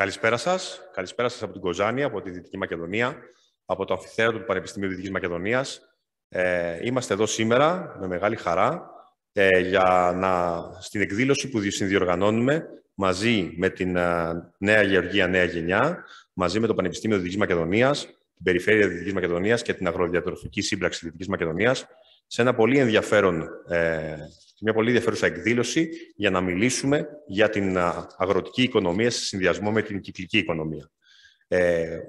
Καλησπέρα σας. Καλησπέρα σας από την Κοζάνη, από τη Δυτική Μακεδονία, από το αμφιθέατρο του Πανεπιστημίου Δυτικής Μακεδονίας. Είμαστε εδώ σήμερα με μεγάλη χαρά στην εκδήλωση που συνδιοργανώνουμε μαζί με την Νέα Γεωργία Νέα Γενιά, μαζί με το Πανεπιστήμιο Δυτικής Μακεδονίας, την Περιφέρεια Δυτικής Μακεδονίας και την Αγροδιατροφική Σύμπραξη Δυτικής Μακεδονίας, σε ένα πολύ μια πολύ ενδιαφέρουσα εκδήλωση για να μιλήσουμε για την αγροτική οικονομία σε συνδυασμό με την κυκλική οικονομία.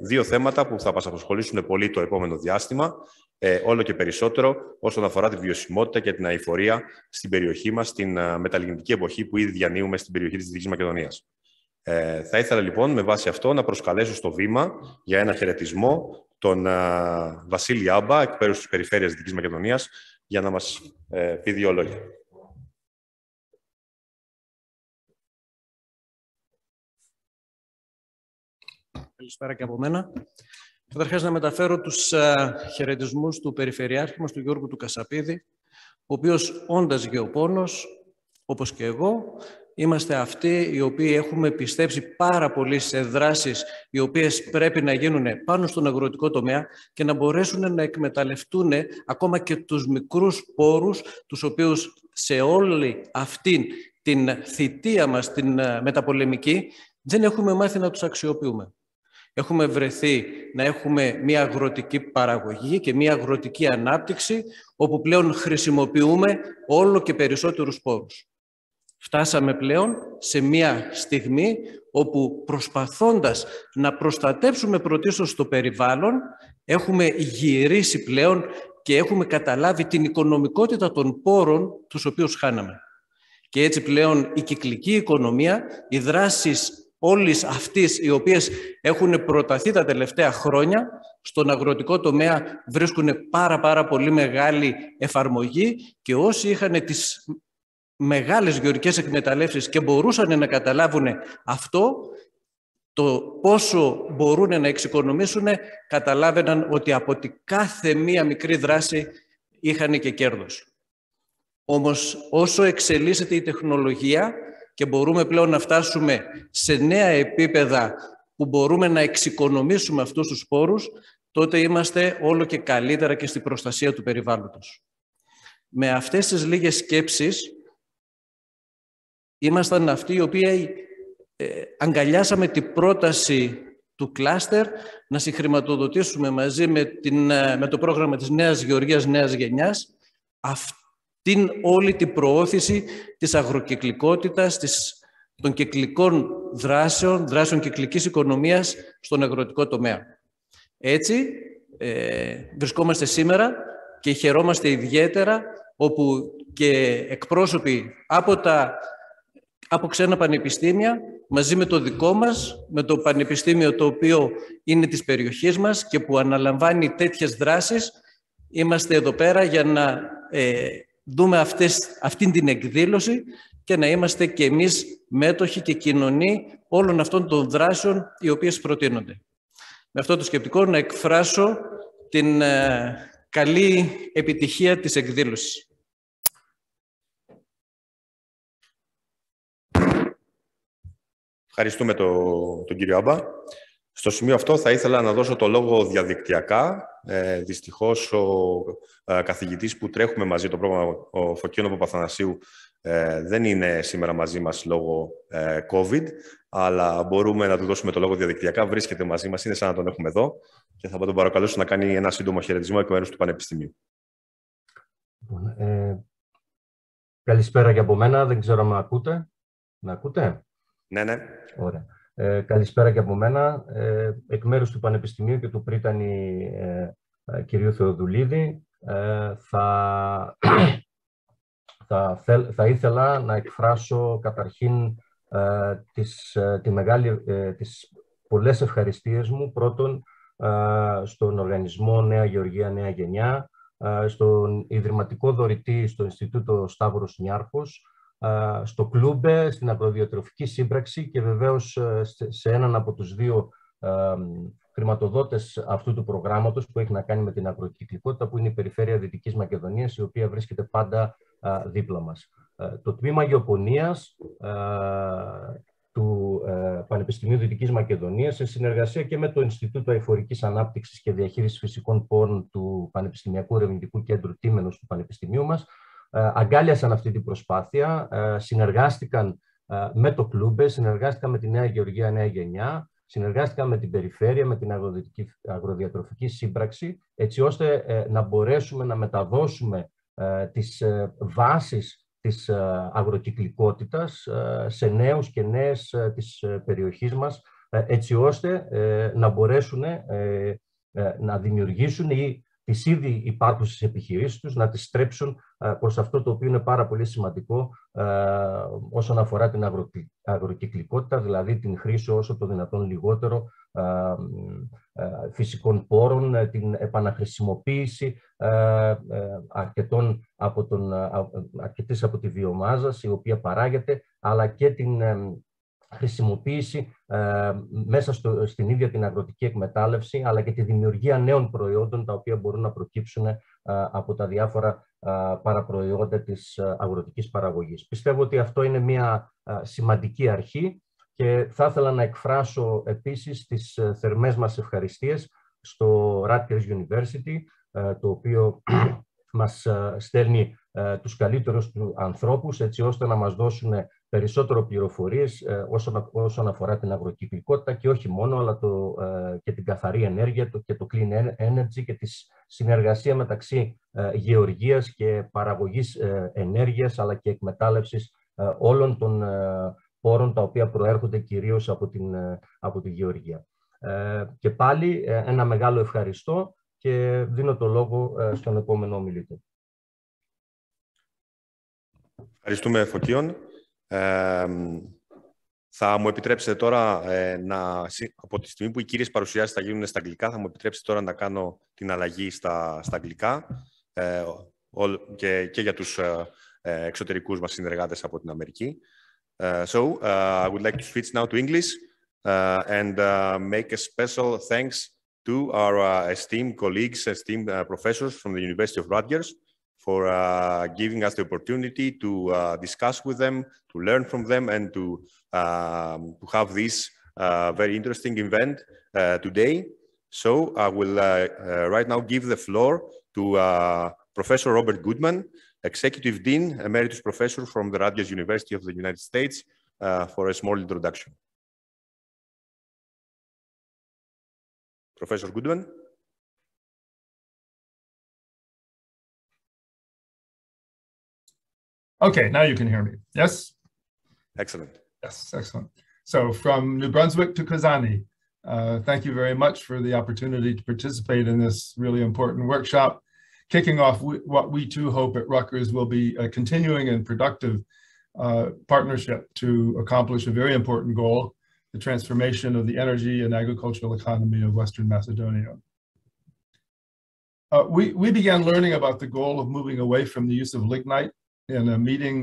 Δύο θέματα που θα μας απασχολήσουν πολύ το επόμενο διάστημα, όλο και περισσότερο όσον αφορά τη βιωσιμότητα και την αειφορία στην περιοχή μας, στην μεταλλιγνητική εποχή που ήδη διανύουμε στην περιοχή της Δυτικής Μακεδονίας. Θα ήθελα λοιπόν με βάση αυτό να προσκαλέσω στο βήμα για ένα χαιρετισμό τον Βασίλη Άμπα, εκ μέρους της Περιφέρειας Δυτικής Μακεδονίας, για να μας πει δύο λόγια. Καλησπέρα και από μένα. Καταρχάς να μεταφέρω τους χαιρετισμούς του Περιφερειάρχη μας, του Γιώργου του Κασαπίδη, ο οποίος όντας γεωπόνος, όπως και εγώ, είμαστε αυτοί οι οποίοι έχουμε πιστέψει πάρα πολύ σε δράσεις οι οποίες πρέπει να γίνουν πάνω στον αγροτικό τομέα και να μπορέσουν να εκμεταλλευτούν ακόμα και τους μικρούς πόρους, τους οποίους σε όλη αυτή την θητεία μας, την μεταπολεμική, δεν έχουμε μάθει να τους αξιοποιούμε. Έχουμε βρεθεί να έχουμε μια αγροτική παραγωγή και μια αγροτική ανάπτυξη, όπου πλέον χρησιμοποιούμε όλο και περισσότερους πόρους. Φτάσαμε πλέον σε μια στιγμή όπου προσπαθώντας να προστατεύσουμε πρωτίστως το περιβάλλον, έχουμε γυρίσει πλέον και έχουμε καταλάβει την οικονομικότητα των πόρων τους οποίους χάναμε. Και έτσι πλέον η κυκλική οικονομία, οι δράσεις όλες αυτές οι οποίες έχουν προταθεί τα τελευταία χρόνια στον αγροτικό τομέα βρίσκουν πάρα πολύ μεγάλη εφαρμογή και όσοι είχαν τις μεγάλες γεωργικές εκμεταλλεύσεις και μπορούσαν να καταλάβουν αυτό, το πόσο μπορούν να εξοικονομήσουν, καταλάβαιναν ότι από τη κάθε μία μικρή δράση είχαν και κέρδος. Όμως όσο εξελίσσεται η τεχνολογία και μπορούμε πλέον να φτάσουμε σε νέα επίπεδα που μπορούμε να εξοικονομήσουμε αυτούς τους πόρους, τότε είμαστε όλο και καλύτερα και στην προστασία του περιβάλλοντος. Με αυτές τις λίγες σκέψεις, ήμασταν αυτοί οι οποίοι αγκαλιάσαμε την πρόταση του Cluster να συγχρηματοδοτήσουμε μαζί με το πρόγραμμα της Νέας Γεωργίας Νέας Γενιάς την όλη την προώθηση της αγροκυκλικότητας, των κυκλικών δράσεων κυκλικής οικονομίας στον αγροτικό τομέα. Έτσι, βρισκόμαστε σήμερα και χαιρόμαστε ιδιαίτερα όπου και εκπρόσωποι από ξένα πανεπιστήμια, μαζί με το δικό μας, με το πανεπιστήμιο το οποίο είναι της περιοχής μας και που αναλαμβάνει τέτοιες δράσεις, είμαστε εδώ πέρα για να δούμε αυτήν την εκδήλωση και να είμαστε και εμείς μέτοχοι και κοινωνοί όλων αυτών των δράσεων οι οποίες προτείνονται. Με αυτό το σκεπτικό να εκφράσω την καλή επιτυχία της εκδήλωσης. Ευχαριστούμε τον κύριο Άμπα. Στο σημείο αυτό θα ήθελα να δώσω το λόγο διαδικτυακά. Δυστυχώς ο καθηγητής που τρέχουμε μαζί το πρόγραμμα, ο Φωκίων Παπαθανασίου, δεν είναι σήμερα μαζί μας λόγω COVID, αλλά μπορούμε να του δώσουμε το λόγο διαδικτυακά. Βρίσκεται μαζί μας, είναι σαν να τον έχουμε εδώ και θα τον παρακαλέσω να κάνει ένα σύντομο χαιρετισμό εκ μέρους του Πανεπιστημίου. Καλησπέρα και από μένα. Δεν ξέρω αν με ακούτε. Με ακούτε? Ναι. Ωραία. Καλησπέρα και από μένα. Εκ μέρους του Πανεπιστημίου και του πρίτανη κυρίου Θεοδουλίδη, θα ήθελα να εκφράσω καταρχήν τις πολλές ευχαριστίες μου, πρώτον στον οργανισμό Νέα Γεωργία Νέα Γενιά, στον ιδρυματικό δωρητή στο Ινστιτούτο Σταύρος Νιάρχος, στο Κλούμπε, στην Αγροδιατροφική Σύμπραξη και βεβαίως σε έναν από τους δύο χρηματοδότες αυτού του προγράμματος που έχει να κάνει με την αγροκυκλικότητα, που είναι η Περιφέρεια Δυτικής Μακεδονίας, η οποία βρίσκεται πάντα δίπλα μας. Το Τμήμα Γεωπονίας του Πανεπιστημίου Δυτικής Μακεδονίας, σε συνεργασία και με το Ινστιτούτο Αειφορικής Ανάπτυξης και Διαχείρισης Φυσικών Πόρων του Πανεπιστημιακού Ερευνητικού Κέντρου ΤΗΜΕΝΟΣ του Πανεπιστημίου μας, αγκάλιασαν αυτή την προσπάθεια, συνεργάστηκαν με το Κλούμπε, συνεργάστηκαν με τη Νέα Γεωργία Νέα Γενιά, συνεργάστηκαν με την Περιφέρεια, με την Αγροδιατροφική Σύμπραξη, έτσι ώστε να μπορέσουμε να μεταδώσουμε τις βάσεις της αγροκυκλικότητας σε νέους και νέες της περιοχής μας, έτσι ώστε να μπορέσουν να δημιουργήσουν ή τις ήδη υπάρχουσες επιχειρήσεις τους, να τις στρέψουν προς αυτό το οποίο είναι πάρα πολύ σημαντικό όσον αφορά την αγροκυκλικότητα, δηλαδή την χρήση όσο το δυνατόν λιγότερο φυσικών πόρων, την επαναχρησιμοποίηση αρκετής από τη βιομάζα η οποία παράγεται, αλλά και την χρησιμοποίηση μέσα στην ίδια την αγροτική εκμετάλλευση, αλλά και τη δημιουργία νέων προϊόντων τα οποία μπορούν να προκύψουν από τα διάφορα παραπροϊόντα της αγροτικής παραγωγής. Πιστεύω ότι αυτό είναι μια σημαντική αρχή και θα ήθελα να εκφράσω επίσης τις θερμές μας ευχαριστίες στο Rutgers University, το οποίο μας στέλνει τους καλύτερους του ανθρώπους, έτσι ώστε να μας δώσουν περισσότερο πληροφορίες όσον αφορά την αγροκυκλικότητα και όχι μόνο, αλλά και την καθαρή ενέργεια και το clean energy και τη συνεργασία μεταξύ γεωργίας και παραγωγής ενέργειας, αλλά και εκμετάλλευσης όλων των πόρων τα οποία προέρχονται κυρίως από τη γεωργία. Και πάλι ένα μεγάλο ευχαριστώ και δίνω το λόγο στον επόμενο ομιλητή. Ευχαριστούμε, Φωτίων. Θα μου επιτρέψετε τώρα από τη στιγμή που οι κύριες παρουσιάσεις θα γίνουν στα αγγλικά, θα μου επιτρέψετε τώρα να κάνω την αλλαγή στα αγγλικά και για τους εξωτερικούς μας συνεργάτες από την Αμερική. So, I would like to switch now to English and make a special thanks to our esteemed colleagues, esteemed professors from the University of Rutgers for giving us the opportunity to discuss with them, to learn from them, and to have this very interesting event today. So I will right now give the floor to Professor Robert Goodman, Executive Dean, Emeritus Professor from the Rutgers University of the United States, for a small introduction. Professor Goodman. Okay, now you can hear me. Yes? Excellent. Yes, excellent. So from New Brunswick to Kazani, thank you very much for the opportunity to participate in this really important workshop, kicking off what we too hope at Rutgers will be a continuing and productive partnership to accomplish a very important goal, the transformation of the energy and agricultural economy of Western Macedonia. We began learning about the goal of moving away from the use of lignite in a meeting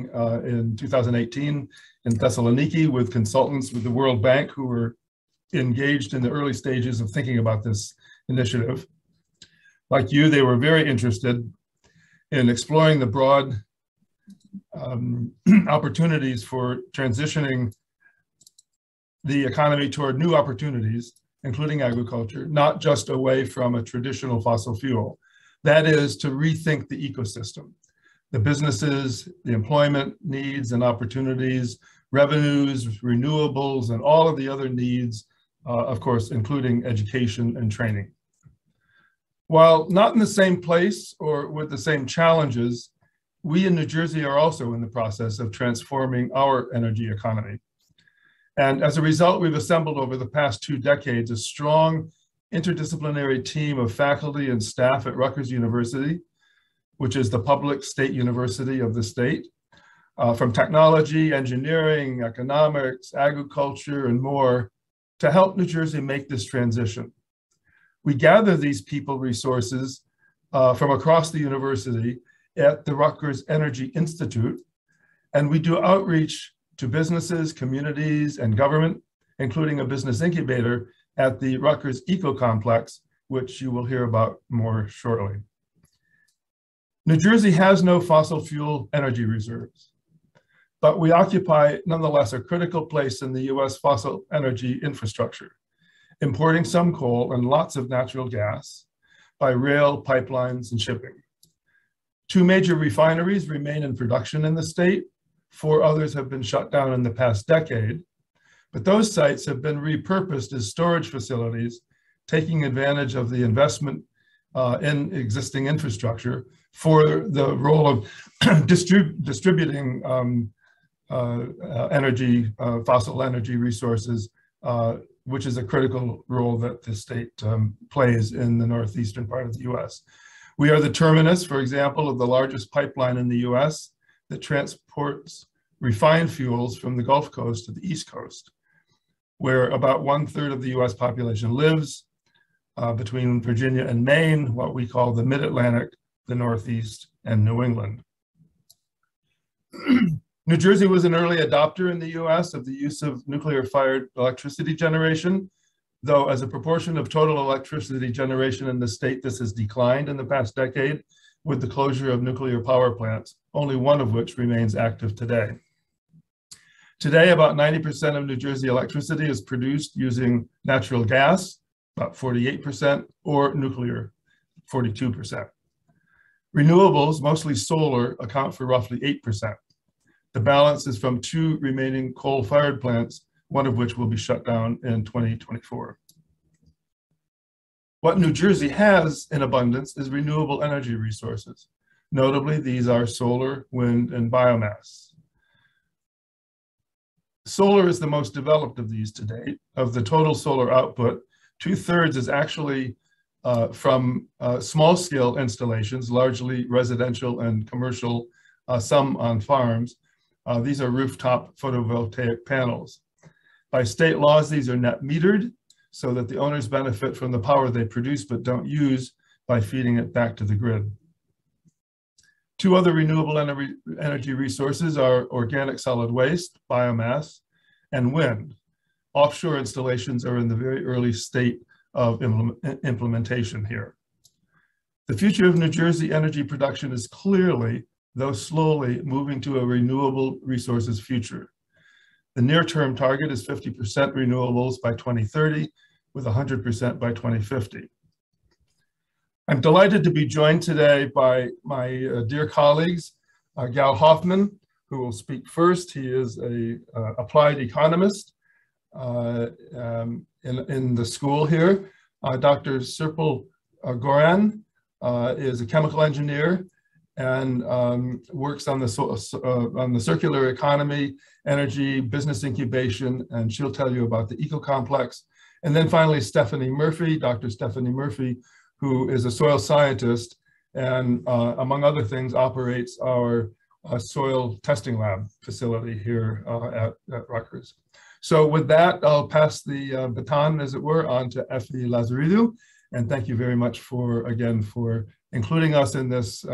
in 2018 in Thessaloniki with consultants with the World Bank who were engaged in the early stages of thinking about this initiative. Like you, they were very interested in exploring the broad opportunities for transitioning the economy toward new opportunities, including agriculture, not just away from a traditional fossil fuel. That is to rethink the ecosystem. The businesses, the employment needs and opportunities, revenues, renewables, and all of the other needs, of course, including education and training. While not in the same place or with the same challenges, we in New Jersey are also in the process of transforming our energy economy. And as a result, we've assembled over the past 2 decades a strong interdisciplinary team of faculty and staff at Rutgers University, which is the public state university of the state, from technology, engineering, economics, agriculture, and more, to help New Jersey make this transition. We gather these people resources from across the university at the Rutgers Energy Institute, and we do outreach to businesses, communities, and government, including a business incubator at the Rutgers Eco Complex, which you will hear about more shortly. New Jersey has no fossil fuel energy reserves. but we occupy nonetheless a critical place in the US fossil energy infrastructure, importing some coal and lots of natural gas by rail, pipelines, and shipping. 2 major refineries remain in production in the state. 4 others have been shut down in the past decade, but those sites have been repurposed as storage facilities, taking advantage of the investment in existing infrastructure for the role of distributing energy, fossil energy resources, which is a critical role that the state plays in the northeastern part of the US. We are the terminus, for example, of the largest pipeline in the US that transports refined fuels from the Gulf Coast to the East Coast, where about 1/3 of the US population lives, between Virginia and Maine, what we call the Mid-Atlantic, the Northeast, and New England. New Jersey was an early adopter in the US of the use of nuclear-fired electricity generation, though as a proportion of total electricity generation in the state, this has declined in the past decade with the closure of nuclear power plants, only one of which remains active today. Today, about 90% of New Jersey electricity is produced using natural gas, about 48%, or nuclear, 42%. Renewables, mostly solar, account for roughly 8%. The balance is from 2 remaining coal-fired plants, one of which will be shut down in 2024. What New Jersey has in abundance is renewable energy resources. Notably, these are solar, wind, and biomass. Solar is the most developed of these to date. Of the total solar output, 2/3 is actually from small-scale installations, largely residential and commercial, some on farms. These are rooftop photovoltaic panels. By state laws, these are net metered so that the owners benefit from the power they produce but don't use by feeding it back to the grid. 2 other renewable energy resources are organic solid waste, biomass, and wind. Offshore installations are in the very early state of implementation here. The future of New Jersey energy production is clearly, though slowly, moving to a renewable resources future. The near-term target is 50% renewables by 2030, with 100% by 2050. I'm delighted to be joined today by my dear colleagues, Gal Hoffman, who will speak first. He is an applied economist in the school here. Dr. Serpil Goran is a chemical engineer and works on the circular economy, energy, business incubation, and she'll tell you about the eco-complex. And then finally, Stephanie Murphy, Dr. Stephanie Murphy, who is a soil scientist and among other things operates our soil testing lab facility here at Rutgers. So with that, I'll pass the baton, as it were, on to Effie Lazaridou. And thank you very much for including us in this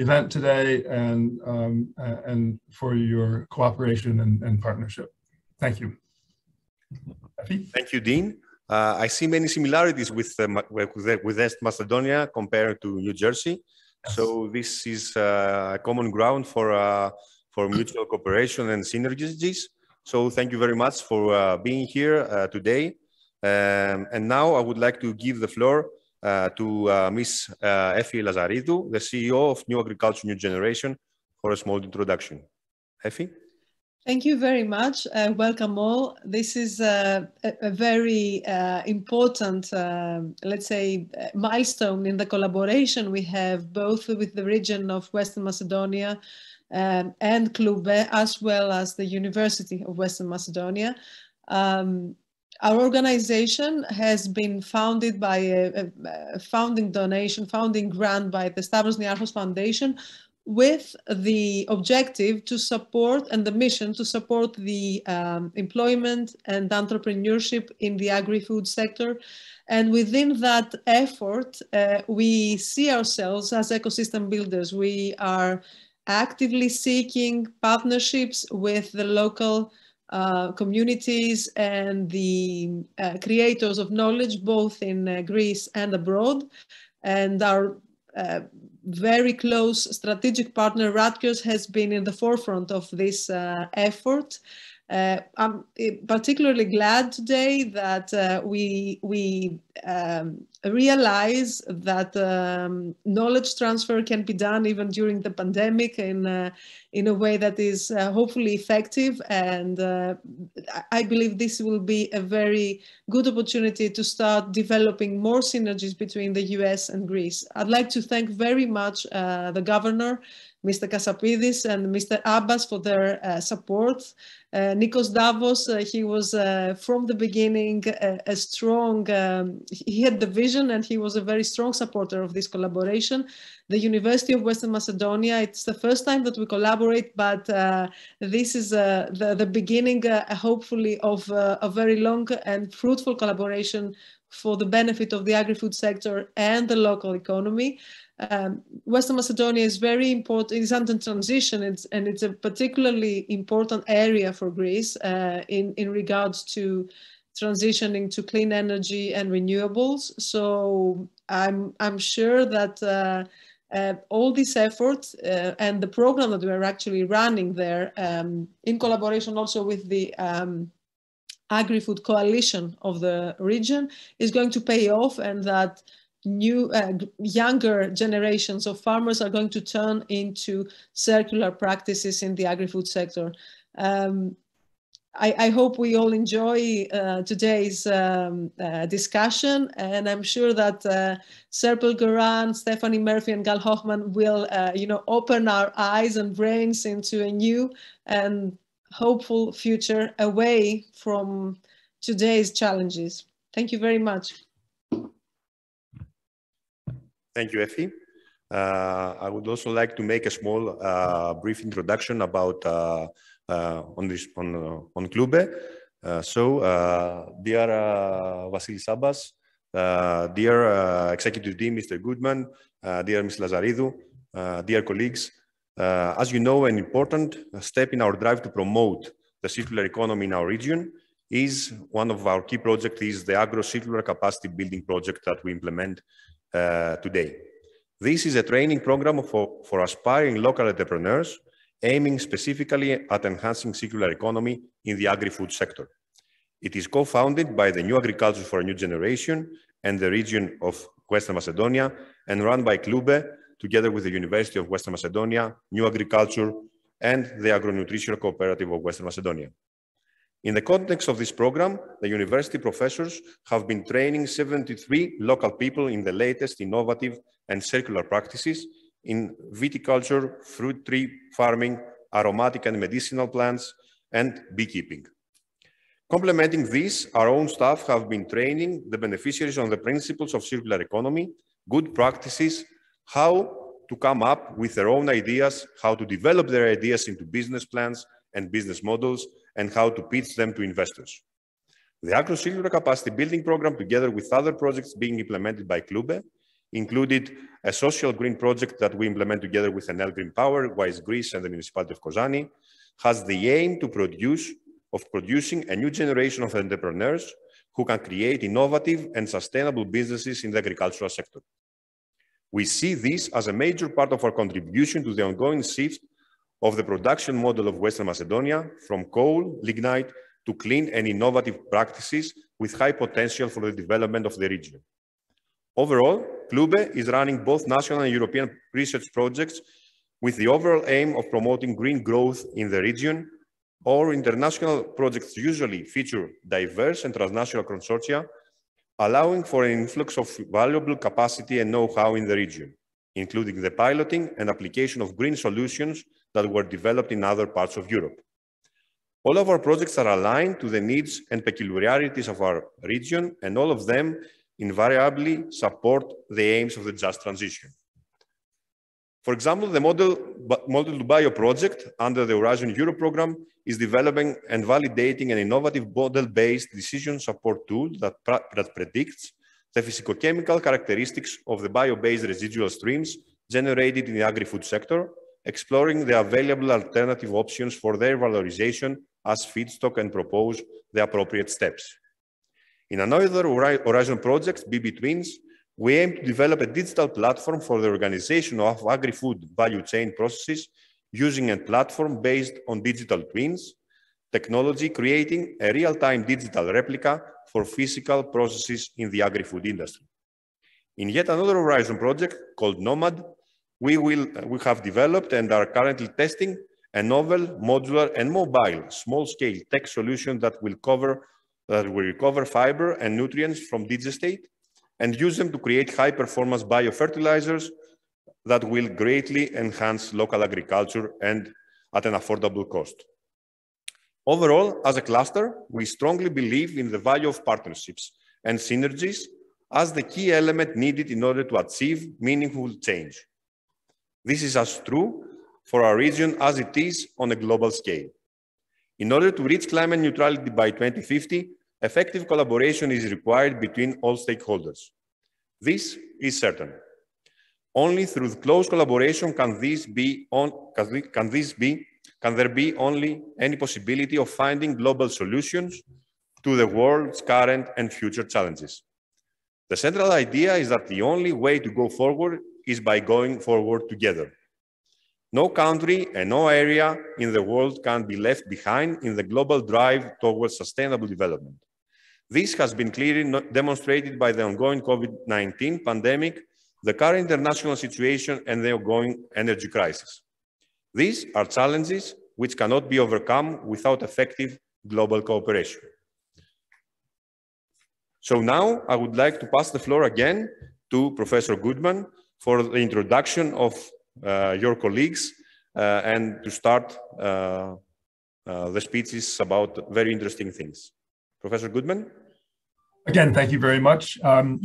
event today and for your cooperation and partnership. Thank you. Effie? Thank you, Dean. I see many similarities with West Macedonia compared to New Jersey. Yes. So this is a common ground for mutual cooperation and synergies. So thank you very much for being here today. And now I would like to give the floor to Ms. Effie Lazaridou, the CEO of New Agriculture, New Generation, for a small introduction. Effie? Thank you very much. Welcome all. This is a very important, let's say, milestone in the collaboration we have both with the region of Western Macedonia and Klube, as well as the University of Western Macedonia. Our organization has been founded by a founding grant by the Stavros Niarchos Foundation, with the objective to support and the mission to support the employment and entrepreneurship in the agri-food sector. And within that effort, we see ourselves as ecosystem builders. We are actively seeking partnerships with the local communities and the creators of knowledge, both in Greece and abroad. And our very close strategic partner, Rutgers, has been in the forefront of this effort. I'm particularly glad today that we realize that knowledge transfer can be done even during the pandemic in a way that is hopefully effective. And I believe this will be a very good opportunity to start developing more synergies between the US and Greece. I'd like to thank very much the governor, Mr. Kasapidis, and Mr. Abbas for their support. Nikos Davos, he was from the beginning a strong, he had the vision and he was a very strong supporter of this collaboration. The University of Western Macedonia, it's the first time that we collaborate, but this is the beginning, hopefully, of a very long and fruitful collaboration for the benefit of the agri-food sector and the local economy. Western Macedonia is very important, it's under transition, and it's a particularly important area for Greece in regards to transitioning to clean energy and renewables. So I'm sure that all these efforts and the program that we're actually running there, in collaboration also with the Agri-Food Coalition of the region, is going to pay off, and that new younger generations of farmers are going to turn into circular practices in the agri-food sector. I hope we all enjoy today's discussion, and I'm sure that Serpil Goran, Stephanie Murphy, and Gal Hochman will open our eyes and brains into a new and hopeful future away from today's challenges. Thank you very much. Thank you, Effie. I would also like to make a small, brief introduction about on Klube. Dear Vasilis Abbas, dear Executive Dean, Mr. Goodman, dear Ms. Lazaridou, dear colleagues, as you know, an important step in our drive to promote the circular economy in our region is one of our key projects is the Agro-Circular Capacity Building project that we implement today. This is a training program for aspiring local entrepreneurs aiming specifically at enhancing circular economy in the agri-food sector. It is co-founded by the New Agriculture for a New Generation and the region of Western Macedonia and run by Klube together with the University of Western Macedonia, New Agriculture, and the Agronutrition Cooperative of Western Macedonia. In the context of this program, the university professors have been training 73 local people in the latest innovative and circular practices in viticulture, fruit tree farming, aromatic and medicinal plants, and beekeeping. Complementing this, our own staff have been training the beneficiaries on the principles of circular economy, good practices, how to come up with their own ideas, how to develop their ideas into business plans and business models, and how to pitch them to investors. The Agro-Circular Capacity Building Program, together with other projects being implemented by Klube, included a social green project that we implement together with Enel Green Power, Wise Greece, and the municipality of Kozani, has the aim to producing a new generation of entrepreneurs who can create innovative and sustainable businesses in the agricultural sector. We see this as a major part of our contribution to the ongoing shift of the production model of Western Macedonia from coal, lignite, to clean and innovative practices with high potential for the development of the region. Overall, Klube is running both national and European research projects with the overall aim of promoting green growth in the region. Our international projects usually feature diverse and transnational consortia, allowing for an influx of valuable capacity and know-how in the region, including the piloting and application of green solutions that were developed in other parts of Europe. All of our projects are aligned to the needs and peculiarities of our region, and all of them invariably support the aims of the just transition. For example, the Model to Bio project under the Horizon Europe program is developing and validating an innovative model-based decision support tool that predicts the physicochemical characteristics of the bio-based residual streams generated in the agri-food sector, exploring the available alternative options for their valorization as feedstock and propose the appropriate steps. In another Horizon project, BB Twins, we aim to develop a digital platform for the organization of agri-food value chain processes using a platform based on digital twins, technology creating a real-time digital replica for physical processes in the agri-food industry. In yet another Horizon project called Nomad, we have developed and are currently testing a novel, modular, and mobile small-scale tech solution that will recover fiber and nutrients from digestate and use them to create high-performance biofertilizers that will greatly enhance local agriculture and at an affordable cost. Overall, as a cluster, we strongly believe in the value of partnerships and synergies as the key element needed in order to achieve meaningful change. This is as true for our region as it is on a global scale. In order to reach climate neutrality by 2050, effective collaboration is required between all stakeholders. This is certain. Only through close collaboration can there be only any possibility of finding global solutions to the world's current and future challenges. The central idea is that the only way to go forward is by going forward together. No country and no area in the world can be left behind in the global drive towards sustainable development. This has been clearly demonstrated by the ongoing COVID-19 pandemic, the current international situation, and the ongoing energy crisis. These are challenges which cannot be overcome without effective global cooperation. So now I would like to pass the floor again to Professor Goodman for the introduction of your colleagues and to start the speeches about very interesting things. Professor Goodman? Again, thank you very much. We're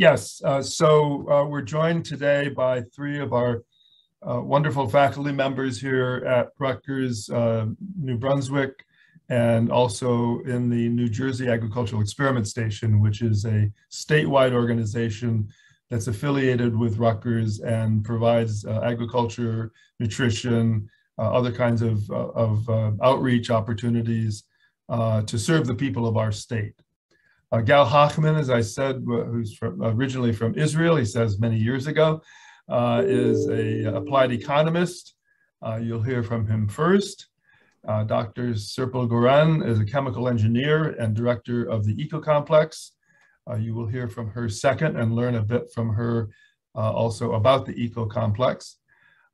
joined today by three of our wonderful faculty members here at Rutgers, New Brunswick, and also in the New Jersey Agricultural Experiment Station, which is a statewide organization that's affiliated with Rutgers and provides agriculture, nutrition, other kinds of outreach opportunities to serve the people of our state. Gal Hachman, as I said, who's originally from Israel, he says many years ago, is an applied economist. You'll hear from him first. Dr. Serpil Goran is a chemical engineer and director of the Eco-Complex. You will hear from her second and learn a bit from her also about the Eco-Complex.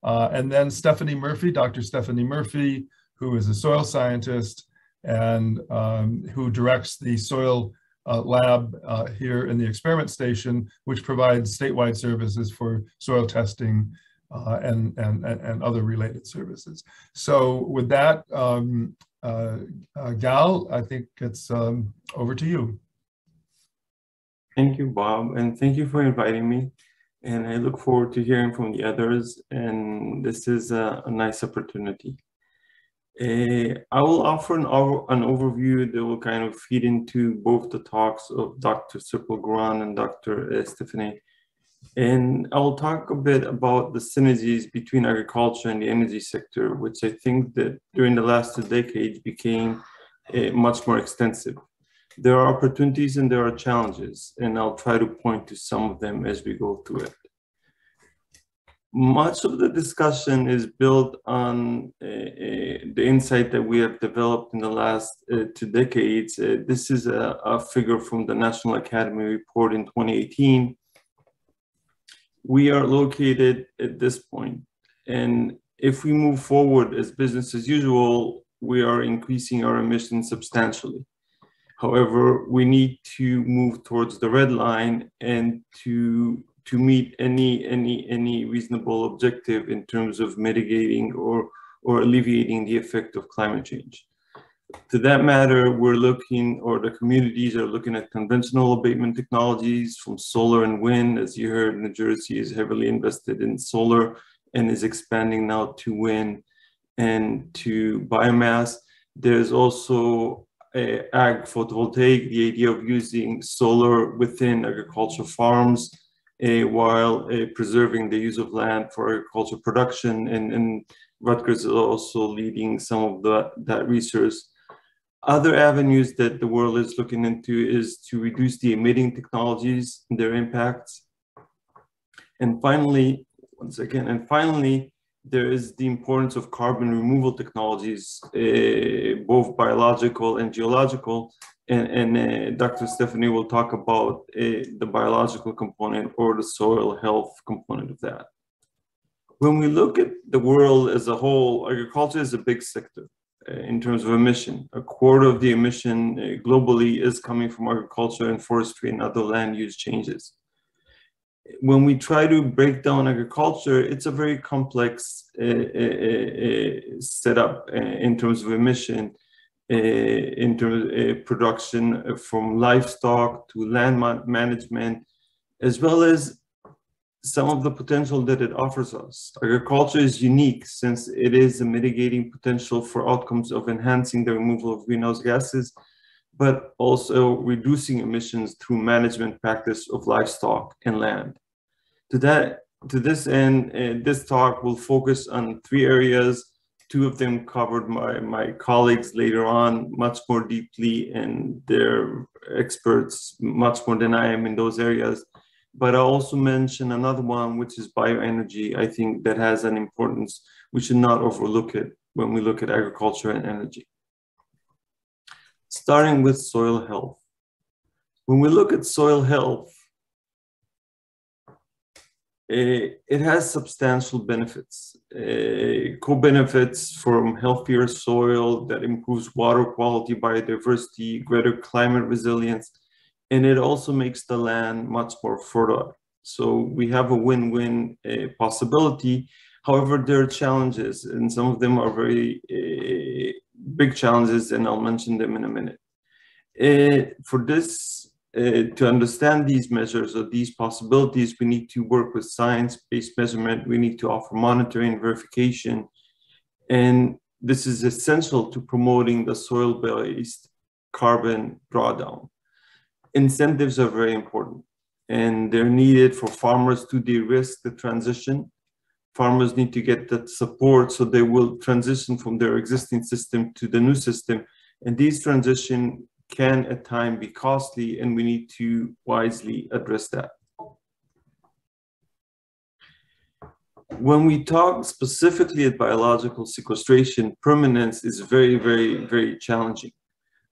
And then Stephanie Murphy, Dr. Stephanie Murphy, who is a soil scientist and who directs the soil lab here in the experiment station, which provides statewide services for soil testing and other related services. So with that, Gal, I think it's over to you. Thank you, Bob, and thank you for inviting me. And I look forward to hearing from the others, and this is a nice opportunity. I will offer an overview that will kind of feed into both the talks of Dr. Serpil Goran and Dr. Stephanie. And I will talk a bit about the synergies between agriculture and the energy sector, which I think that during the last 2 decades became much more extensive. There are opportunities and there are challenges, and I'll try to point to some of them as we go through it. Much of the discussion is built on the insight that we have developed in the last 2 decades. This is a figure from the National Academy report in 2018. We are located at this point, and if we move forward as business as usual, we are increasing our emissions substantially. However, we need to move towards the red line and to meet any reasonable objective in terms of mitigating or alleviating the effect of climate change. To that matter, we're looking, or the communities are looking at conventional abatement technologies from solar and wind. As you heard, New Jersey is heavily invested in solar and is expanding now to wind and to biomass. There's also ag photovoltaic, the idea of using solar within agricultural farms while preserving the use of land for agricultural production, and Rutgers is also leading some of that research. Other avenues that the world is looking into is to reduce the emitting technologies and their impacts. And finally, there is the importance of carbon removal technologies, both biological and geological. And Dr. Stephanie will talk about the biological component or the soil health component of that. When we look at the world as a whole, agriculture is a big sector in terms of emission. A quarter of the emission globally is coming from agriculture and forestry and other land use changes. When we try to break down agriculture, it's a very complex setup in terms of emission, in terms of production from livestock to land management, as well as some of the potential that it offers us. Agriculture is unique since it is a mitigating potential for outcomes of enhancing the removal of greenhouse gases, but also reducing emissions through management practice of livestock and land. To this end, this talk will focus on 3 areas. 2 of them covered by my colleagues later on much more deeply, and they're experts much more than I am in those areas. But I also mention another one, which is bioenergy. I think that has an importance. We should not overlook it when we look at agriculture and energy. Starting with soil health. When we look at soil health, it has substantial benefits. Co-benefits from healthier soil that improves water quality, biodiversity, greater climate resilience, and it also makes the land much more fertile. So we have a win-win possibility. However, there are challenges, and some of them are very big challenges, and I'll mention them in a minute. For this, to understand these measures or these possibilities, we need to work with science-based measurement. We need to offer monitoring, verification, and this is essential to promoting the soil-based carbon drawdown. Incentives are very important, and they're needed for farmers to de-risk the transition. Farmers need to get that support so they will transition from their existing system to the new system, and these transition can at times be costly, and we need to wisely address that. When we talk specifically at biological sequestration, permanence is very, very, very challenging.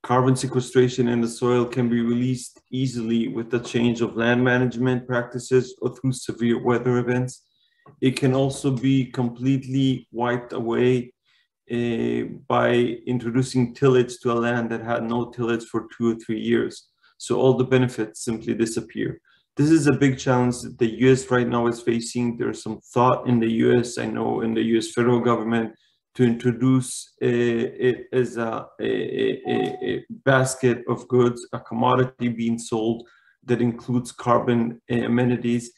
Carbon sequestration in the soil can be released easily with the change of land management practices or through severe weather events. It can also be completely wiped away by introducing tillage to a land that had no tillage for 2 or 3 years. So all the benefits simply disappear. This is a big challenge that the US right now is facing. There's some thought in the US, I know in the US federal government, to introduce it as a basket of goods, a commodity being sold that includes carbon amenities.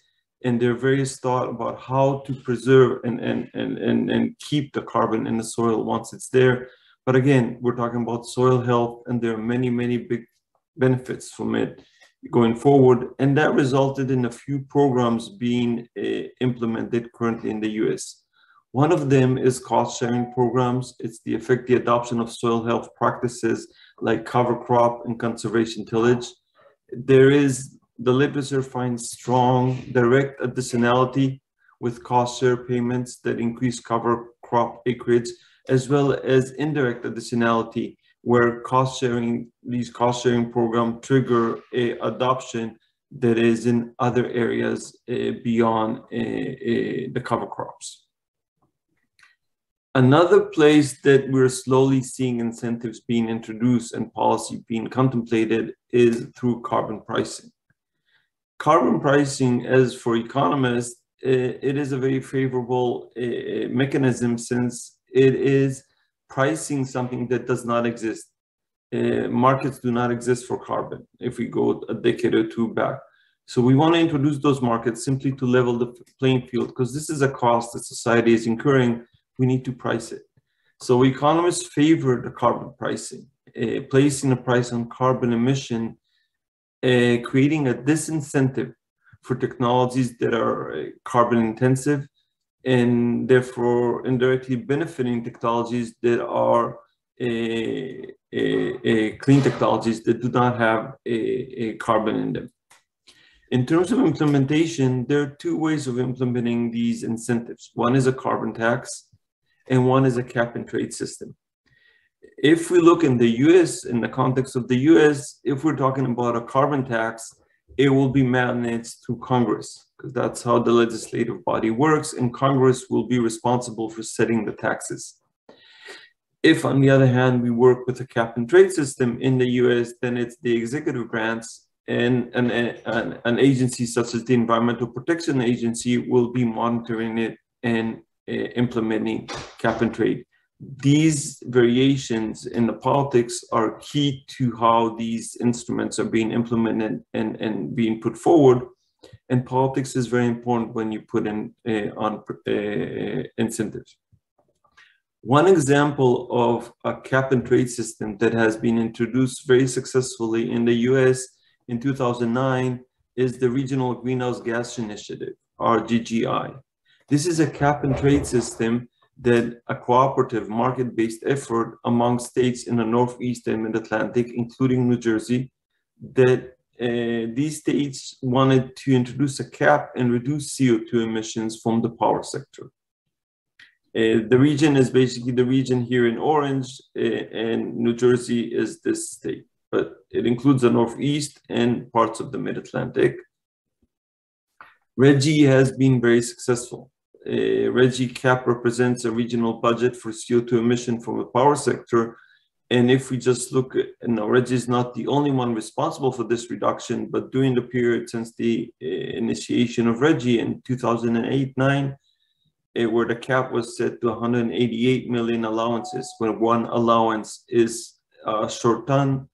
And there are various thoughts about how to preserve and keep the carbon in the soil once it's there. But again, we're talking about soil health, and there are many, many big benefits from it going forward. And that resulted in a few programs being implemented currently in the US. One of them is cost-sharing programs. It's the adoption of soil health practices like cover crop and conservation tillage. The literature finds strong direct additionality with cost share payments that increase cover crop acreage, as well as indirect additionality, where these cost sharing programs trigger adoption that is in other areas beyond the cover crops. Another place that we're slowly seeing incentives being introduced and policy being contemplated is through carbon pricing. Carbon pricing, as for economists, it is a very favorable mechanism since it is pricing something that does not exist. Markets do not exist for carbon if we go a decade or 2 back. So we want to introduce those markets simply to level the playing field, because this is a cost that society is incurring. We need to price it. So economists favor the carbon pricing, placing a price on carbon emission, creating a disincentive for technologies that are carbon intensive, and therefore indirectly benefiting technologies that are clean technologies that do not have a carbon in them. In terms of implementation, there are two ways of implementing these incentives. One is a carbon tax, and one is a cap and trade system. If we look in the US, in the context of the US, if we're talking about a carbon tax, it will be managed through Congress, because that's how the legislative body works, and Congress will be responsible for setting the taxes. If, on the other hand, we work with a cap and trade system in the US, then it's the executive branch, and an agency such as the Environmental Protection Agency will be monitoring it and implementing cap and trade. These variations in the politics are key to how these instruments are being implemented and being put forward. And politics is very important when you put in on incentives. One example of a cap and trade system that has been introduced very successfully in the US in 2009 is the Regional Greenhouse Gas Initiative, RGGI. This is a cap and trade system that a cooperative market-based effort among states in the Northeast and Mid-Atlantic, including New Jersey, that these states wanted to introduce a cap and reduce CO2 emissions from the power sector. The region is basically the region here in orange, and New Jersey is this state, but it includes the Northeast and parts of the Mid-Atlantic. RGGI has been very successful. RGGI cap represents a regional budget for CO2 emission from the power sector. And if we just look at, RGGI is not the only one responsible for this reduction, but during the period since the initiation of RGGI in 2008-9, where the cap was set to 188 million allowances, when one allowance is a short ton,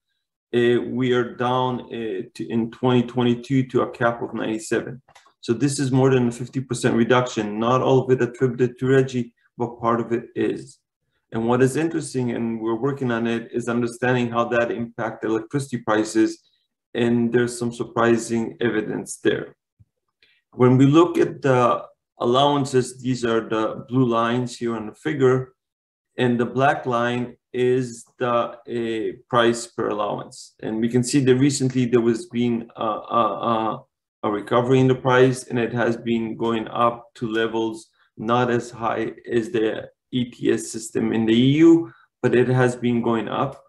we are down in 2022 to a cap of 97. So this is more than a 50% reduction, not all of it attributed to RGGI, but part of it is. And what is interesting, and we're working on it, is understanding how that impacts electricity prices, and there's some surprising evidence there. When we look at the allowances, these are the blue lines here on the figure, and the black line is the price per allowance. And we can see that recently there was been a recovery in the price, and it has been going up to levels not as high as the ETS system in the EU, but it has been going up.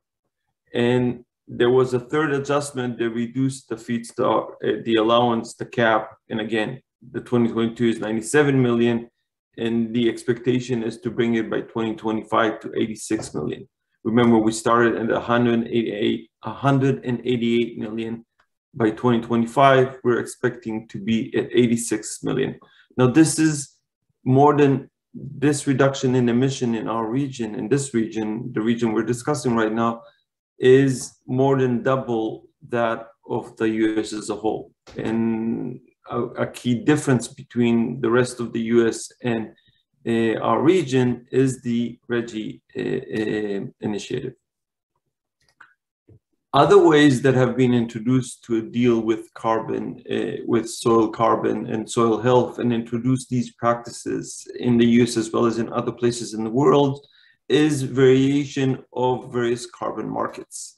And there was a third adjustment that reduced the feedstock, the allowance, the cap, and again, the 2022 is 97 million, and the expectation is to bring it by 2025 to 86 million. Remember, we started at 188 million. By 2025, we're expecting to be at 86 million. Now, this is more than this reduction in emission in our region. In this region, the region we're discussing right now, is more than double that of the US as a whole. And a key difference between the rest of the US and our region is the RGGI initiative. Other ways that have been introduced to deal with carbon, with soil carbon and soil health, and introduce these practices in the US as well as in other places in the world, is variation of various carbon markets.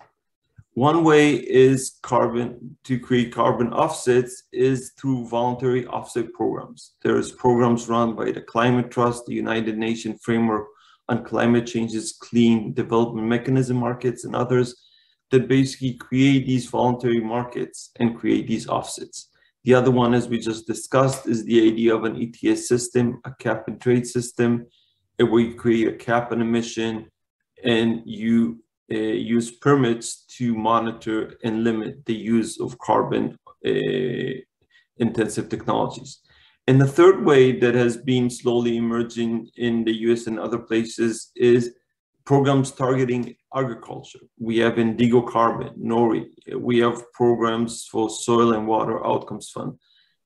One way is to create carbon offsets is through voluntary offset programs. There's programs run by the Climate Trust, the United Nations Framework on Climate Change's Clean Development Mechanism markets, and others that basically create these voluntary markets and create these offsets. The other one, as we just discussed, is the idea of an ETS system, a cap and trade system, where you create a cap on emission and you use permits to monitor and limit the use of carbon intensive technologies. And the third way that has been slowly emerging in the US and other places is programs targeting agriculture. We have Indigo Carbon, NORI. We have programs for Soil and Water Outcomes Fund.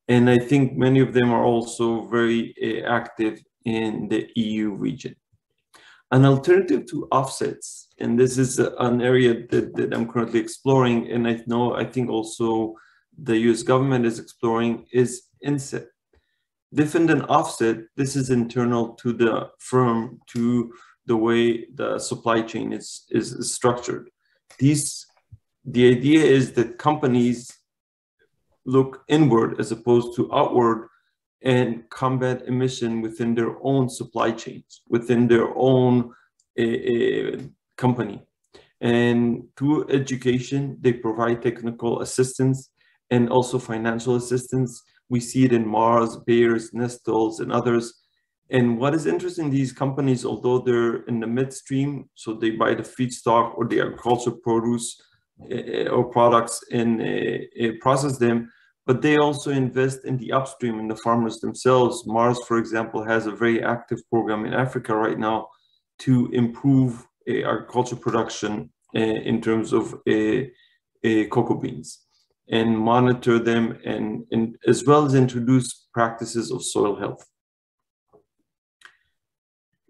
And I think many of them are also very active in the EU region. An alternative to offsets, and this is an area that I'm currently exploring, and I think also the US government is exploring, is inset. Different than offset, this is internal to the firm, to the way the supply chain is structured. The idea is that companies look inward as opposed to outward and combat emission within their own supply chains, within their own company. And through education, they provide technical assistance and also financial assistance. We see it in Mars, Bayer's, Nestle's, and others. And what is interesting, these companies, although they're in the midstream, so they buy the feedstock or the agricultural produce or products and process them, but they also invest in the upstream, in the farmers themselves. Mars, for example, has a very active program in Africa right now to improve agricultural production in terms of cocoa beans and monitor them and as well as introduce practices of soil health.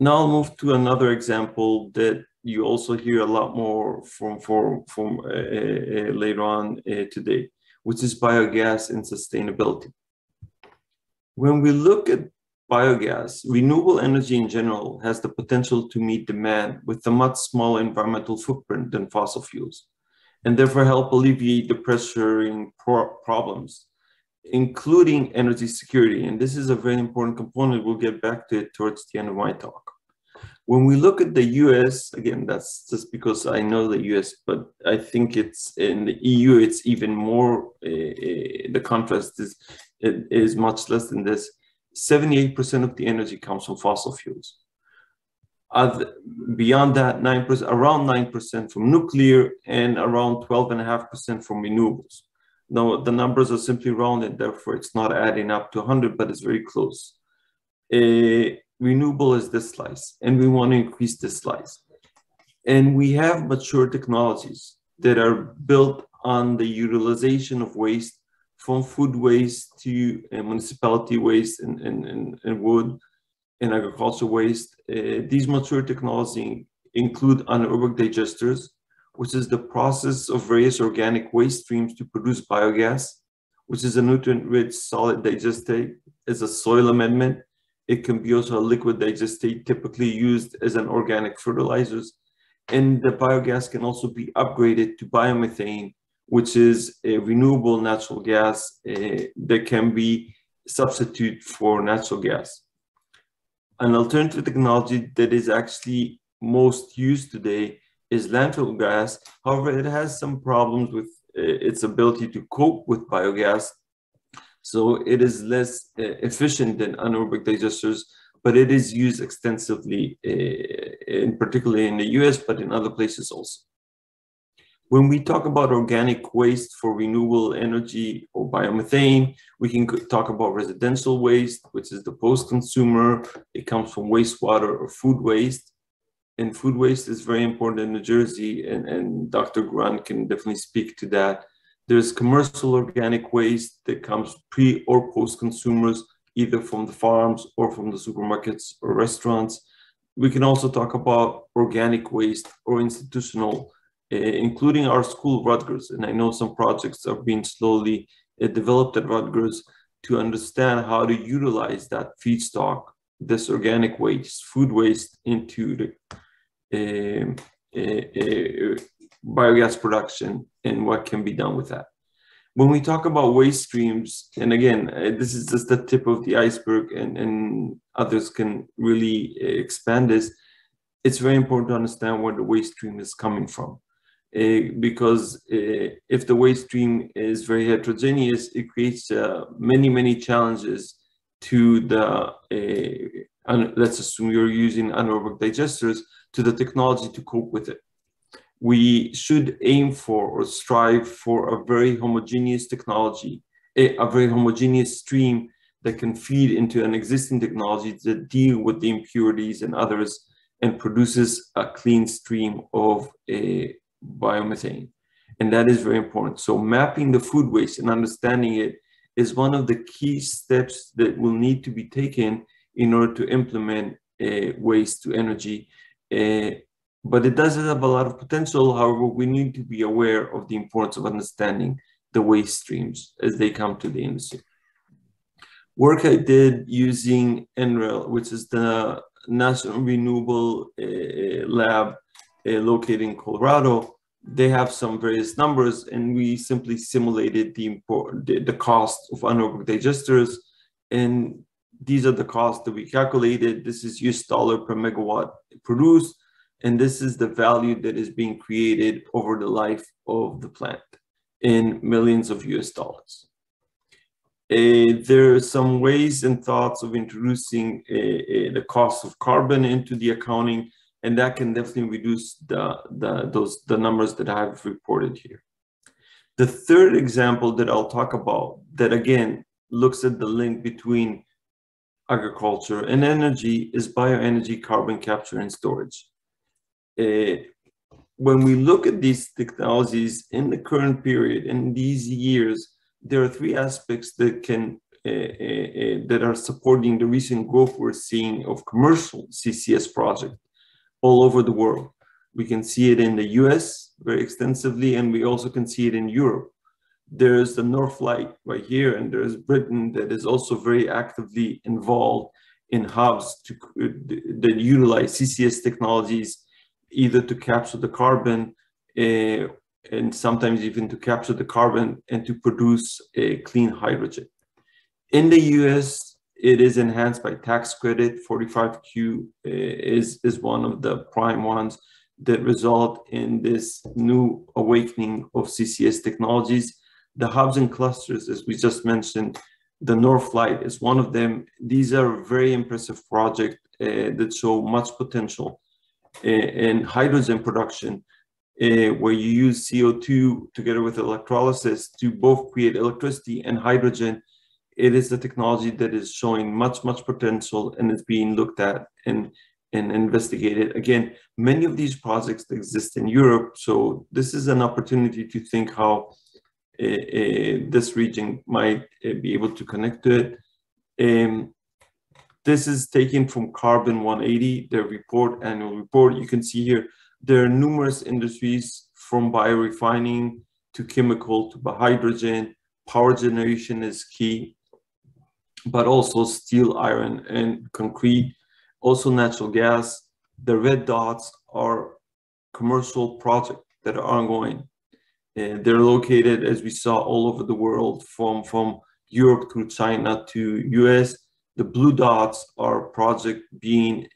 Now I'll move to another example that you also hear a lot more from later on today, which is biogas and sustainability. When we look at biogas, renewable energy in general has the potential to meet demand with a much smaller environmental footprint than fossil fuels, and therefore help alleviate the pressuring problems, including energy security. And this is a very important component. We'll get back to it towards the end of my talk. When we look at the US, again, that's just because I know the US, but I think it's in the EU, it's even more, the contrast is much less than this. 78% of the energy comes from fossil fuels. Beyond that, around 9% from nuclear and around 12.5% from renewables. Now, the numbers are simply rounded, therefore it's not adding up to 100, but it's very close. Renewable is this slice, and we want to increase this slice. And we have mature technologies that are built on the utilization of waste, from food waste to municipality waste and wood and agricultural waste. These mature technologies include anaerobic digesters, which is the process of various organic waste streams to produce biogas, which is a nutrient-rich solid digestate. It's a soil amendment. It can be also a liquid digestate, typically used as an organic fertilizers. And the biogas can also be upgraded to biomethane, which is a renewable natural gas that can be substitute for natural gas. An alternative technology that is actually most used today is landfill gas. However, it has some problems with its ability to cope with biogas. So it is less efficient than anaerobic digesters, but it is used extensively, particularly in the US, but in other places also. When we talk about organic waste for renewable energy or biomethane, we can talk about residential waste, which is the post-consumer. It comes from wastewater or food waste. And food waste is very important in New Jersey, and Dr. Guran can definitely speak to that. There's commercial organic waste that comes pre or post-consumers, either from the farms or from the supermarkets or restaurants. We can also talk about organic waste or institutional, including our school, Rutgers. And I know some projects are being slowly developed at Rutgers to understand how to utilize that feedstock, this organic waste, food waste, into the biogas production and what can be done with that. When we talk about waste streams, and again, this is just the tip of the iceberg, and others can really expand this, it's very important to understand where the waste stream is coming from. Because if the waste stream is very heterogeneous, it creates many, many challenges to the, let's assume you're using anaerobic digesters, to the technology to cope with it. We should aim for or strive for a very homogeneous technology, a very homogeneous stream that can feed into an existing technology that deal with the impurities and others and produces a clean stream of biomethane. And that is very important. So mapping the food waste and understanding it is one of the key steps that will need to be taken in order to implement waste to energy. But it does have a lot of potential. However, we need to be aware of the importance of understanding the waste streams as they come to the industry. Work I did using NREL, which is the National Renewable Lab located in Colorado, they have some various numbers, and we simply simulated the cost of anaerobic digesters, and these are the costs that we calculated. This is US dollar per megawatt produced, and this is the value that is being created over the life of the plant in millions of US dollars. There are some ways and thoughts of introducing the cost of carbon into the accounting, and that can definitely reduce the numbers that I've reported here. The third example that I'll talk about that again looks at the link between agriculture and energy is bioenergy, carbon capture and storage. When we look at these technologies in the current period, in these years, there are three aspects that can that are supporting the recent growth we're seeing of commercial CCS projects all over the world. We can see it in the US very extensively, and we also can see it in Europe. There's the North Light right here, and there's Britain that is also very actively involved in hubs that utilize CCS technologies, either to capture the carbon and sometimes even to capture the carbon and to produce a clean hydrogen. In the US, it is enhanced by tax credit. 45Q is one of the prime ones that result in this new awakening of CCS technologies. The hubs and clusters, as we just mentioned, the North Light is one of them. These are very impressive projects that show much potential in hydrogen production, where you use CO2 together with electrolysis to both create electricity and hydrogen. It is the technology that is showing much potential and is being looked at and investigated. Again, many of these projects exist in Europe, so this is an opportunity to think how this region might be able to connect to it. This is taken from Carbon 180, their annual report. You can see here, there are numerous industries from biorefining to chemical to hydrogen. Power generation is key, but also steel, iron, and concrete, also natural gas. The red dots are commercial projects that are ongoing. They're located, as we saw, all over the world, from Europe to China to US. The blue dots are projects being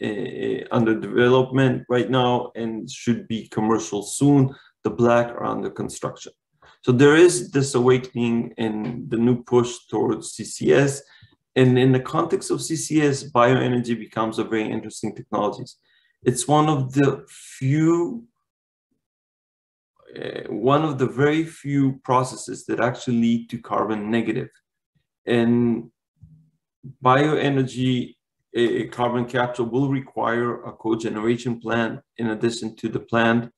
under development right now and should be commercial soon. The black are under construction. So there is this awakening and the new push towards CCS. And in the context of CCS, bioenergy becomes a very interesting technology. It's one of the very few processes that actually lead to carbon negative. And bioenergy, carbon capture will require a cogeneration plant in addition to the plant.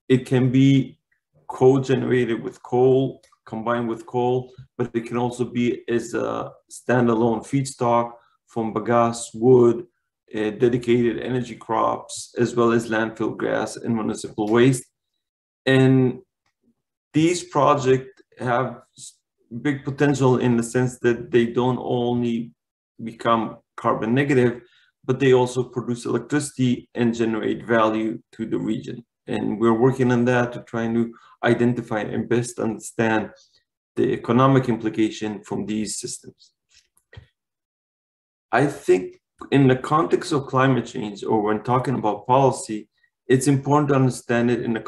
It can be co-generated with coal, combined with coal, but it can also be as a standalone feedstock from bagasse, wood, dedicated energy crops, as well as landfill gas and municipal waste. And these projects have big potential in the sense that they don't only become carbon negative, but they also produce electricity and generate value to the region. And we're working on that to try to identify and best understand the economic implication from these systems. I think in the context of climate change, or when talking about policy, it's important to understand it in the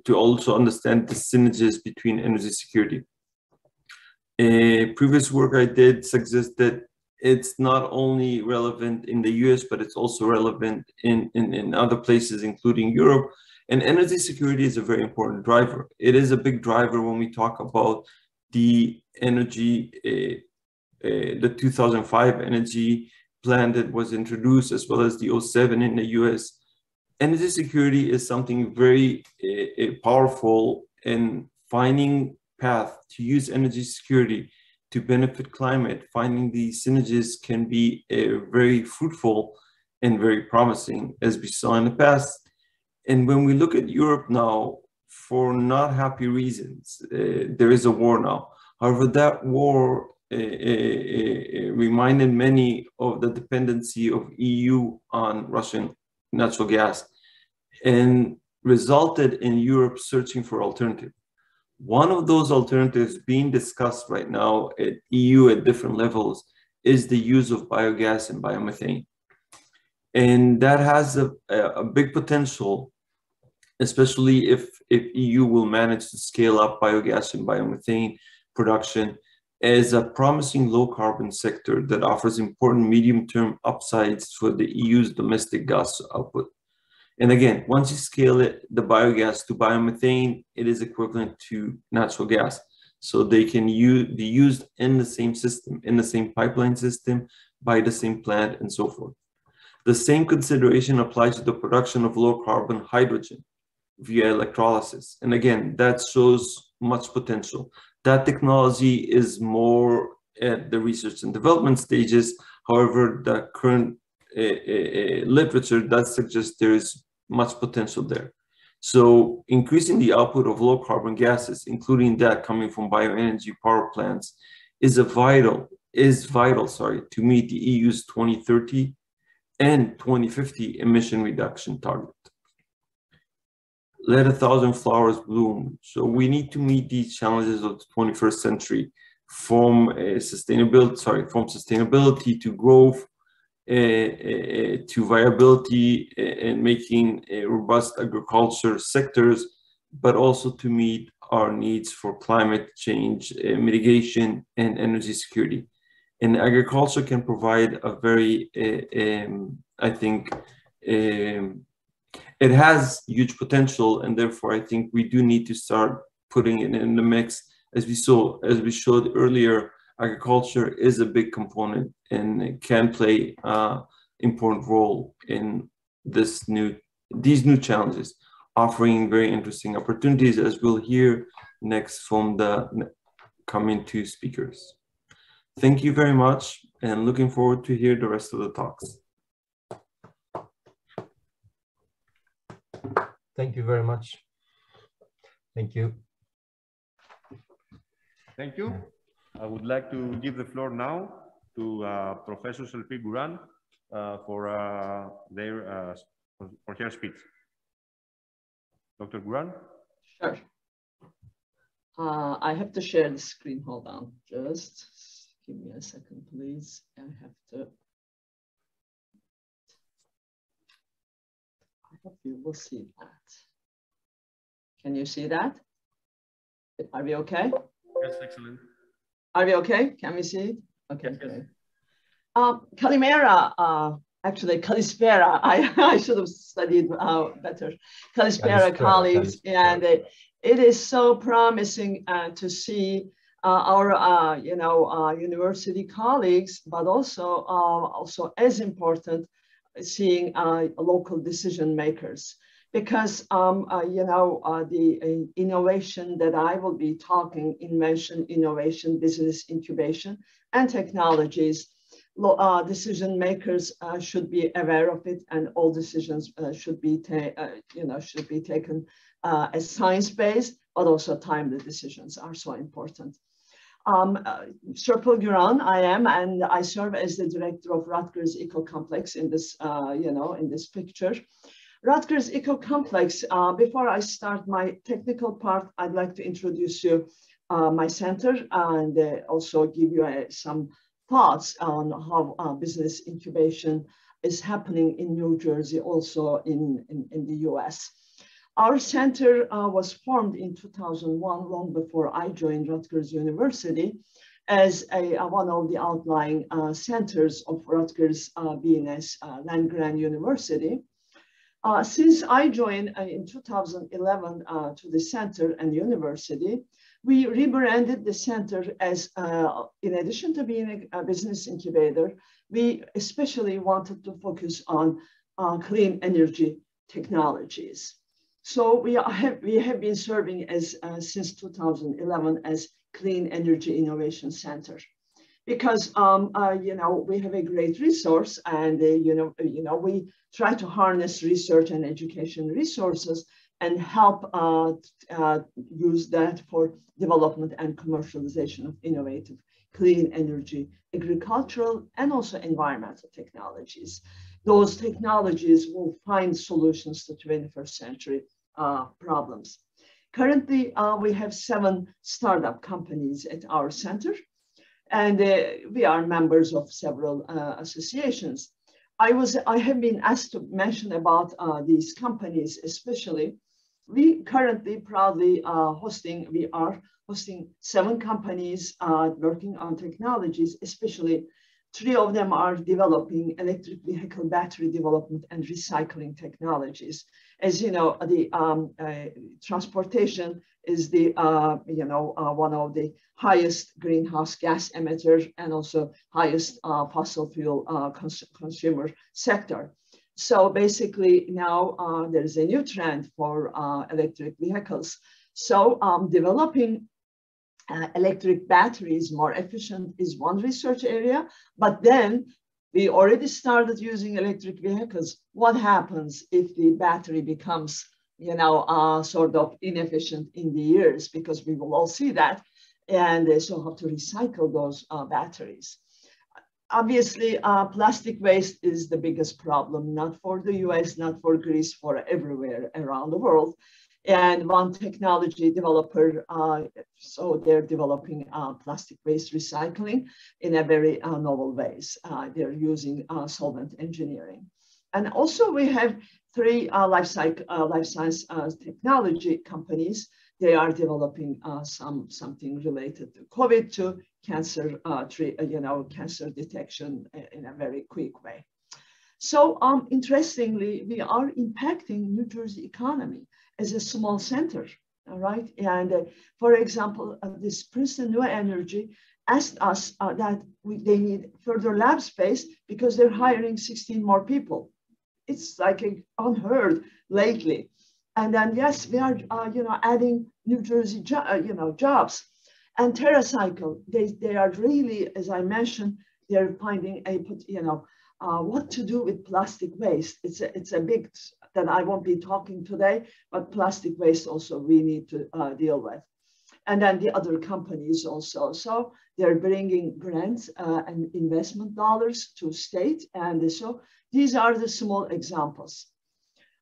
to also understand the synergies between energy security. Previous work I did suggests that it's not only relevant in the US, but it's also relevant in other places, including Europe. And energy security is a very important driver. It is a big driver when we talk about the energy, the 2005 energy plan that was introduced, as well as the 2007 in the US. Energy security is something very powerful in finding path to use energy security to benefit climate. Finding these synergies can be very fruitful and very promising, as we saw in the past. And when we look at Europe now, for not happy reasons, there is a war now. However, that war reminded many of the dependency of EU on Russian natural gas. And resulted in Europe searching for alternatives. One of those alternatives being discussed right now at EU at different levels is the use of biogas and biomethane. And that has a big potential, especially if EU will manage to scale up biogas and biomethane production as a promising low carbon sector that offers important medium-term upsides for the EU's domestic gas output. And again, once you scale it, the biogas to biomethane, it is equivalent to natural gas. So they can be used in the same system, in the same pipeline system, by the same plant and so forth. The same consideration applies to the production of low carbon hydrogen via electrolysis. And again, that shows much potential. That technology is more at the research and development stages. However, the current literature does suggest there is much potential there. So increasing the output of low carbon gases, including that coming from bioenergy power plants, is vital to meet the EU's 2030 and 2050 emission reduction target. Let 1,000 flowers bloom. So we need to meet these challenges of the 21st century, from sustainability to growth, to viability and making robust agriculture sectors, but also to meet our needs for climate change mitigation and energy security. And agriculture can provide a very, I think, it has huge potential, and therefore I think we do need to start putting it in the mix. As we showed earlier, agriculture is a big component and it can play an important role in these new challenges, offering very interesting opportunities, as we'll hear next from the coming two speakers. Thank you very much, and looking forward to hear the rest of the talks. Thank you very much. Thank you. Thank you. I would like to give the floor now to Professor Selfie Guran for her speech. Dr. Guran? Sure. I have to share the screen. Hold on. Just give me a second, please. I have to. I hope you will see that. Can you see that? Are we okay? Yes, excellent. Are we okay? Can we see it? Okay, yes, great. Kalimera, actually Kalispera, I should have studied better. Kalispera colleagues, and it is so promising to see our, university colleagues, but also as important, seeing local decision makers. Because, the innovation that I will be talking, invention, innovation, business incubation, and technologies, decision makers should be aware of it, and all decisions should be taken as science-based, but also timely decisions are so important. Serpil Guran, I am, and I serve as the director of Rutgers Eco-Complex in this, in this picture. Rutgers Eco-Complex, before I start my technical part, I'd like to introduce you my center and also give you some thoughts on how business incubation is happening in New Jersey, also in the US. Our center was formed in 2001, long before I joined Rutgers University, as one of the outlying centers of Rutgers being as land-grant university. Since I joined in 2011 to the center and university, we rebranded the center as, in addition to being a business incubator, we especially wanted to focus on clean energy technologies. So we have been serving as since 2011 as Clean Energy Innovation Center, because we have a great resource, and we try to harness research and education resources and help use that for development and commercialization of innovative clean energy, agricultural, and also environmental technologies. Those technologies will find solutions to the 21st century problems. Currently, we have 7 startup companies at our center, and we are members of several associations. I have been asked to mention about these companies, especially. We currently proudly we are hosting 7 companies working on technologies, especially 3 of them are developing electric vehicle battery development and recycling technologies. As you know, the transportation is the one of the highest greenhouse gas emitters and also highest fossil fuel consumer sector. So basically now there is a new trend for electric vehicles. So developing electric batteries more efficient is one research area, but then we already started using electric vehicles. What happens if the battery becomes, sort of inefficient in the years? Because we will all see that, and so how to recycle those batteries. Obviously, plastic waste is the biggest problem, not for the US, not for Greece, for everywhere around the world. And one technology developer, so they're developing plastic waste recycling in a very novel ways. They're using solvent engineering. And also we have 3 life science technology companies. They are developing something related to COVID, to cancer, cancer detection in a very quick way. So interestingly, we are impacting New Jersey economy as a small center, all right? And for example, this Princeton New Energy asked us that they need further lab space because they're hiring 16 more people. It's like unheard lately. And then, yes, we are, adding New Jersey, jobs. And TerraCycle, they are really, as I mentioned, they're finding what to do with plastic waste. It's a big, that I won't be talking today, but plastic waste also we need to deal with. And then the other companies also. So they're bringing grants and investment dollars to state. And so these are the small examples.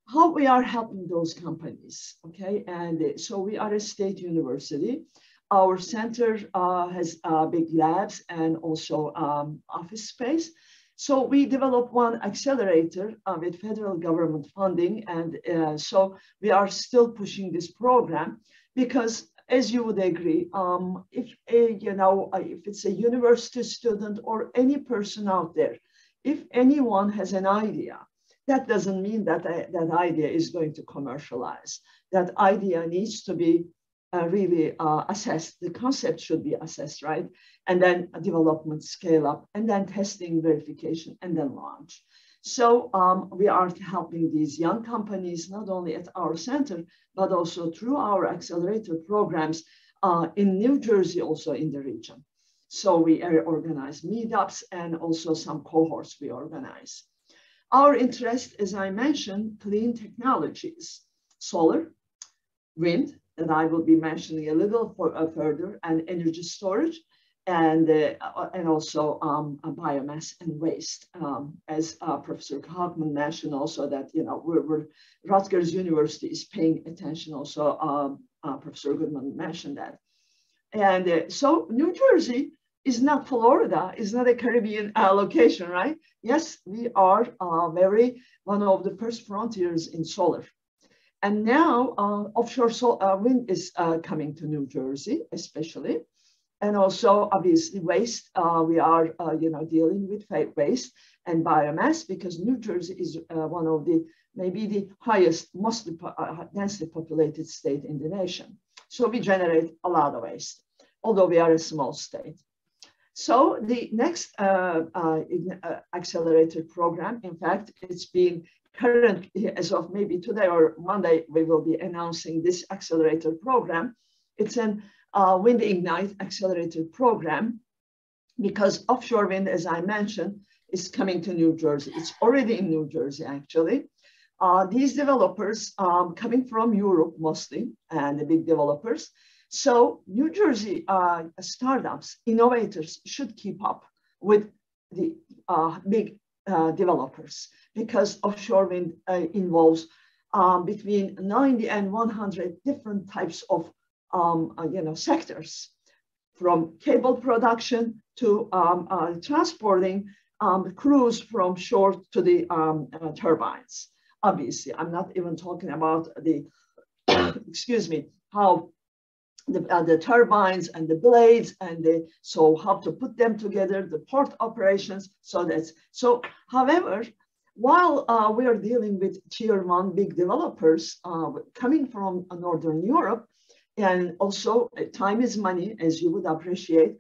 How we are helping those companies, okay? And so we are a state university. Our center has big labs and also office space. So we developed one accelerator with federal government funding. And so we are still pushing this program because, as you would agree, if it's a university student or any person out there, if anyone has an idea, that doesn't mean that that idea is going to commercialize. That idea needs to be really assessed. The concept should be assessed, right? And then development, scale up, and then testing, verification, and then launch. So we are helping these young companies, not only at our center, but also through our accelerator programs in New Jersey, also in the region. So we organize meetups and also some cohorts we organize. Our interest, as I mentioned, clean technologies, solar, wind, that I will be mentioning a little further, and energy storage, and also biomass and waste. As Professor Kalkman mentioned also that, Rutgers University is paying attention also, Professor Goodman mentioned that. And so New Jersey is not Florida, is not a Caribbean location, right? Yes, we are one of the first frontiers in solar. And now offshore wind is coming to New Jersey, especially. And also obviously waste, we are dealing with waste and biomass because New Jersey is one of the, maybe the highest, most densely populated state in the nation. So we generate a lot of waste, although we are a small state. So the next accelerator program, in fact, it's been currently, as of maybe today or Monday, we will be announcing this accelerator program. It's an Wind Ignite accelerator program because offshore wind, as I mentioned, is coming to New Jersey. It's already in New Jersey, actually. These developers coming from Europe mostly, and the big developers. So New Jersey startups, innovators should keep up with the big developers because offshore wind involves between 90 and 100 different types of sectors, from cable production to transporting crews from shore to the turbines. Obviously, I'm not even talking about the, excuse me, how the turbines and the blades and so how to put them together, the port operations. However, while we are dealing with tier 1 big developers coming from Northern Europe, and also time is money, as you would appreciate,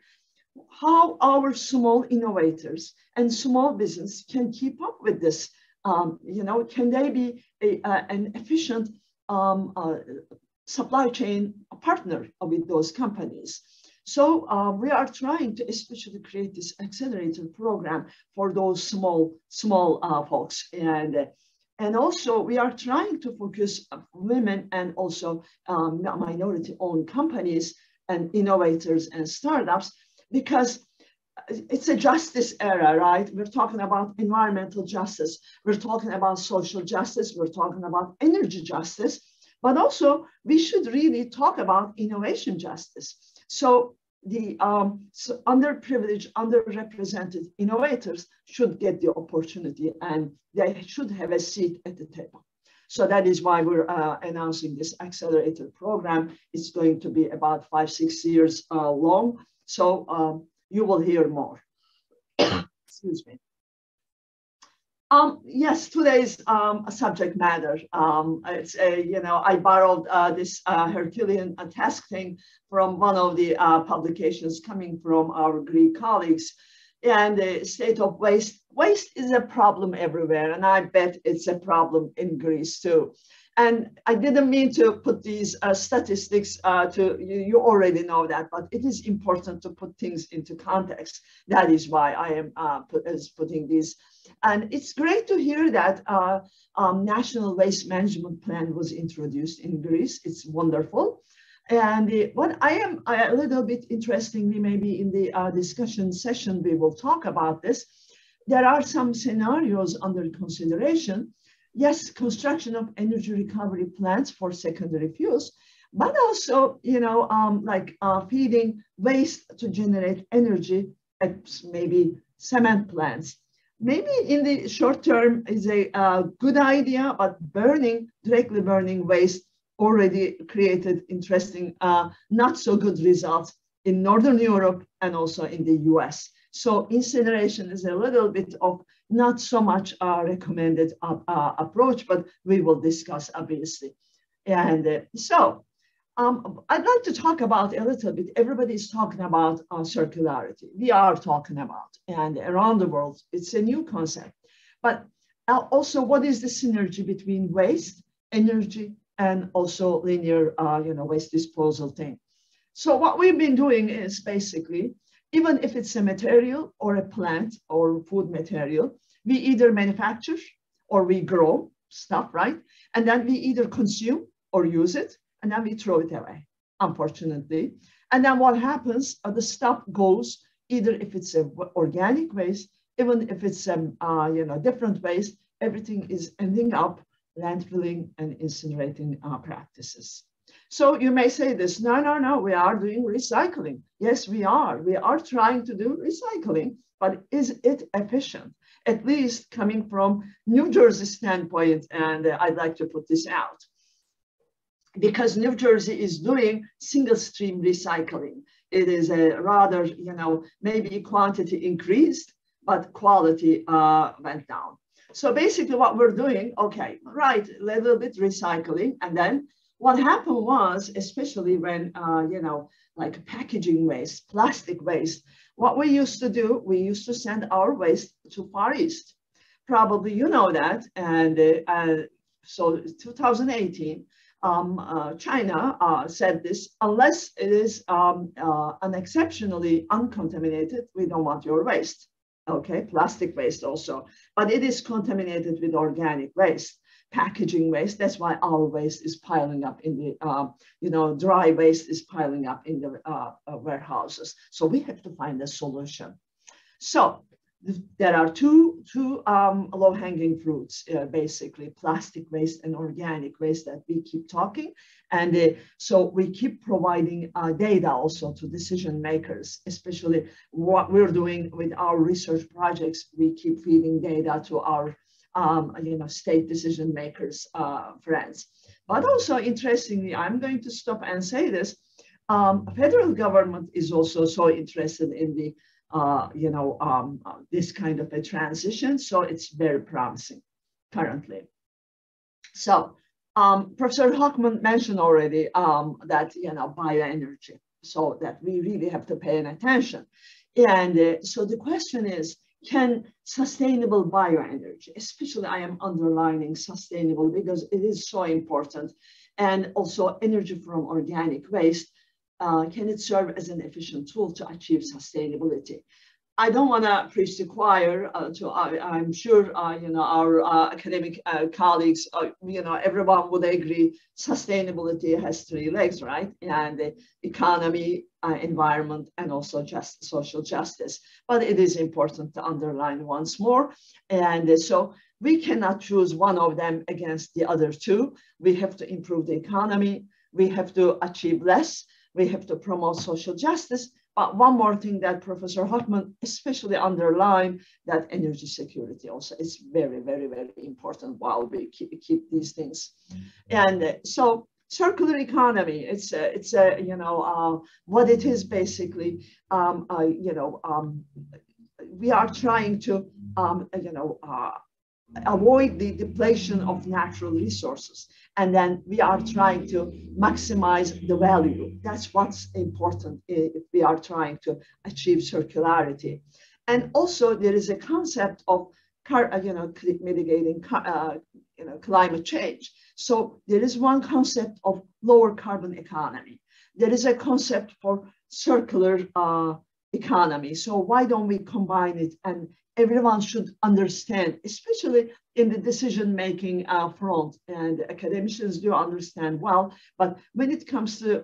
how our small innovators and small business can keep up with this. Can they be an efficient supply chain partner with those companies? So we are trying to especially create this accelerator program for those small folks. And also we are trying to focus women and also minority-owned companies and innovators and startups, because it's a justice era, right? We're talking about environmental justice. We're talking about social justice. We're talking about energy justice. But also, we should really talk about innovation justice. So the underprivileged, underrepresented innovators should get the opportunity, and they should have a seat at the table. So that is why we're announcing this accelerator program. It's going to be about 5-6 years long. So you will hear more. Excuse me. Yes, today's subject matter. It's I borrowed this Herculean task thing from one of the publications coming from our Greek colleagues. And the state of waste. Waste is a problem everywhere, and I bet it's a problem in Greece too. And I didn't mean to put these statistics you already know that, but it is important to put things into context. That is why I am putting these. And it's great to hear that National Waste Management Plan was introduced in Greece. It's wonderful. And what I am a little bit interestingly, maybe in the discussion session, we will talk about this. There are some scenarios under consideration. Yes, construction of energy recovery plants for secondary fuels, but also, feeding waste to generate energy at maybe cement plants. Maybe in the short term is a good idea, but directly burning waste already created interesting, not so good results in Northern Europe and also in the US. So incineration is a little bit of not so much recommended approach, but we will discuss obviously. And so I'd like to talk about a little bit, everybody's talking about circularity. We are talking about, and around the world, it's a new concept. But also, what is the synergy between waste, energy, and also linear waste disposal thing? So what we've been doing is basically, even if it's a material or a plant or food material, we either manufacture or we grow stuff, right? And then we either consume or use it, and then we throw it away, unfortunately. And then what happens, the stuff goes, either if it's an organic waste, even if it's different waste, everything is ending up landfilling and incinerating practices. So you may say this, no, we are doing recycling. Yes, we are. We are trying to do recycling, but is it efficient? At least coming from New Jersey standpoint, and I'd like to put this out. Because New Jersey is doing single stream recycling. It is a rather, maybe quantity increased, but quality went down. So basically what we're doing, okay, right, a little bit recycling. And then what happened was, especially when, like packaging waste, plastic waste, what we used to do, we used to send our waste to Far East. Probably you know that. And so 2018, China said this, unless it is unexceptionally uncontaminated, we don't want your waste. Okay, plastic waste also, but it is contaminated with organic waste, packaging waste. That's why our waste is piling up in the, dry waste is piling up in the warehouses. So we have to find a solution. So there are two low-hanging fruits, basically plastic waste and organic waste that we keep talking. And so we keep providing data also to decision makers, especially what we're doing with our research projects. We keep feeding data to our state decision makers, friends. But also interestingly, I'm going to stop and say this, federal government is also so interested in the this kind of a transition. So it's very promising currently. So Professor Hochman mentioned already that, bioenergy, so that we really have to pay attention. And so the question is, can sustainable bioenergy, especially I am underlining sustainable because it is so important, and also energy from organic waste, can it serve as an efficient tool to achieve sustainability? I don't want to preach the choir. I'm sure our academic colleagues, everyone would agree. Sustainability has three legs, right? And the economy, environment, and also social justice. But it is important to underline once more. And so we cannot choose one of them against the other two. We have to improve the economy. We have to achieve less. We have to promote social justice. But one more thing that Professor Hochman especially underlined, that energy security also is very, very, very important while we keep these things. And so circular economy, it's what it is basically, we are trying to, avoid the depletion of natural resources. And then we are trying to maximize the value. That's what's important if we are trying to achieve circularity. And also there is a concept of mitigating climate change. So there is one concept of lower carbon economy. There is a concept for circular economy. So why don't we combine it? And everyone should understand, especially in the decision-making front, and academicians do understand well, but when it comes to,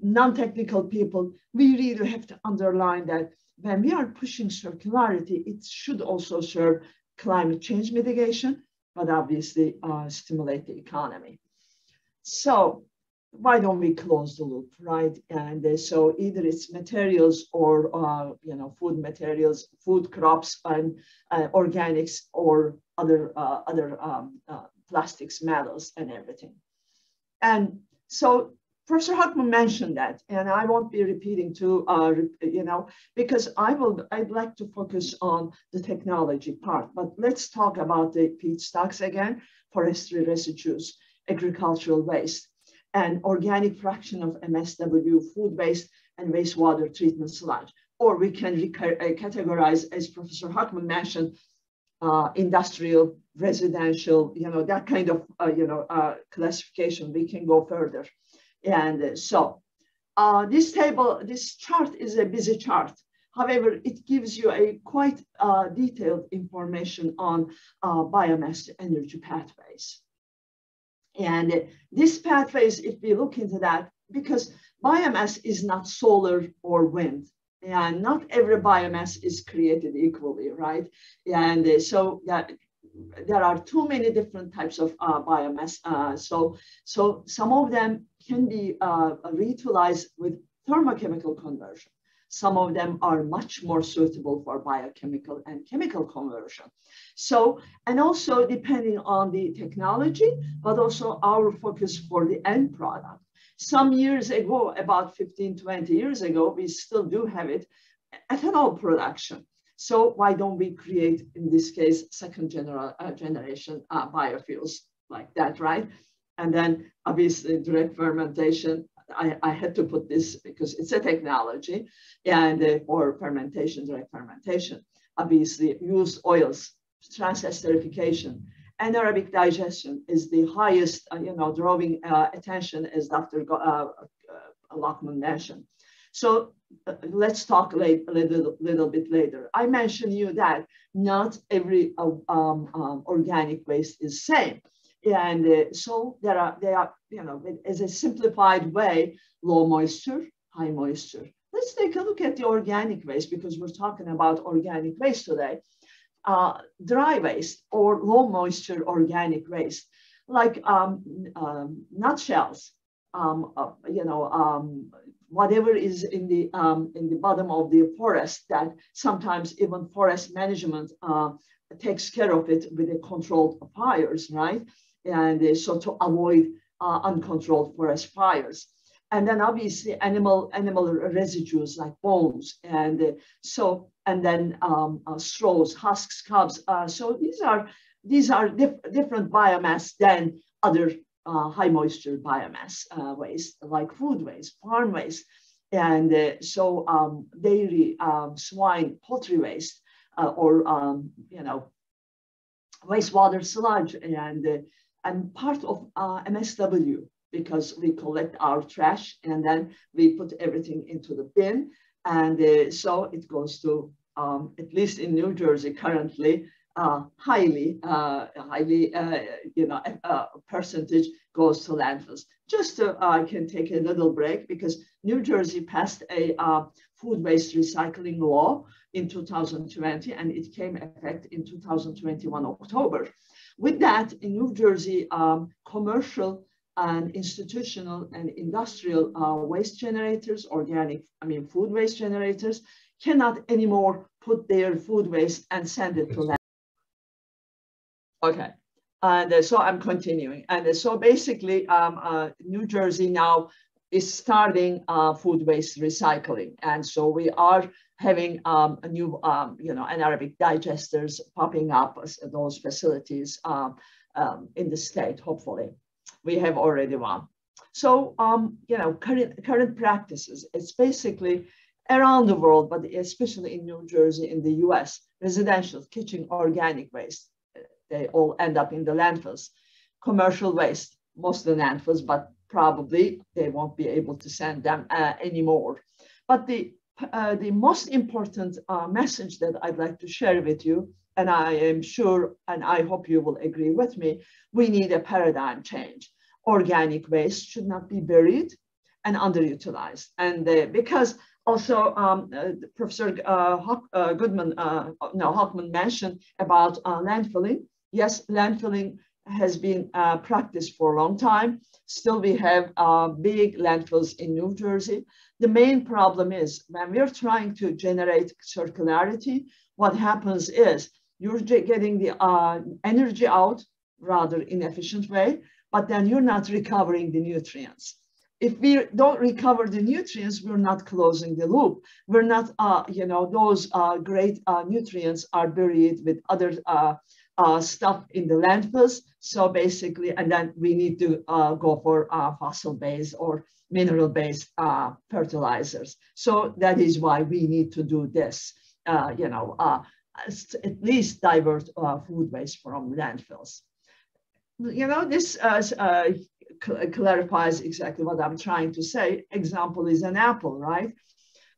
non-technical people, we really have to underline that when we are pushing circularity, it should also serve climate change mitigation, but obviously stimulate the economy. So why don't we close the loop, right? And so either it's materials or, food materials, food crops, and organics, or other plastics, metals, and everything. And so Professor Hochman mentioned that, and I won't be repeating too, because I'd like to focus on the technology part, but let's talk about the feedstocks again, forestry residues, agricultural waste, and organic fraction of MSW, food waste, and wastewater treatment sludge. Or we can categorize, as Professor Hochman mentioned, industrial, residential, that kind of, classification. We can go further. And so this chart is a busy chart. However, it gives you a quite detailed information on biomass energy pathways. And these pathways, if we look into that, because biomass is not solar or wind, and not every biomass is created equally, right? And so that there are too many different types of biomass. So some of them can be reutilized with thermochemical conversion. Some of them are much more suitable for biochemical and chemical conversion. So, and also depending on the technology, but also our focus for the end product. Some years ago, about 15, 20 years ago, we still do have it, ethanol production. So why don't we create, in this case, second generation biofuels like that, right? And then obviously direct fermentation, I had to put this because it's a technology, and or fermentation, direct fermentation, obviously use oils, transesterification, anaerobic digestion is the highest, drawing attention, as Dr. Lockman mentioned. So let's talk a little bit later. I mentioned you that not every organic waste is same. And so they are, as a simplified way, low moisture, high moisture. let's take a look at the organic waste, because we're talking about organic waste today. Dry waste or low moisture organic waste, like nutshells, whatever is in the bottom of the forest, that sometimes even forest management takes care of it with the controlled fires, right? And so to avoid uncontrolled forest fires. And then obviously animal residues like bones, and then straws, husks, cobs. So these are different biomass than other high moisture biomass waste, like food waste, farm waste, and dairy, swine, poultry waste, or wastewater sludge, and part of MSW, because we collect our trash and then we put everything into the bin, and so it goes to at least in New Jersey currently. Highly percentage goes to landfills. Just I can take a little break, because New Jersey passed a food waste recycling law in 2020, and it came effect in 2021 October. With that, in New Jersey, commercial and institutional and industrial waste generators, food waste generators, cannot anymore put their food waste and send it to landfill. Okay, and so I'm continuing. And so basically, New Jersey now is starting food waste recycling. And so we are having a new, anaerobic digesters popping up as those facilities in the state, hopefully. We have already one. So, current practices, it's basically around the world, but especially in New Jersey, in the US, residential kitchen organic waste, they all end up in the landfills. Commercial waste, most of the landfills, but probably they won't be able to send them anymore. But the most important message that I'd like to share with you, and I am sure, and I hope you will agree with me, we need a paradigm change. Organic waste should not be buried and underutilized. And because also Professor Hockman mentioned about landfilling. Yes, landfilling has been practiced for a long time. Still, we have big landfills in New Jersey. The main problem is when we're trying to generate circularity, what happens is you're getting the energy out rather inefficient way, but then you're not recovering the nutrients. If we don't recover the nutrients, we're not closing the loop. We're not, those great nutrients are buried with other stuff in the landfills. So basically, and then we need to go for fossil-based or mineral-based fertilizers. So that is why we need to do this, at least divert food waste from landfills. This clarifies exactly what I'm trying to say. Example is an apple, right?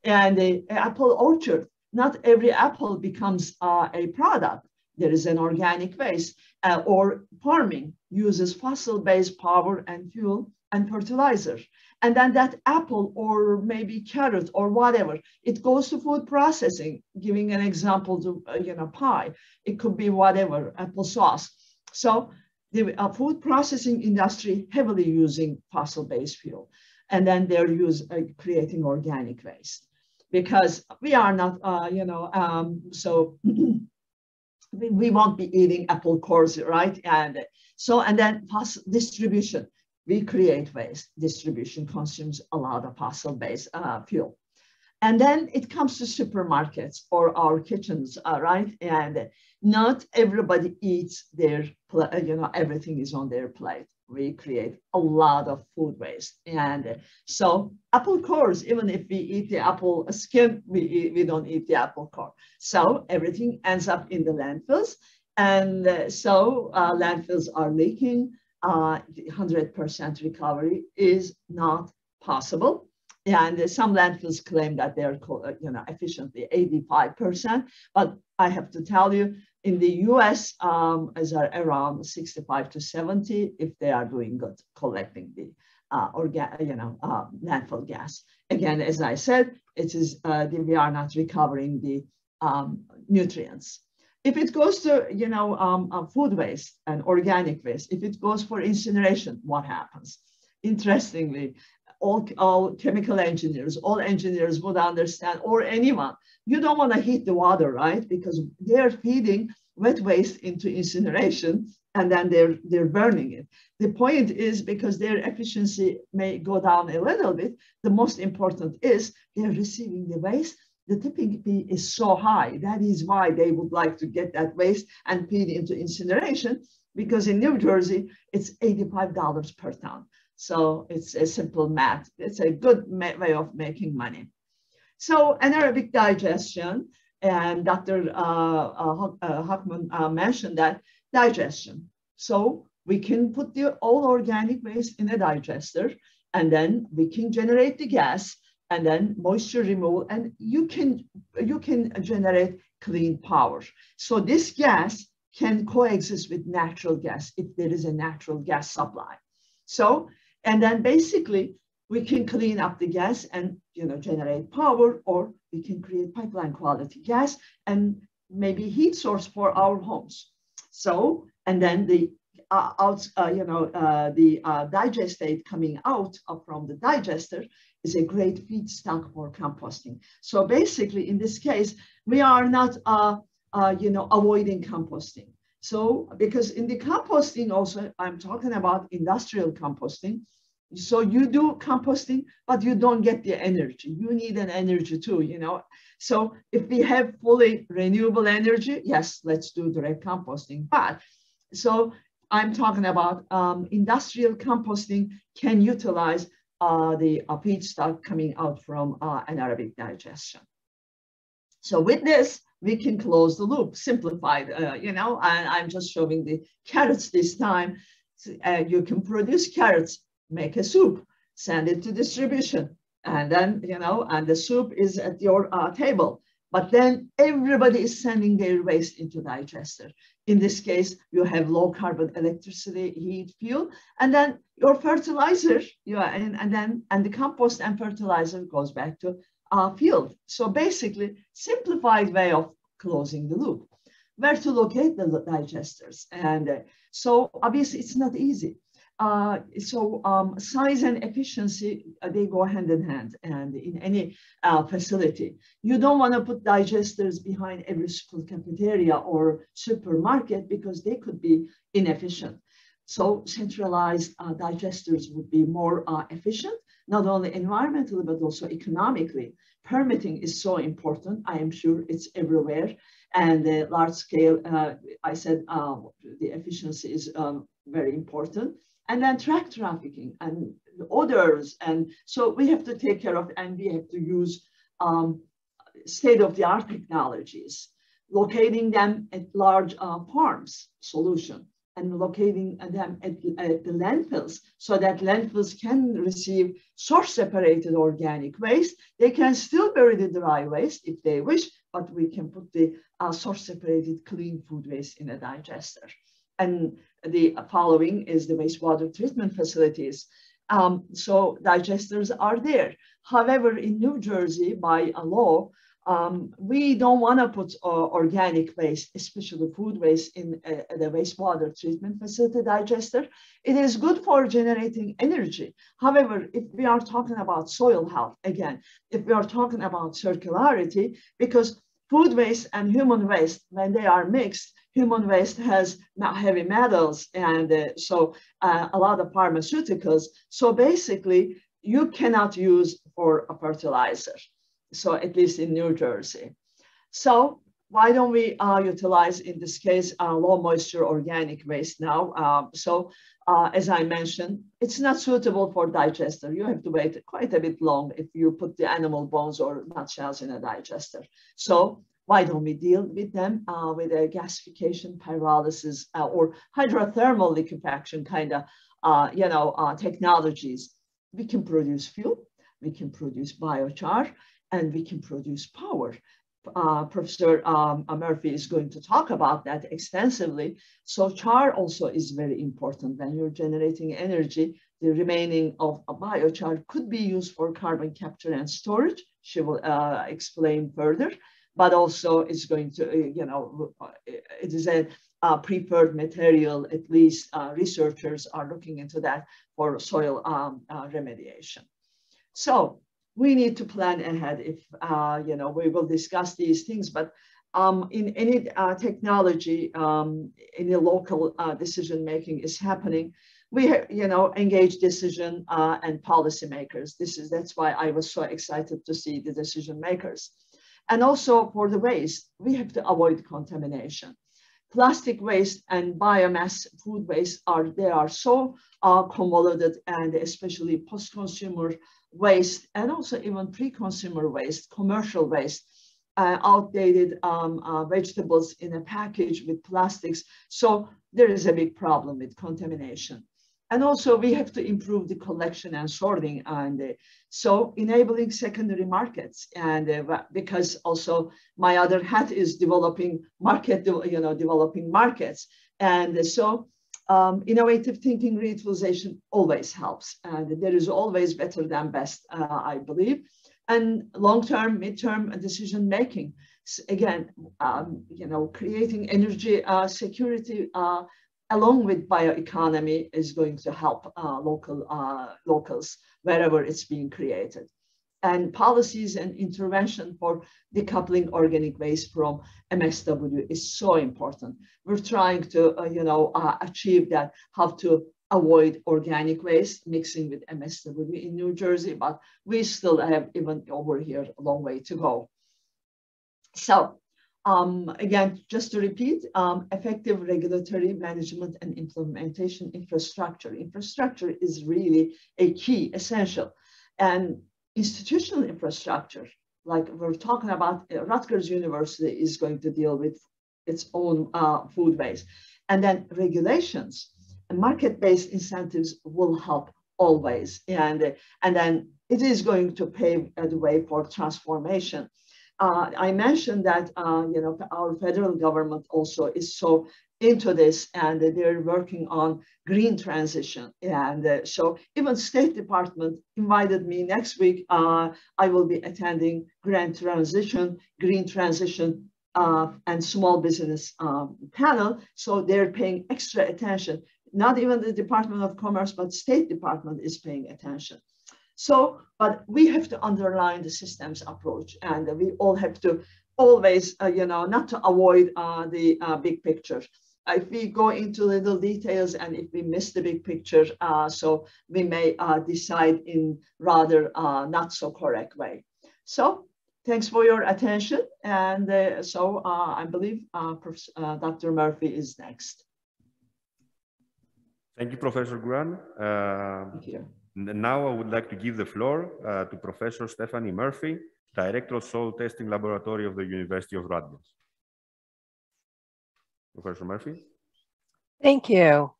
And the apple orchard, not every apple becomes a product. There is an organic waste, or farming uses fossil-based power and fuel and fertilizer. And then that apple or maybe carrot or whatever, it goes to food processing, giving an example to, pie. It could be whatever, applesauce. So the food processing industry heavily using fossil-based fuel. And then they're creating organic waste. Because we are not, we won't be eating apple cores, right? And then distribution, we create waste. Distribution consumes a lot of fossil-based fuel. And then it comes to supermarkets or our kitchens, right? And not everybody eats their, everything is on their plate. We create a lot of food waste. And so apple cores, even if we eat the apple skin, we don't eat the apple core. So everything ends up in the landfills. And so landfills are leaking. 100% recovery is not possible. And some landfills claim that they're, efficiently 85%. But I have to tell you, in the US, as are around 65 to 70, if they are doing good collecting the landfill gas. Again, as I said, it is we are not recovering the nutrients. If it goes to food waste and organic waste, if it goes for incineration, what happens? Interestingly, all chemical engineers, all engineers would understand, or anyone, you don't want to heat the water, right? Because they're feeding wet waste into incineration and then they're burning it. The point is, because their efficiency may go down a little bit, the most important is they're receiving the waste. The tipping fee is so high. That is why they would like to get that waste and feed into incineration, because in New Jersey, it's $85 per ton. So it's a simple math. It's a good way of making money. So anaerobic digestion, and Dr. Hockman mentioned that digestion. So we can put the all organic waste in a digester, and then we can generate the gas, and then moisture removal, and you can generate clean power. So this gas can coexist with natural gas if there is a natural gas supply. So, and then basically we can clean up the gas and generate power, or we can create pipeline quality gas and maybe heat source for our homes. So, and then the digestate coming out from the digester is a great feedstock for composting. So basically, in this case, we are not avoiding composting. So because in the composting also, I'm talking about industrial composting. So you do composting, but you don't get the energy. You need an energy too, So if we have fully renewable energy, yes, let's do direct composting. But so I'm talking about industrial composting can utilize the feedstock coming out from anaerobic digestion. So with this, we can close the loop, simplified, and I'm just showing the carrots this time. You can produce carrots, make a soup, send it to distribution, and then, and the soup is at your table. But then everybody is sending their waste into digester. In this case, you have low carbon electricity, heat, fuel, and then your fertilizer, and the compost and fertilizer goes back to field. So basically, simplified way of closing the loop. Where to locate the digesters? And so obviously it's not easy. Size and efficiency, they go hand in hand, and in any facility. You don't want to put digesters behind every school cafeteria or supermarket because they could be inefficient. So centralized digesters would be more efficient, not only environmentally, but also economically. Permitting is so important. I am sure it's everywhere. And the large scale, I said the efficiency is very important. And then track trafficking and odors. And so we have to take care of, and we have to use state-of-the-art technologies, locating them at large farms, solution, and locating them at the landfills so that landfills can receive source-separated organic waste. They can still bury the dry waste if they wish, but we can put the source-separated clean food waste in a digester. And the following is the wastewater treatment facilities. So digesters are there. However, in New Jersey, by a law, we don't want to put organic waste, especially food waste, in the wastewater treatment facility digester. It is good for generating energy. However, if we are talking about soil health, again, if we are talking about circularity, because food waste and human waste, when they are mixed, human waste has heavy metals and so a lot of pharmaceuticals. So basically, you cannot use for a fertilizer. So at least in New Jersey. So why don't we utilize, in this case, low moisture organic waste now? As I mentioned, it's not suitable for digester. You have to wait quite a bit long if you put the animal bones or nutshells in a digester. So why don't we deal with them with a gasification, pyrolysis, or hydrothermal liquefaction kind of technologies? We can produce fuel, we can produce biochar, and we can produce power. Professor Murphy is going to talk about that extensively. So char also is very important when you're generating energy. the remaining of a biochar could be used for carbon capture and storage. She will explain further, but also it's going to, it is a prepared material. At least researchers are looking into that for soil remediation. So we need to plan ahead if, we will discuss these things, but in any technology, any local decision-making is happening, we engage decision and policymakers. That's why I was so excited to see the decision makers. And also for the waste, we have to avoid contamination. Plastic waste and biomass food waste are so convoluted, and especially post-consumer waste, and also even pre-consumer waste, commercial waste, outdated vegetables in a package with plastics. So there is a big problem with contamination. And also we have to improve the collection and sorting, and so enabling secondary markets. And because also my other hat is developing developing markets. And so innovative thinking reutilization always helps. And there is always better than best, I believe. And long-term, mid-term decision-making. Again, creating energy security along with bioeconomy is going to help locals wherever it's being created. And policies and intervention for decoupling organic waste from MSW is so important. We're trying to, achieve that, how to avoid organic waste mixing with MSW in New Jersey, but we still have even over here a long way to go. So again, just to repeat, effective regulatory management and implementation infrastructure. Infrastructure is really a key, essential. And institutional infrastructure, like we're talking about, Rutgers University is going to deal with its own food waste. And then regulations and market-based incentives will help always. And then it is going to pave the way for transformation. I mentioned that our federal government also is so into this, and they're working on green transition. And so even State Department invited me next week. I will be attending green transition, and small business panel. So they're paying extra attention. Not even the Department of Commerce, but State Department is paying attention. So, but we have to underline the systems approach, and we all have to always, not to avoid the big picture. If we go into little details and if we miss the big picture, so we may decide in rather not so correct way. So thanks for your attention. And so I believe Dr. Murphy is next. Thank you, Professor Guran. Thank you. Now I would like to give the floor to Professor Stephanie Murphy, Director of Soil Testing Laboratory of the University of Rutgers. Professor Murphy. Thank you.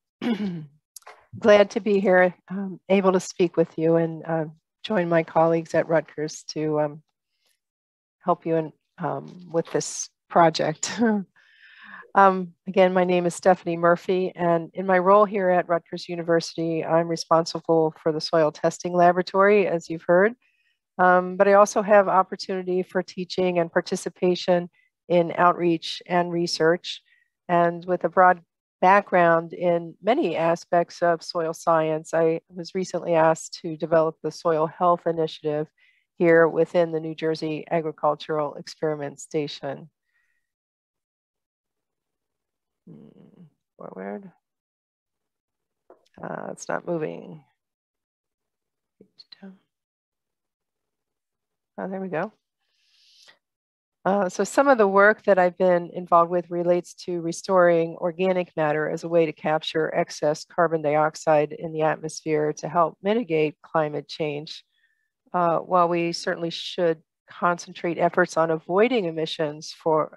Glad to be here, able to speak with you and join my colleagues at Rutgers to help you with this project. Again, my name is Stephanie Murphy, and in my role here at Rutgers University, I'm responsible for the soil testing laboratory, as you've heard. But I also have opportunity for teaching and participation in outreach and research. And with a broad background in many aspects of soil science, I was recently asked to develop the Soil Health Initiative here within the New Jersey Agricultural Experiment Station. Forward. It's not moving. Oh, there we go. So some of the work that I've been involved with relates to restoring organic matter as a way to capture excess carbon dioxide in the atmosphere to help mitigate climate change. While we certainly should concentrate efforts on avoiding emissions from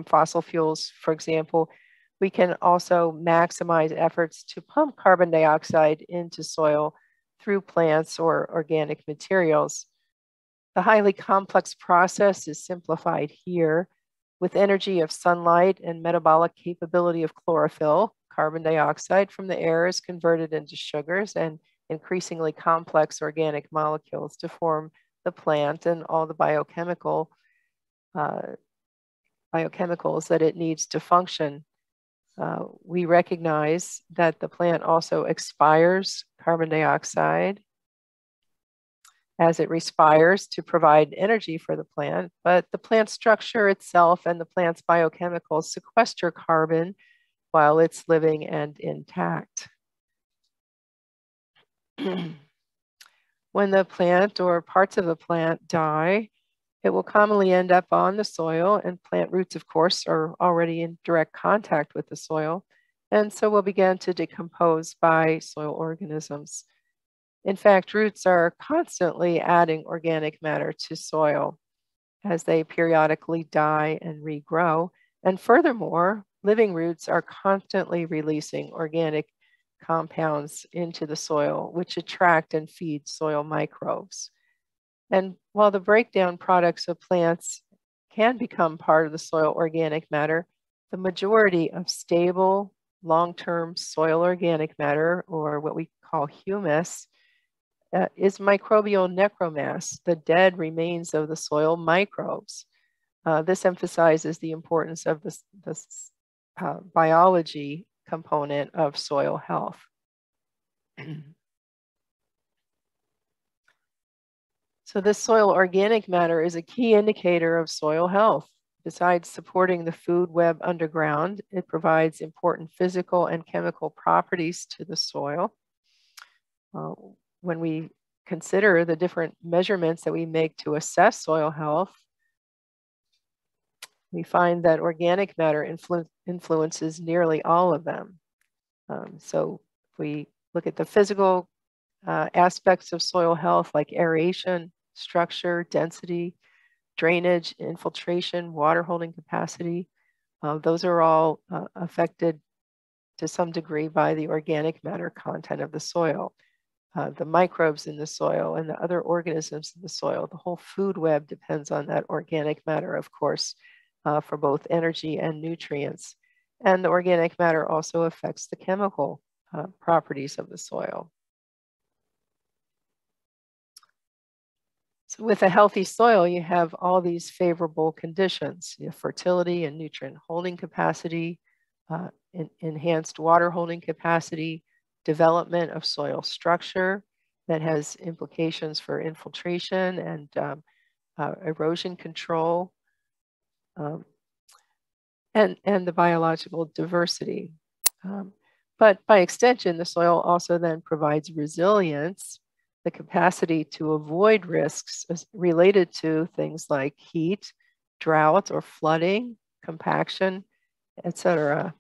fossil fuels, for example, we can also maximize efforts to pump carbon dioxide into soil through plants or organic materials. The highly complex process is simplified here with energy of sunlight and metabolic capability of chlorophyll, carbon dioxide from the air is converted into sugars and increasingly complex organic molecules to form the plant and all the biochemicals that it needs to function. We recognize that the plant also expires carbon dioxide as it respires to provide energy for the plant, but the plant structure itself and the plant's biochemicals sequester carbon while it's living and intact. When the plant or parts of the plant die, it will commonly end up on the soil, and plant roots, of course, are already in direct contact with the soil, and so will begin to decompose by soil organisms. In fact, roots are constantly adding organic matter to soil as they periodically die and regrow, and furthermore, living roots are constantly releasing organic compounds into the soil, which attract and feed soil microbes. And while the breakdown products of plants can become part of the soil organic matter, the majority of stable, long-term soil organic matter, or what we call humus, is microbial necromass, the dead remains of the soil microbes. This emphasizes the importance of this biology component of soil health. So this soil organic matter is a key indicator of soil health. Besides supporting the food web underground, it provides important physical and chemical properties to the soil. When we consider the different measurements that we make to assess soil health, we find that organic matter influences nearly all of them. So if we look at the physical aspects of soil health, like aeration, structure, density, drainage, infiltration, water holding capacity, those are all affected to some degree by the organic matter content of the soil. The microbes in the soil and the other organisms in the soil, the whole food web depends on that organic matter, of course, for both energy and nutrients. And the organic matter also affects the chemical properties of the soil. So with a healthy soil, you have all these favorable conditions: you have fertility and nutrient holding capacity, enhanced water holding capacity, development of soil structure that has implications for infiltration and erosion control, and the biological diversity. But by extension, the soil also then provides resilience, the capacity to avoid risks related to things like heat, drought, or flooding, compaction, etc.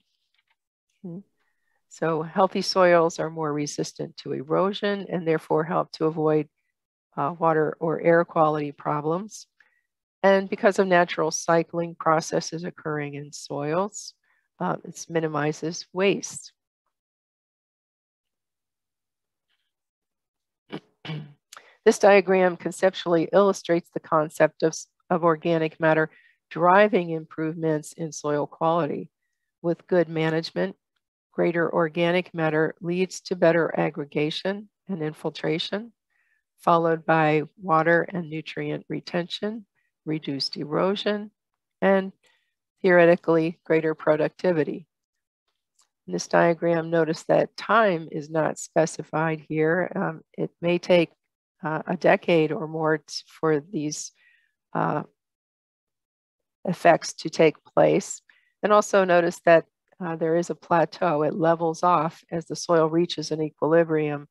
So healthy soils are more resistant to erosion and therefore help to avoid water or air quality problems. And because of natural cycling processes occurring in soils, it minimizes waste. This diagram conceptually illustrates the concept of organic matter driving improvements in soil quality. With good management, greater organic matter leads to better aggregation and infiltration, followed by water and nutrient retention, reduced erosion, and theoretically greater productivity. In this diagram, notice that time is not specified here. It may take a decade or more for these effects to take place. And also notice that there is a plateau. It levels off as the soil reaches an equilibrium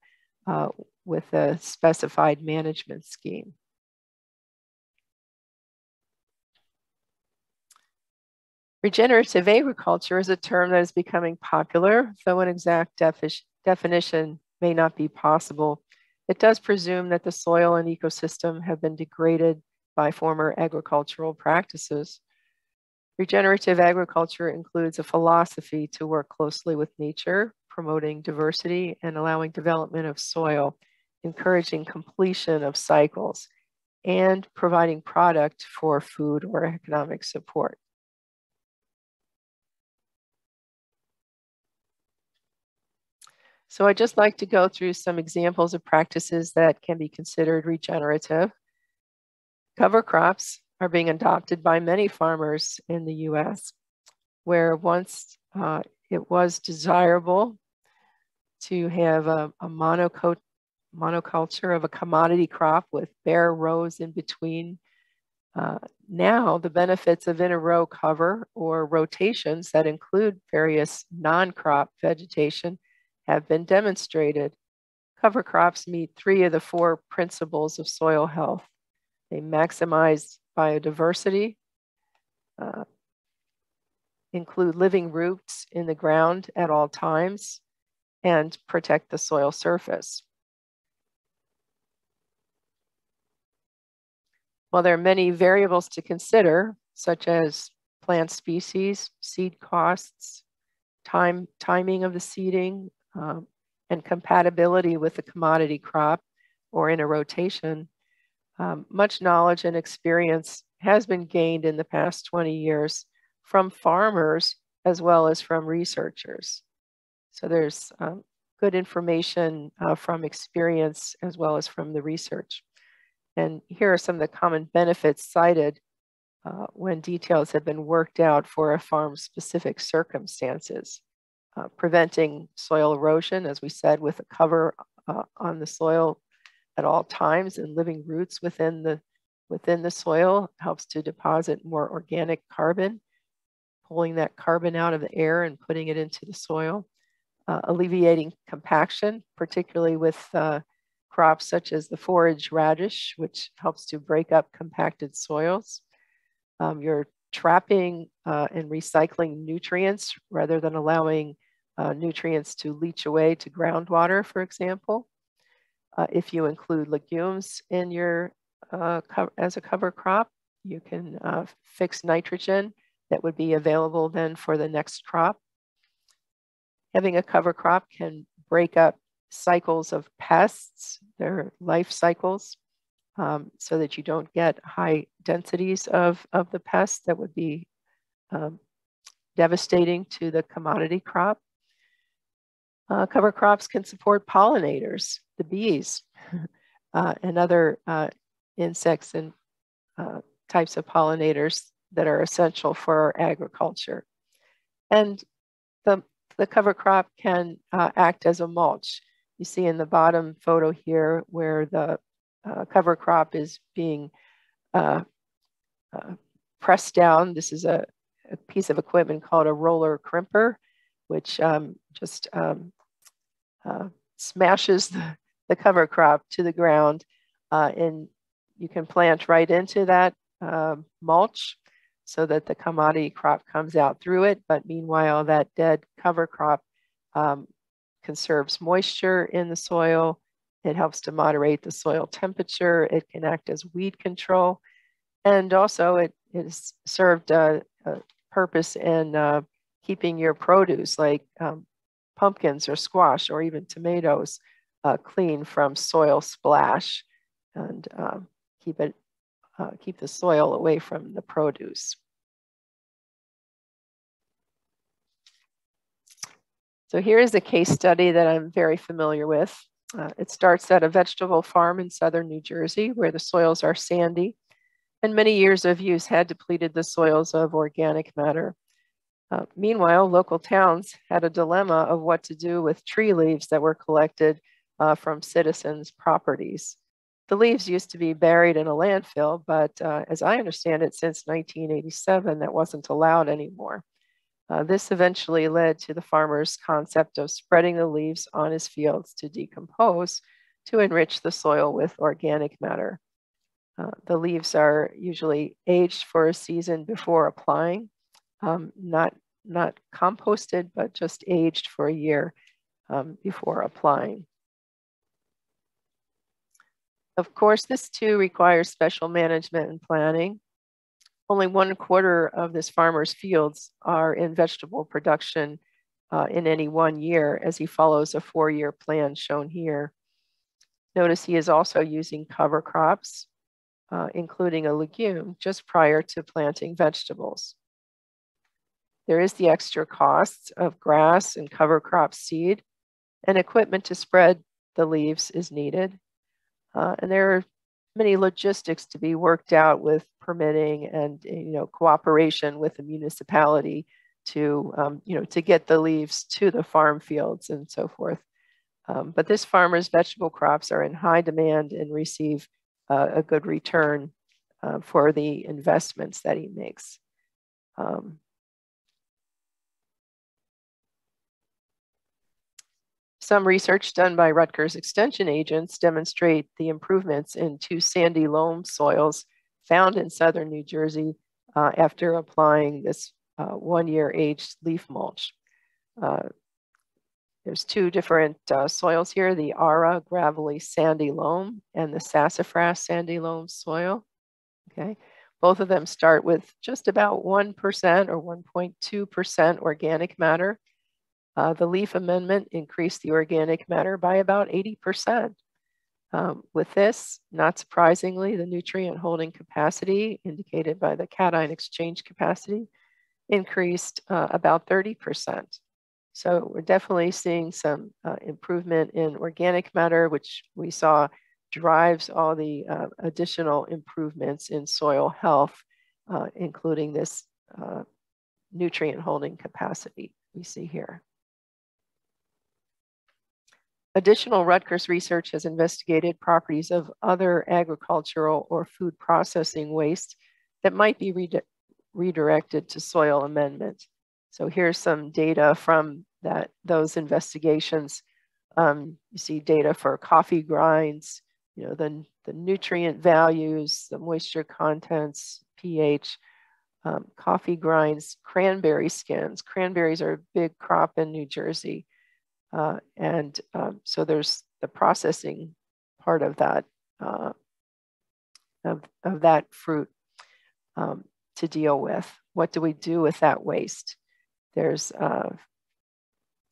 with a specified management scheme. Regenerative agriculture is a term that is becoming popular, though an exact definition may not be possible. It does presume that the soil and ecosystem have been degraded by former agricultural practices. Regenerative agriculture includes a philosophy to work closely with nature, promoting diversity and allowing development of soil, encouraging completion of cycles, and providing product for food or economic support. So I'd just like to go through some examples of practices that can be considered regenerative. Cover crops are being adopted by many farmers in the US, where once it was desirable to have a monoculture of a commodity crop with bare rows in between. Now the benefits of in-a-row cover or rotations that include various non-crop vegetation have been demonstrated. Cover crops meet 3 of the 4 principles of soil health. They maximize biodiversity, include living roots in the ground at all times, and protect the soil surface. While there are many variables to consider, such as plant species, seed costs, timing of the seeding, and compatibility with the commodity crop or in a rotation, much knowledge and experience has been gained in the past 20 years from farmers as well as from researchers. So there's good information from experience as well as from the research. And here are some of the common benefits cited when details have been worked out for a farm's specific circumstances. Preventing soil erosion, as we said, with a cover on the soil at all times, and living roots within the soil helps to deposit more organic carbon, pulling that carbon out of the air and putting it into the soil. Alleviating compaction, particularly with crops such as the forage radish, which helps to break up compacted soils. You're trapping and recycling nutrients rather than allowing nutrients to leach away to groundwater, for example. If you include legumes in your as a cover crop, you can fix nitrogen that would be available then for the next crop. Having a cover crop can break up cycles of pests, their life cycles, so that you don't get high densities of the pests that would be devastating to the commodity crop. Cover crops can support pollinators, the bees, and other insects and types of pollinators that are essential for agriculture. And the cover crop can act as a mulch. You see in the bottom photo here where the cover crop is being pressed down. This is a piece of equipment called a roller crimper, which just smashes the cover crop to the ground, and you can plant right into that mulch so that the commodity crop comes out through it. But meanwhile, that dead cover crop conserves moisture in the soil. It helps to moderate the soil temperature. It can act as weed control. And also it has served a purpose in keeping your produce like pumpkins or squash or even tomatoes clean from soil splash and keep the soil away from the produce. So here is a case study that I'm very familiar with. It starts at a vegetable farm in southern New Jersey where the soils are sandy and many years of use had depleted the soils of organic matter. Meanwhile, local towns had a dilemma of what to do with tree leaves that were collected from citizens' properties. The leaves used to be buried in a landfill, but as I understand it, since 1987, that wasn't allowed anymore. This eventually led to the farmer's concept of spreading the leaves on his fields to decompose to enrich the soil with organic matter. The leaves are usually aged for a season before applying, not composted, but just aged for a year before applying. Of course, this too requires special management and planning. Only 1/4 of this farmer's fields are in vegetable production in any one year, as he follows a 4-year plan shown here. Notice he is also using cover crops, including a legume, just prior to planting vegetables. There is the extra costs of grass and cover crop seed, and equipment to spread the leaves is needed. And there are many logistics to be worked out with permitting and cooperation with the municipality to to get the leaves to the farm fields and so forth. But this farmer's vegetable crops are in high demand and receive a good return for the investments that he makes. Some research done by Rutgers extension agents demonstrate the improvements in 2 sandy loam soils found in southern New Jersey after applying this 1-year aged leaf mulch. There's 2 different soils here, the Ara gravelly sandy loam and the sassafras sandy loam soil. Okay, both of them start with just about 1% or 1.2% organic matter. The leaf amendment increased the organic matter by about 80%. With this, not surprisingly, the nutrient holding capacity indicated by the cation exchange capacity increased about 30%. So we're definitely seeing some improvement in organic matter, which we saw drives all the additional improvements in soil health, including this nutrient holding capacity we see here. Additional Rutgers research has investigated properties of other agricultural or food processing waste that might be redirected to soil amendment. So here's some data from those investigations. You see data for coffee grinds, the nutrient values, the moisture contents, pH, coffee grinds, cranberry skins. Cranberries are a big crop in New Jersey. So there's the processing part of that of that fruit to deal with. What do we do with that waste? There's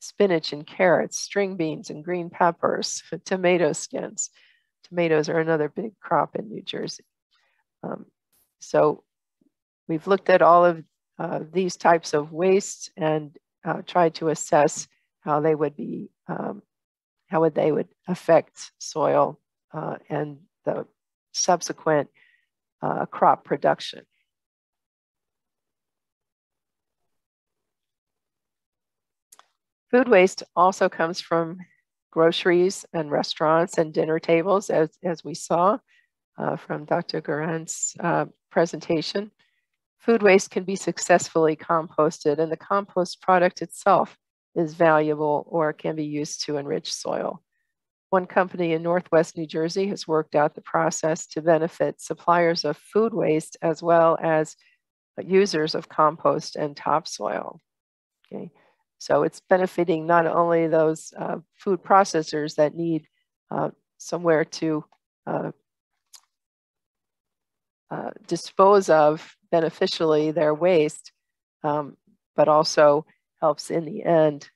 spinach and carrots, string beans and green peppers, tomato skins. Tomatoes are another big crop in New Jersey. So we've looked at all of these types of waste and tried to assess how they would be, how they would affect soil and the subsequent crop production. Food waste also comes from groceries and restaurants and dinner tables, as we saw from Dr. Guran's presentation. Food waste can be successfully composted, and the compost product itself is valuable or can be used to enrich soil. One company in Northwest New Jersey has worked out the process to benefit suppliers of food waste as well as users of compost and topsoil. Okay, so it's benefiting not only those food processors that need somewhere to dispose of beneficially their waste, but also helps in the end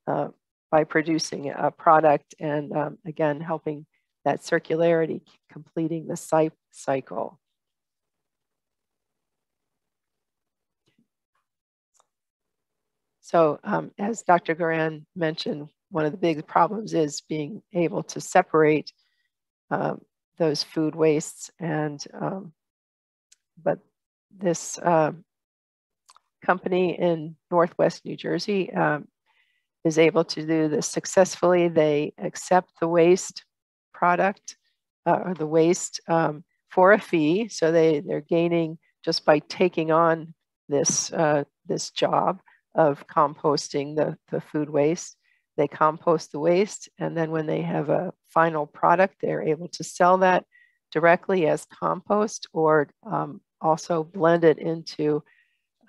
by producing a product and again, helping that circularity, completing the cycle. So as Dr. Guran mentioned, one of the big problems is being able to separate those food wastes, and but this company in Northwest New Jersey is able to do this successfully. They accept the waste product or the waste for a fee. So they're gaining just by taking on this, this job of composting the food waste. They compost the waste, and then when they have a final product, they're able to sell that directly as compost, or also blend it into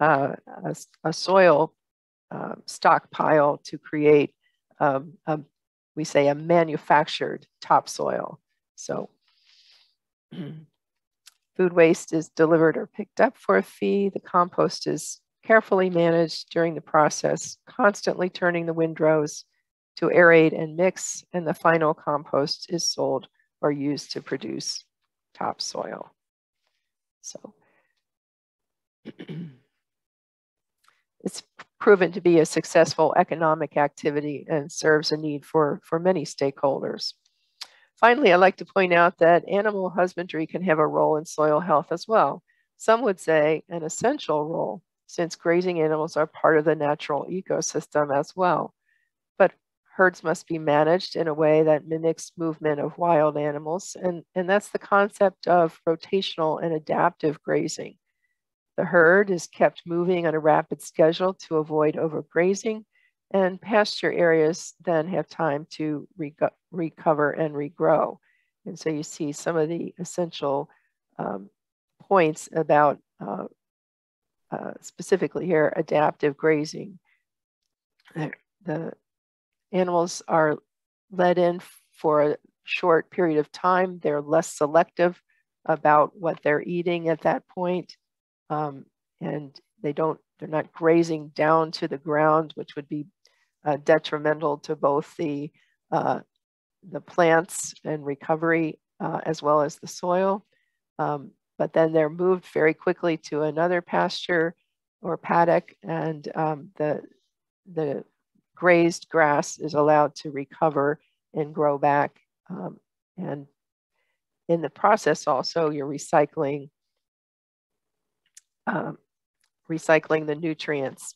a soil stockpile to create, we say, a manufactured topsoil. So food waste is delivered or picked up for a fee. The compost is carefully managed during the process, constantly turning the windrows to aerate and mix, and the final compost is sold or used to produce topsoil. So it's proven to be a successful economic activity and serves a need for many stakeholders. Finally, I'd like to point out that animal husbandry can have a role in soil health as well. Some would say an essential role, since grazing animals are part of the natural ecosystem as well. But herds must be managed in a way that mimics movement of wild animals, and that's the concept of rotational and adaptive grazing. The herd is kept moving on a rapid schedule to avoid overgrazing, and pasture areas then have time to recover and regrow. And so you see some of the essential points about specifically here, adaptive grazing. The animals are let in for a short period of time. They're less selective about what they're eating at that point. And they're not grazing down to the ground, which would be detrimental to both the plants and recovery as well as the soil. But then they're moved very quickly to another pasture or paddock, and the grazed grass is allowed to recover and grow back. And in the process also, you're recycling the nutrients.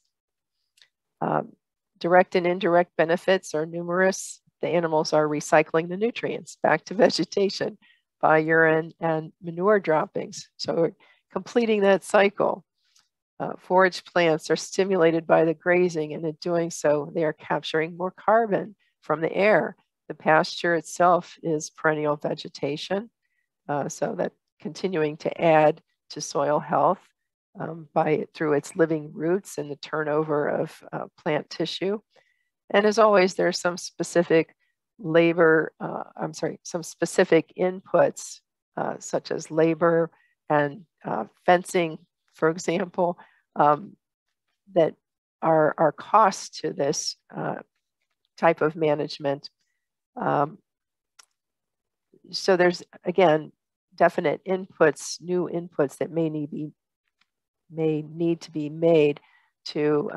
Direct and indirect benefits are numerous. The animals are recycling the nutrients back to vegetation by urine and manure droppings. So we're completing that cycle. Forage plants are stimulated by the grazing, and in doing so, they are capturing more carbon from the air. The pasture itself is perennial vegetation, so that continuing to add to soil health through its living roots and the turnover of plant tissue. And as always, there's some specific some specific inputs such as labor and fencing, for example, that are costs to this type of management. So there's, again, definite inputs, new inputs that may need to be made to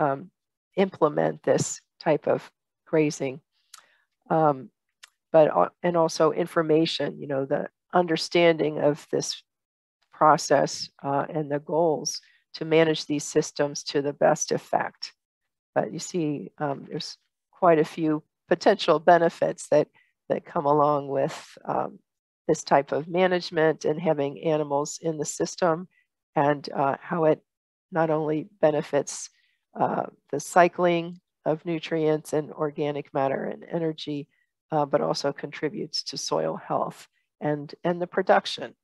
implement this type of grazing. And also information, the understanding of this process and the goals to manage these systems to the best effect. But you see, there's quite a few potential benefits that come along with this type of management and having animals in the system, and how it not only benefits the cycling of nutrients and organic matter and energy, but also contributes to soil health and the production.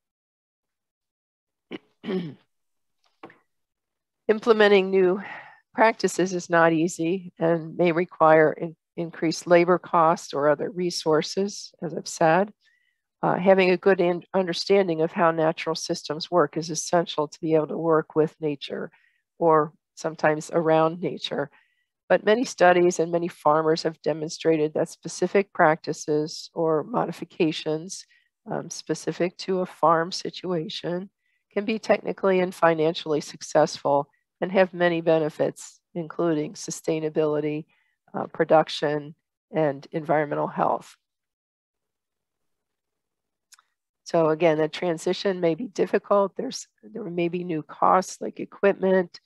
Implementing new practices is not easy and may require increased labor costs or other resources, as I've said. Having a good understanding of how natural systems work is essential to be able to work with nature, or sometimes around nature. But many studies and many farmers have demonstrated that specific practices or modifications specific to a farm situation can be technically and financially successful and have many benefits, including sustainability, production, and environmental health. So again, the transition may be difficult. There may be new costs like equipment,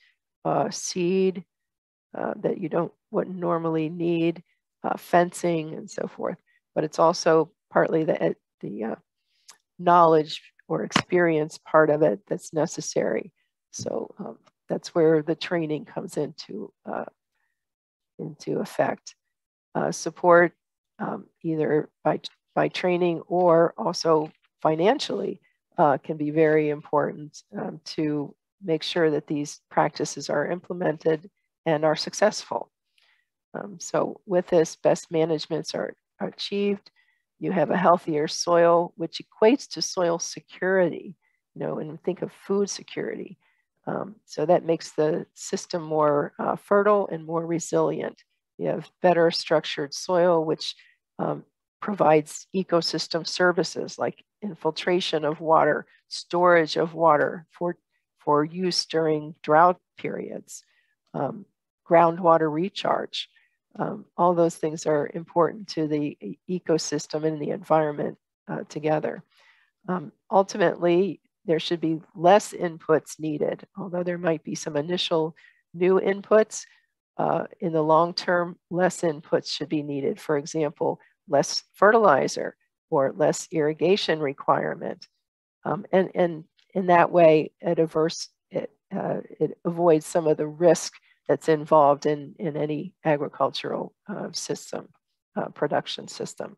seed that you wouldn't normally need, fencing, and so forth. But it's also partly the knowledge or experience part of it that's necessary. So that's where the training comes into effect. Support either by training or also financially can be very important to make sure that these practices are implemented and are successful. So with this, best managements are achieved. You have a healthier soil, which equates to soil security, and think of food security. So that makes the system more fertile and more resilient. You have better structured soil, which provides ecosystem services like infiltration of water, storage of water for use during drought periods, groundwater recharge. All those things are important to the ecosystem and the environment together. Ultimately, there should be less inputs needed, although there might be some initial new inputs. In the long term, less inputs should be needed. For example, less fertilizer or less irrigation requirement. And in that way, it avoids some of the risk that's involved in any agricultural system, production system.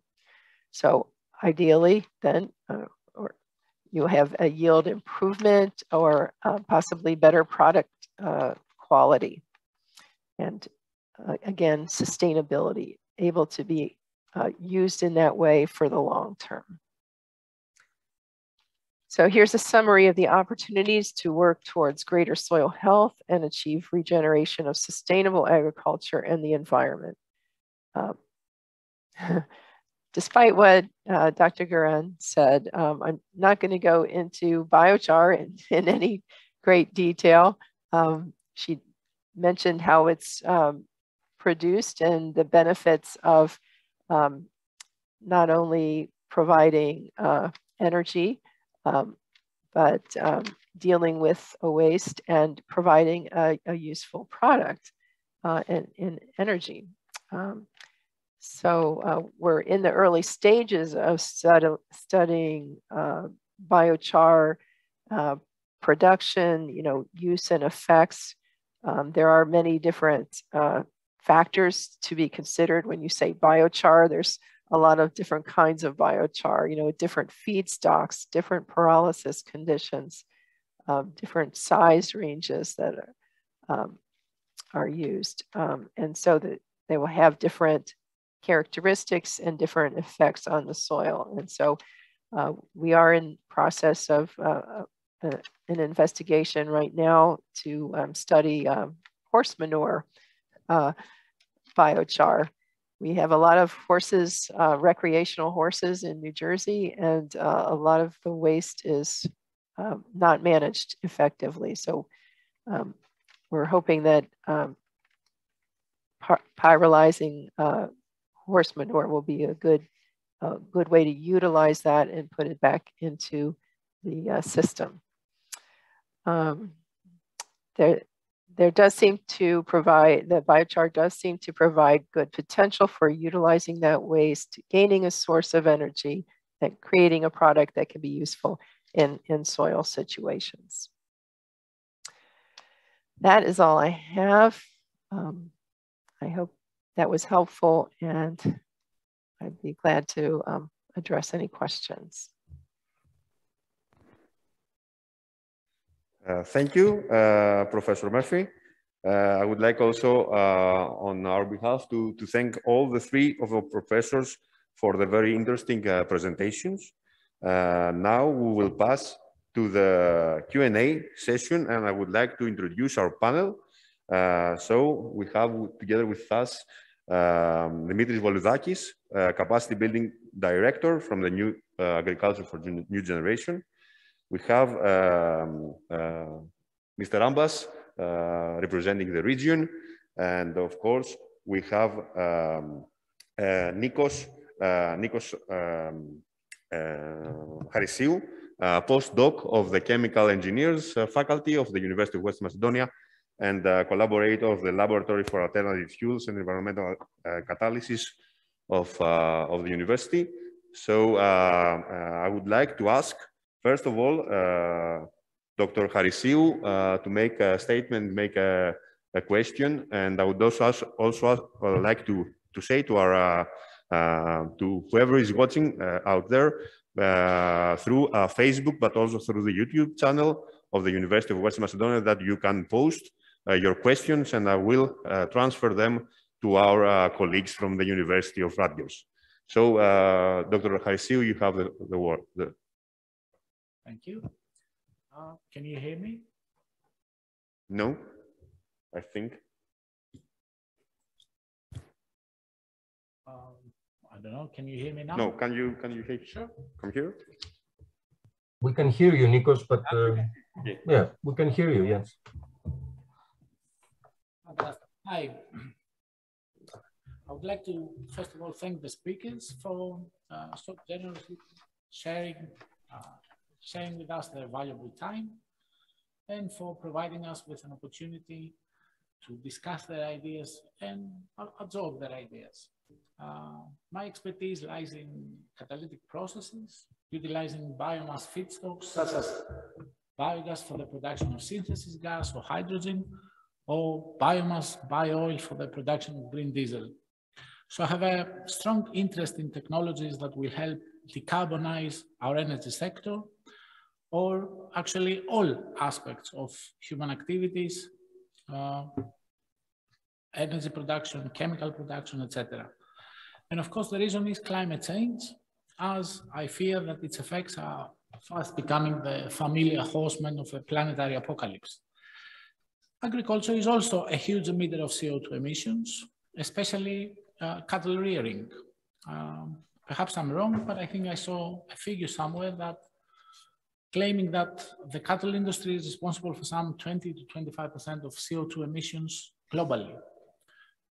So ideally, then, or you have a yield improvement or possibly better product quality. And again, sustainability, able to be used in that way for the long term. So here's a summary of the opportunities to work towards greater soil health and achieve regeneration of sustainable agriculture and the environment. Despite what Dr. Guran said, I'm not going to go into biochar in any great detail. She mentioned how it's produced and the benefits of not only providing energy, but dealing with a waste and providing a useful product in energy. So we're in the early stages of studying biochar production, use and effects. There are many different factors to be considered when you say biochar. There's a lot of different kinds of biochar, different feedstocks, different pyrolysis conditions, different size ranges that are used. And so that they will have different characteristics and different effects on the soil. And so we are in process of an investigation right now to study horse manure biochar. We have a lot of horses, recreational horses in New Jersey, and a lot of the waste is not managed effectively. So we're hoping that pyrolyzing horse manure will be a good way to utilize that and put it back into the system. There does seem to provide, the biochar does seem to provide good potential for utilizing that waste, gaining a source of energy, and creating a product that can be useful in soil situations. That is all I have. I hope that was helpful, and I'd be glad to address any questions. Thank you, Professor Murphy. I would like also, on our behalf, to thank all the three of our professors for the very interesting presentations. Now we will pass to the Q&A session, and I would like to introduce our panel. So we have together with us Dimitris Voloudakis, Capacity Building Director from the New Agriculture for New Generation. We have Mr. Ambas, representing the region. And of course, we have Nikos Harisiou, postdoc of the Chemical Engineers faculty of the University of West Macedonia and collaborator of the Laboratory for Alternative Fuels and Environmental Catalysis of the university. So I would like to ask, first of all, Dr. Harisiou to make a statement, make a question, and I would also like to say to our to whoever is watching out there through Facebook, but also through the YouTube channel of the University of West Macedonia, that you can post your questions, and I will transfer them to our colleagues from the University of Rutgers. So, Dr. Harisiou, you have the word. Thank you. Can you hear me? No, I think. I don't know. Can you hear me now? No, can you hear? Sure. Come here. We can hear you, Nikos, but okay. yeah, we can hear you, yes. Hi. I would like to, first of all, thank the speakers for so generously sharing with us their valuable time and for providing us with an opportunity to discuss their ideas and absorb their ideas. My expertise lies in catalytic processes, utilizing biomass feedstocks such as biogas for the production of synthesis gas or hydrogen, or biomass bio-oil for the production of green diesel. So I have a strong interest in technologies that will help decarbonize our energy sector, or actually all aspects of human activities, energy production, chemical production, etc. And of course, the reason is climate change, as I fear that its effects are fast becoming the familiar horsemen of a planetary apocalypse. Agriculture is also a huge emitter of CO2 emissions, especially cattle rearing. Perhaps I'm wrong, but I think I saw a figure somewhere that claiming that the cattle industry is responsible for some 20 to 25% of CO2 emissions globally.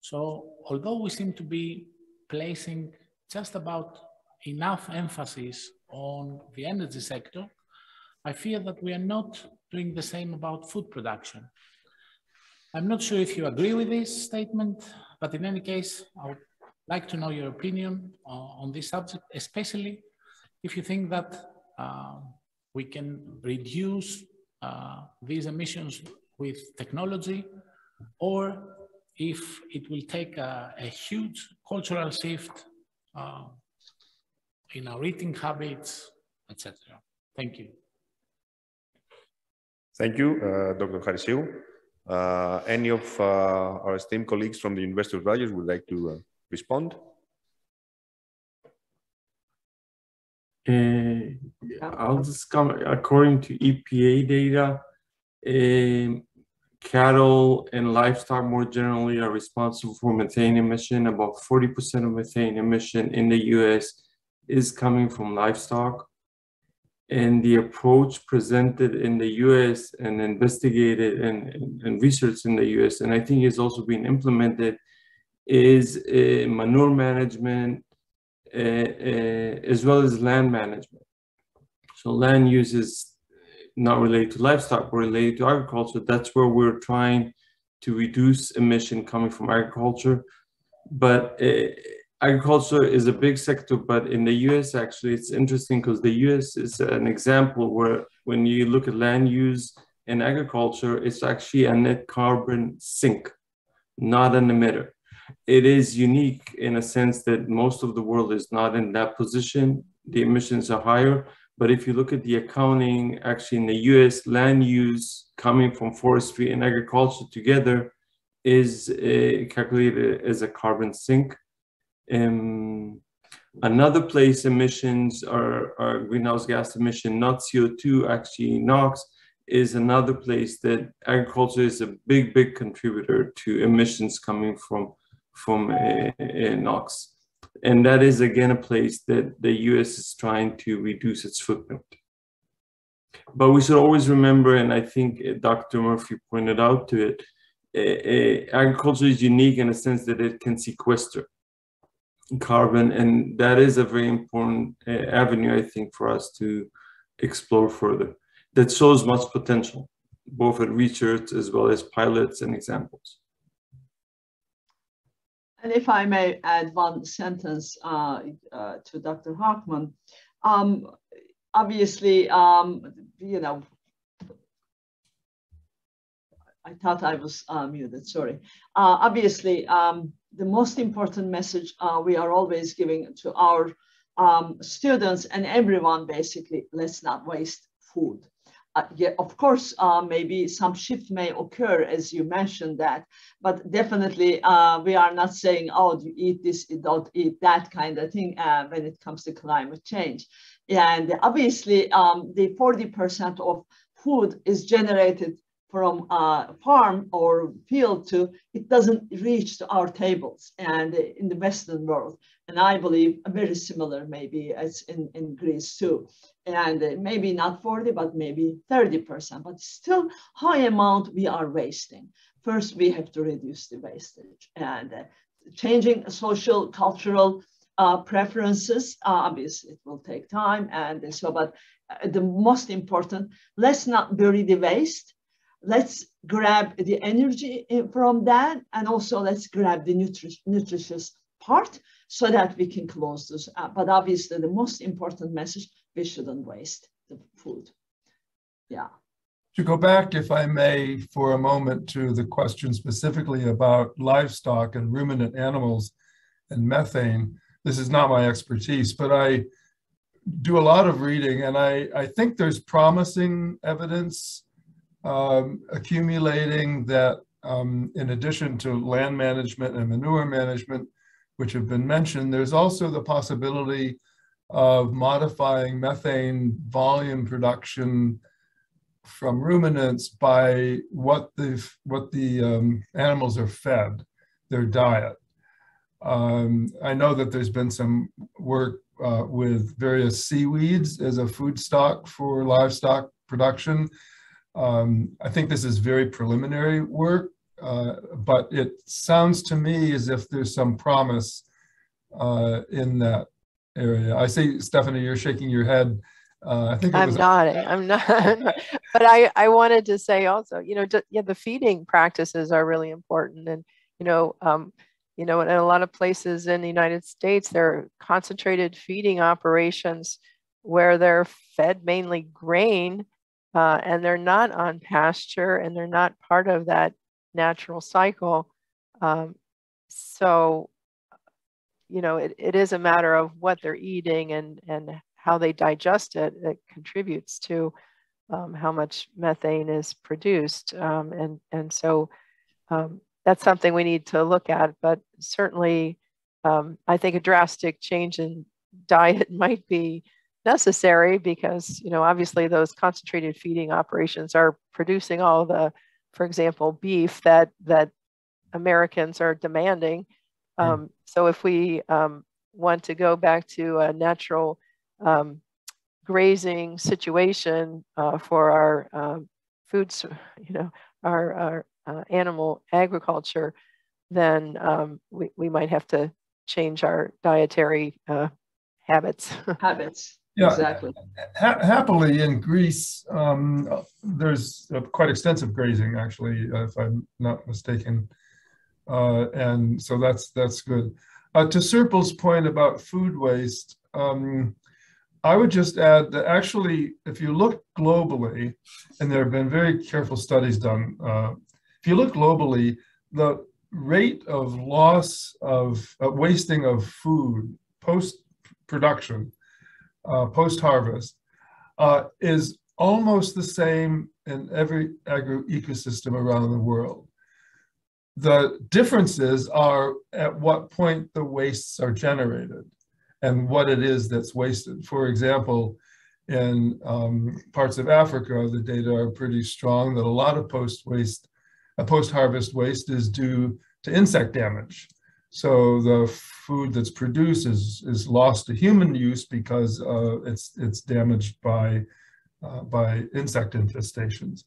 So although we seem to be placing just about enough emphasis on the energy sector, I fear that we are not doing the same about food production. I'm not sure if you agree with this statement, but in any case, I would like to know your opinion on this subject, especially if you think that we can reduce these emissions with technology, or if it will take a huge cultural shift in our eating habits, etc. Thank you. Thank you, Dr. Harisiou. Any of our esteemed colleagues from the University of Rutgers would like to respond? I'll just comment. According to EPA data, cattle and livestock more generally are responsible for methane emission. About 40% of methane emission in the US is coming from livestock. And the approach presented in the US and investigated and researched in the US, and I think is also being implemented, is manure management as well as land management. So land use is not related to livestock, but related to agriculture. That's where we're trying to reduce emission coming from agriculture. But agriculture is a big sector, but in the US, actually, it's interesting because the US is an example where when you look at land use and agriculture, it's actually a net carbon sink, not an emitter. It is unique in a sense that most of the world is not in that position. The emissions are higher. But if you look at the accounting, actually in the US, land use coming from forestry and agriculture together is calculated as a carbon sink. Another place emissions are greenhouse gas emission, not CO2, actually NOx, is another place that agriculture is a big contributor to emissions coming from NOx. And that is again a place that the US is trying to reduce its footprint. But we should always remember, and I think Dr. Murphy pointed out to it, agriculture is unique in a sense that it can sequester carbon, and that is a very important avenue, I think, for us to explore further. That shows much potential, both at research as well as pilots and examples. And if I may add one sentence to Dr. Hockman, obviously, you know, I thought I was muted, sorry. Obviously, the most important message we are always giving to our students and everyone, basically, let's not waste food. Yeah, of course, maybe some shift may occur, as you mentioned that, but definitely we are not saying, oh, you eat this, you don't eat that kind of thing when it comes to climate change. And obviously, the 40% of food is generated from farm or field to, it doesn't reach to our tables and in the Western world. And I believe very similar maybe as in Greece too. And maybe not 40, but maybe 30%, but still high amount we are wasting. first we have to reduce the wastage, and changing social, cultural preferences, obviously it will take time, and so, but the most important, let's not bury the waste. Let's grab the energy from that, and also let's grab the nutritious part so that we can close this up. But obviously the most important message, we shouldn't waste the food. Yeah. To go back, if I may, for a moment to the question specifically about livestock and ruminant animals and methane. This is not my expertise, but I do a lot of reading, and I think there's promising evidence accumulating that in addition to land management and manure management, which have been mentioned, there's also the possibility of modifying methane volume production from ruminants by what the animals are fed, their diet. I know that there's been some work with various seaweeds as a food stock for livestock production. I think this is very preliminary work, but it sounds to me as if there's some promise in that area. I see, Stephanie, you're shaking your head. I think I'm not. But I wanted to say also, you know, yeah, the feeding practices are really important, and you know, in a lot of places in the United States, there are concentrated feeding operations where they're fed mainly grain, and they're not on pasture, and they're not part of that natural cycle. So, you know, it is a matter of what they're eating and how they digest it. It contributes to how much methane is produced. And so that's something we need to look at, but certainly I think a drastic change in diet might be necessary because, you know, obviously those concentrated feeding operations are producing all the, for example, beef that Americans are demanding. So if we want to go back to a natural grazing situation for our foods, you know, our animal agriculture, then we might have to change our dietary habits. Yeah, exactly. Happily in Greece, there's quite extensive grazing, actually, if I'm not mistaken. And so that's good. To Serpil's point about food waste, I would just add that actually, if you look globally, and there have been very careful studies done, if you look globally, the rate of loss of wasting of food post-production, post-harvest, is almost the same in every agro-ecosystem around the world. The differences are at what point the wastes are generated and what it is that's wasted. For example, in parts of Africa, the data are pretty strong that a lot of post-harvest waste is due to insect damage. So the food that's produced is lost to human use because it's damaged by insect infestations.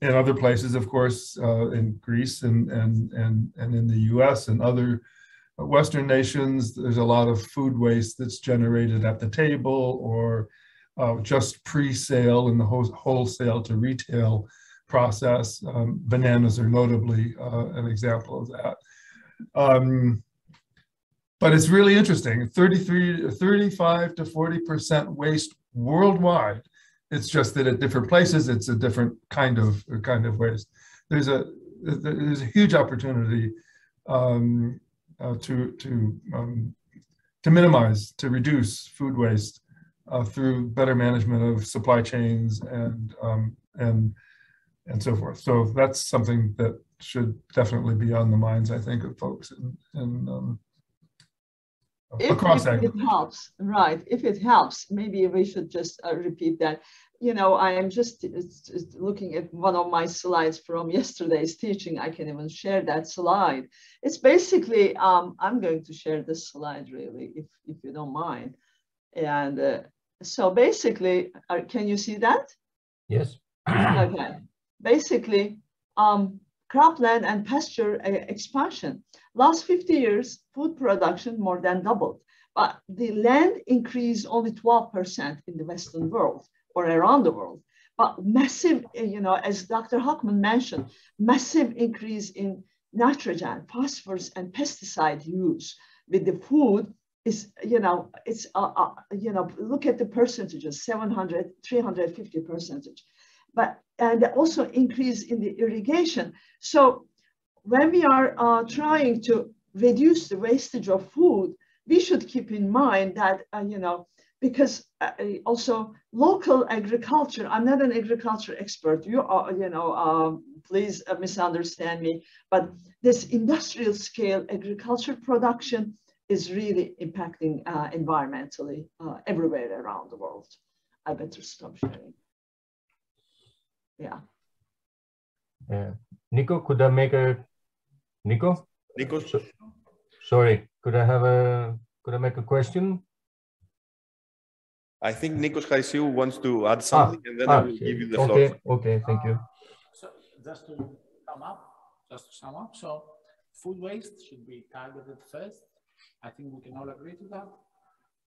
In other places, of course, in Greece and in the US and other Western nations, there's a lot of food waste that's generated at the table or just pre-sale in the wholesale to retail process. Bananas are notably an example of that. But it's really interesting, 35 to 40% waste worldwide. It's just that at different places, it's a different kind of waste. There's a huge opportunity to minimize, to reduce food waste through better management of supply chains and so forth. So that's something that should definitely be on the minds, I think, of folks across agriculture. If it helps, right? If it helps, maybe we should just repeat that. You know, I am just looking at one of my slides from yesterday's teaching. I can even share that slide. It's basically, I'm going to share this slide really, if you don't mind. And so basically, can you see that? Yes. Okay. Basically, cropland and pasture expansion. Last 50 years, food production more than doubled, but the land increased only 12% in the Western world or around the world. But massive, as Dr. Hochman mentioned, massive increase in nitrogen, phosphorus, and pesticide use with the food is, look at the percentages, 700, 350%. And also increase in the irrigation. So when we are trying to reduce the wastage of food, we should keep in mind that, because also local agriculture, I'm not an agriculture expert, you are, please misunderstand me, but this industrial scale agriculture production is really impacting environmentally everywhere around the world. I better stop sharing. Yeah. Nico, could I make a, Nico? Nico? Sorry, could I make a question? I think Nikos Harisiou wants to add something, and then I will give you the floor. Okay, thank you. So just to sum up, so food waste should be targeted first. I think we can all agree to that.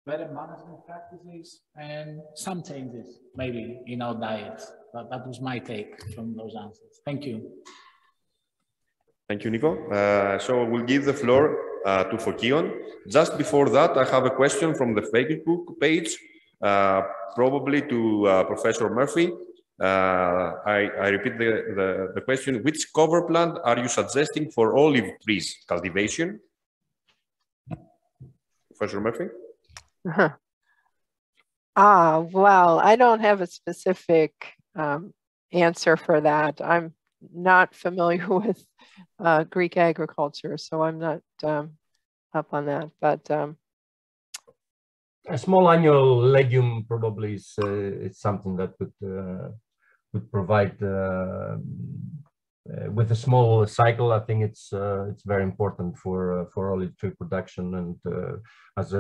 Better management practices and some changes maybe in our diets. But that was my take from those answers. Thank you. Thank you, Nico. So we'll give the floor to Fokion. Just before that, I have a question from the Facebook page, probably to Professor Murphy. I repeat the question. Which cover plant are you suggesting for olive trees cultivation? Professor Murphy? Well, I don't have a specific answer for that. I'm not familiar with Greek agriculture, so I'm not up on that. But a small annual legume probably is it's something that would provide with a small cycle. I think it's very important for olive tree production and as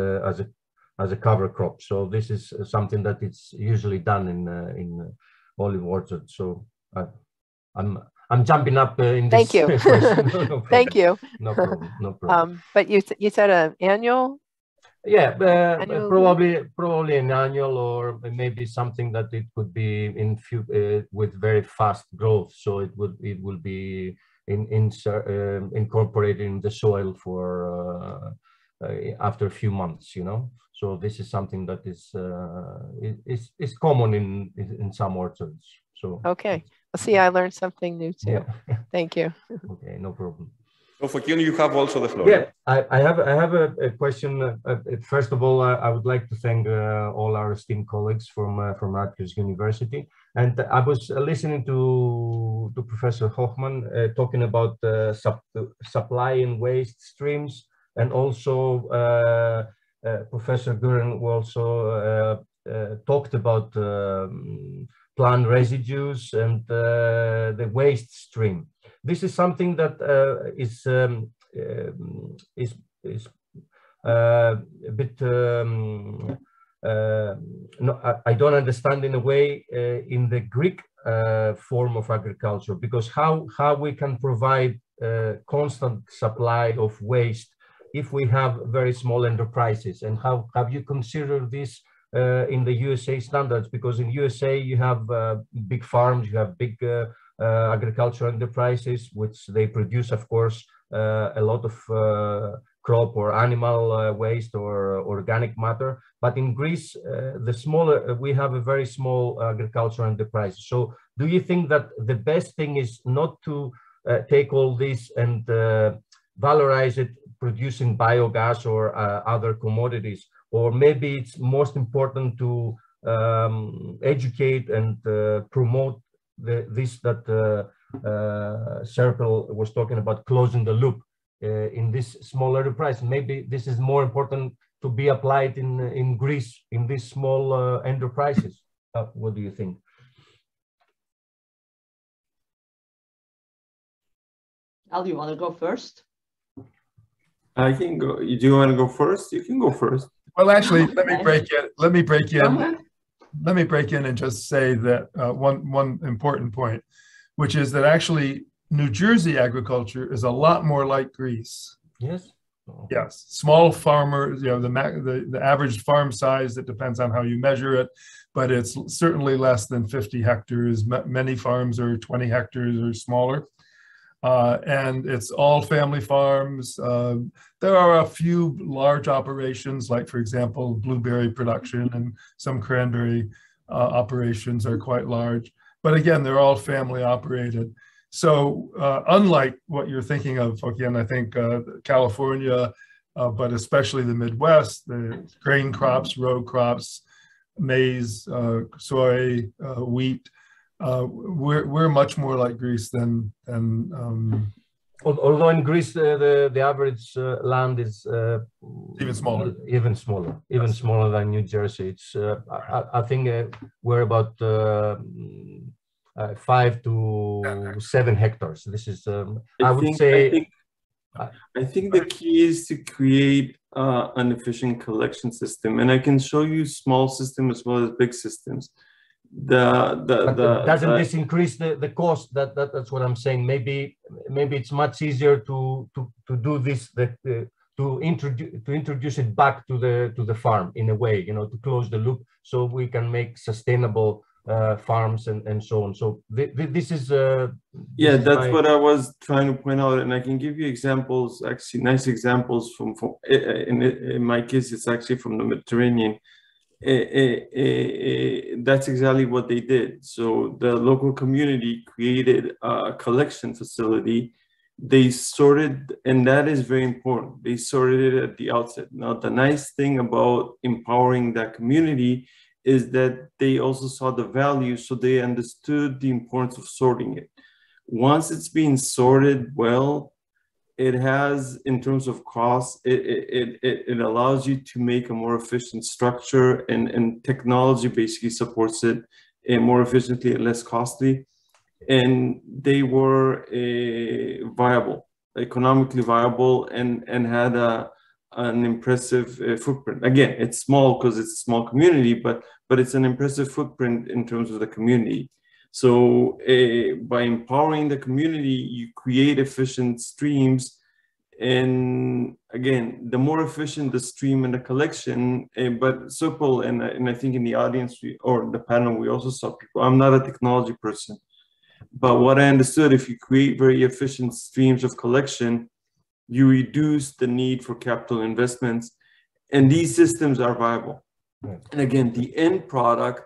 a cover crop. So this is something that it's usually done in olive orchards. So I'm jumping up in this. Thank you. No Thank you. No problem. No problem. But you said an annual? Yeah, probably an annual, or maybe something that it could be in with very fast growth. So it will be incorporated in the soil for after a few months, So this is something that is common in some orchards. So okay. Well, see, I learned something new too. Yeah. Thank you. Okay, no problem. So Fokion, you have also the floor. Yeah, I have a question. First of all, I would like to thank all our esteemed colleagues from Rutgers University. And I was listening to Professor Hochman talking about supply and waste streams, and also Professor Guren also talked about plant residues and the waste stream. This is something that is a bit no, I don't understand in a way in the Greek form of agriculture, because how we can provide constant supply of waste if we have very small enterprises, and how have you considered this in the USA standards? Because in USA you have big farms, you have big agricultural enterprises, which they produce, of course, a lot of crop or animal waste or organic matter. But in Greece, we have a very small agricultural enterprise. So do you think that the best thing is not to take all this and valorize it, producing biogas or other commodities? Or maybe it's most important to educate and promote this that Circle was talking about, closing the loop in this small enterprise. Maybe this is more important to be applied in Greece in these small enterprises. What do you think? Al, you want to go first? I can go. Do you want to go first? You can go first. Well, actually, let me break in and just say that one important point, which is that actually New Jersey agriculture is a lot more like Greece. Yes. Yes, small farmers, you know, the average farm size, it depends on how you measure it, but it's certainly less than 50 hectares. Many farms are 20 hectares or smaller. And it's all family farms. There are a few large operations, like, for example, blueberry production, and some cranberry operations are quite large. But again, they're all family operated. So unlike what you're thinking of, again, I think California, but especially the Midwest, the grain crops, row crops, maize, soy, wheat, we're much more like Greece than although in Greece the average land is even smaller, even smaller than New Jersey. It's I think we're about 5 to 7 hectares. This is I think the key is to create an efficient collection system, and I can show you small systems as well as big systems. Doesn't this increase the cost? That's what I'm saying. Maybe it's much easier to do this, to introduce it back to the farm in a way, you know, to close the loop, so we can make sustainable farms and so on. So this is that's what I was trying to point out, and I can give you examples, actually nice examples from in my case it's actually from the Mediterranean. That's exactly what they did. So the local community created a collection facility. They sorted, and that is very important, they sorted it at the outset. Now the nice thing about empowering that community is that they also saw the value, so they understood the importance of sorting it. Once it's being sorted well, it has, in terms of cost, it allows you to make a more efficient structure, and technology basically supports it more efficiently and less costly. And they were viable, economically viable, and had an impressive footprint. Again, it's small because it's a small community, but it's an impressive footprint in terms of the community. So by empowering the community, you create efficient streams. And again, the more efficient the stream and the collection, but simple, and I think in the audience or the panel, we also saw people, I'm not a technology person, but what I understood, if you create very efficient streams of collection, you reduce the need for capital investments, and these systems are viable. And again, the end product,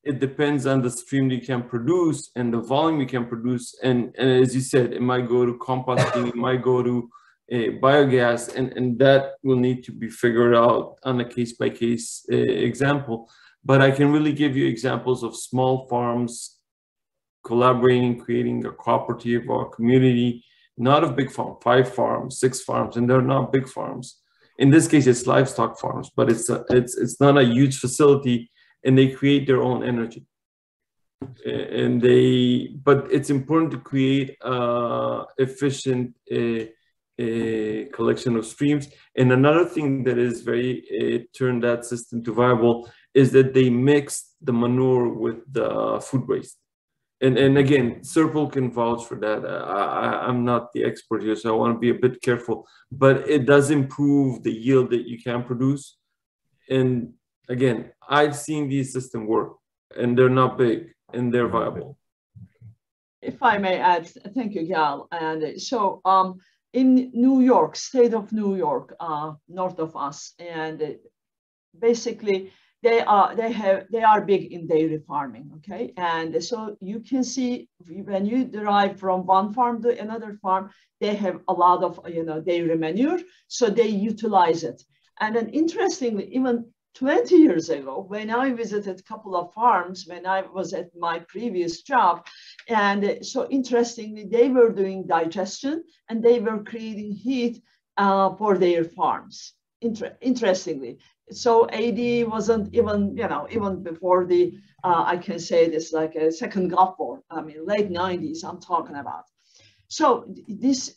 it depends on the stream that you can produce and the volume you can produce. And as you said, it might go to composting, it might go to biogas, and that will need to be figured out on a case-by-case example. But I can really give you examples of small farms collaborating, creating a cooperative or a community, not a big farm, 5 farms, 6 farms, and they're not big farms. In this case, it's livestock farms, but it's not a huge facility, and they create their own energy. But it's important to create efficient collection of streams. And another thing that is very turned that system to viable is that they mix the manure with the food waste. And again, Serpil can vouch for that. I'm not the expert here, so I want to be a bit careful, but it does improve the yield that you can produce. And again, I've seen these systems work, and they're not big, and they're viable. If I may add, thank you, Gal. And so in New York, state of New York, north of us, and basically they are big in dairy farming, okay? And so you can see when you drive from one farm to another farm, they have a lot of dairy manure, so they utilize it. And then interestingly, even 20 years ago, when I visited a couple of farms, when I was at my previous job, and so interestingly, they were doing digestion and they were creating heat for their farms. Interestingly, so AD wasn't even, even before the, I can say this, like a second Gulf War, I mean, late 90s, I'm talking about. So this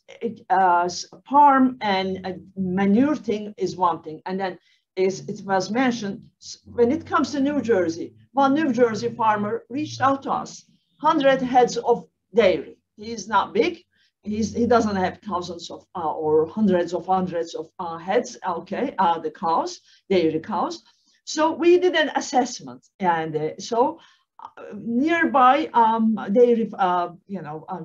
farm and manure thing is one thing. And then it was mentioned, when it comes to New Jersey, one New Jersey farmer reached out to us, 100 heads of dairy. He's not big. He doesn't have thousands of or hundreds of heads, okay, the cows, dairy cows. So we did an assessment, and so nearby dairy,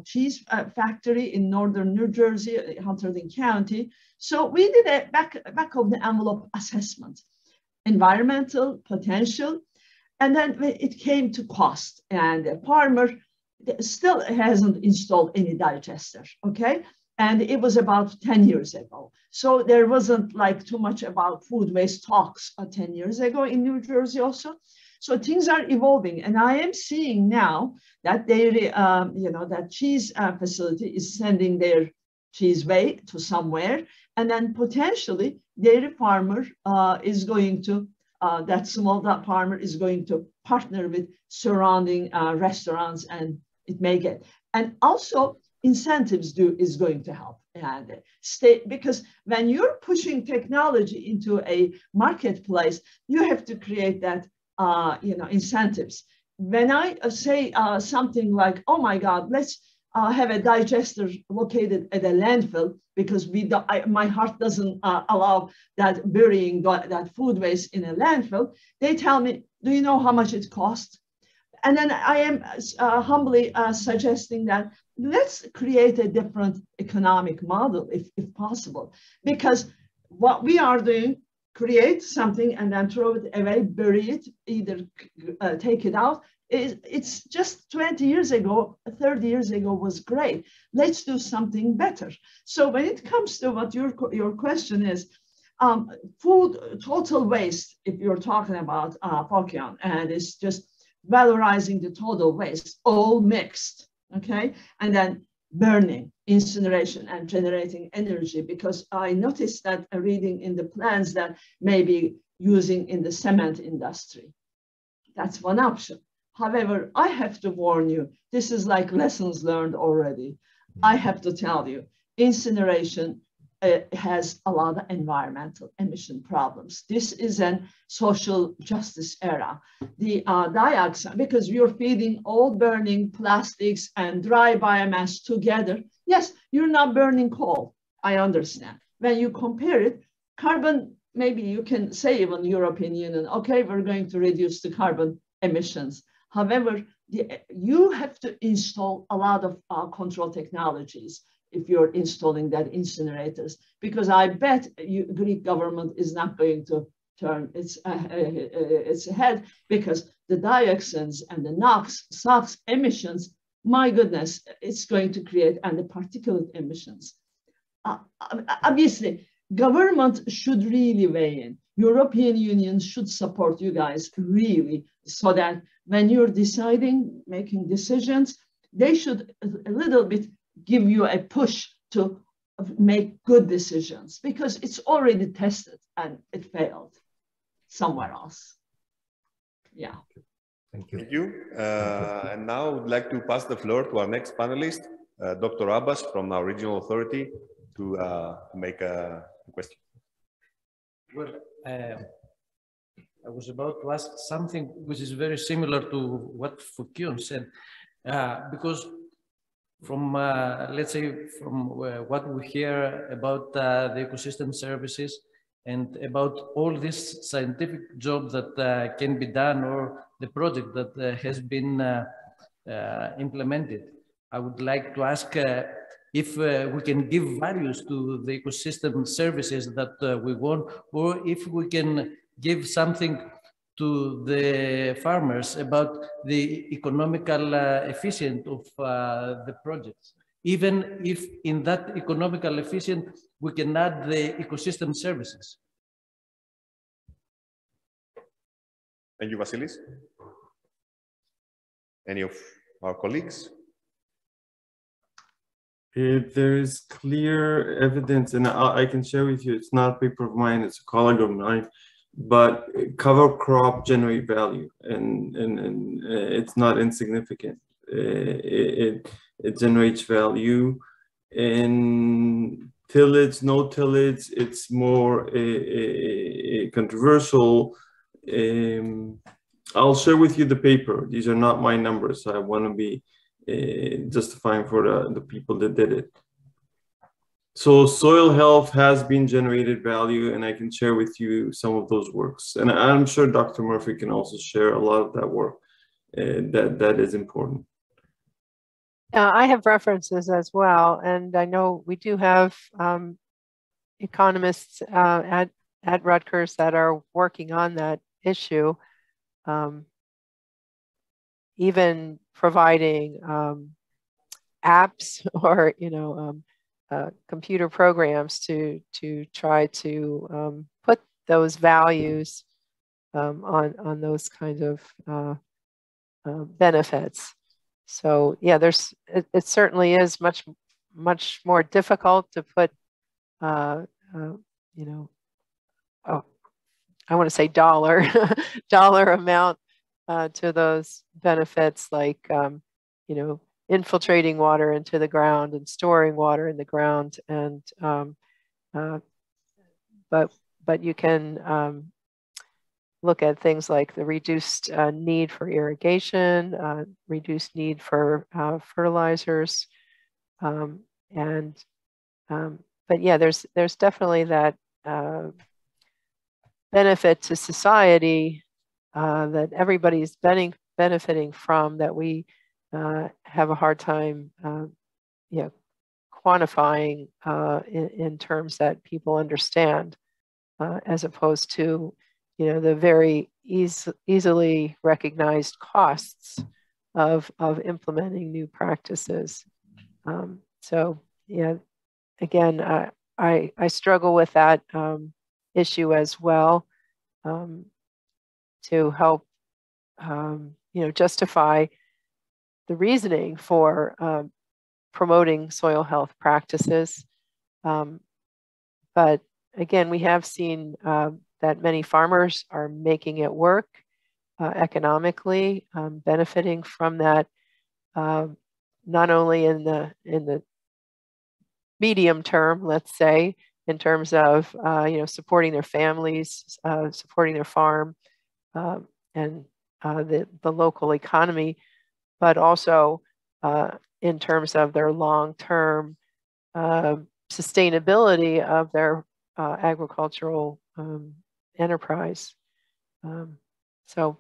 cheese factory in northern New Jersey, Hunterdon County. So we did a back of the envelope assessment, environmental potential, and then it came to cost, and the farmer still hasn't installed any digester, okay? And it was about 10 years ago. So there wasn't like too much about food waste talks 10 years ago in New Jersey also. So things are evolving. And I am seeing now that dairy, that cheese facility is sending their cheese whey to somewhere. And then potentially dairy farmer is going to, that farmer is going to partner with surrounding restaurants, and it may get. And also incentives is going to help. And because when you're pushing technology into a marketplace, you have to create that, incentives. When I say something like, oh my God, let's have a digester located at a landfill, because my heart doesn't allow that burying that food waste in a landfill, they tell me, do you know how much it costs? And then I am humbly suggesting that let's create a different economic model if possible, because what we are doing, create something and then throw it away, bury it, either take it out. It's just 20 years ago, 30 years ago was great. Let's do something better. So when it comes to what your question is, food total waste, if you're talking about Pokemon, and it's just valorizing the total waste, all mixed, okay? And then burning, incineration, and generating energy, because I noticed that reading in the plans that maybe using in the cement industry. That's one option. However, I have to warn you, this is like lessons learned already. I have to tell you, incineration has a lot of environmental emission problems. This is a social justice era. The dioxide, because you're feeding all burning plastics and dry biomass together. Yes, you're not burning coal, I understand. When you compare it, carbon, maybe you can say even European Union, okay, we're going to reduce the carbon emissions. However, you have to install a lot of control technologies if you're installing that incinerators, because I bet Greek government is not going to turn its head, because the dioxins and the NOx, SOx emissions, my goodness, it's going to create, and the particulate emissions. Obviously, government should really weigh in. European Union should support you guys really, so that when you're deciding, making decisions, they should a little bit give you a push to make good decisions, because it's already tested and it failed somewhere else. Yeah. Thank you. Thank you. And now I would like to pass the floor to our next panelist, Dr. Abbas from our regional authority, to make a question. Well, I was about to ask something which is very similar to what Fouquion said, because from, let's say, from what we hear about the ecosystem services and about all this scientific job that can be done, or the project that has been implemented, I would like to ask if we can give values to the ecosystem services that we want, or if we can give something to the farmers about the economical efficiency of the projects. Even if in that economical efficiency, we can add the ecosystem services. Thank you, Vasilis. Any of our colleagues? There is clear evidence, and I can share with you, it's not a paper of mine, it's a colleague of mine, but cover crop generate value, and it's not insignificant. It generates value. In tillage, no tillage, it's more controversial. I'll share with you the paper. These are not my numbers. I want to be justifying for the people that did it. So soil health has been generated value, and I can share with you some of those works. And I'm sure Dr. Murphy can also share a lot of that work that is important. I have references as well, and I know we do have economists at Rutgers that are working on that issue, even providing apps or computer programs to try to put those values on those kinds of benefits. So yeah, it certainly is much more difficult to put I want to say dollar amount to those benefits, like infiltrating water into the ground and storing water in the ground, and but you can look at things like the reduced need for irrigation, reduced need for fertilizers, but yeah, there's definitely that benefit to society that everybody's benefiting from, that we have a hard time quantifying in terms that people understand, as opposed to the very easily recognized costs of implementing new practices. So yeah, again, I struggle with that issue as well, to help justify the reasoning for promoting soil health practices. But again, we have seen that many farmers are making it work economically, benefiting from that, not only in the medium term, let's say, in terms of supporting their families, supporting their farm, and the local economy, but also in terms of their long-term sustainability of their agricultural enterprise. So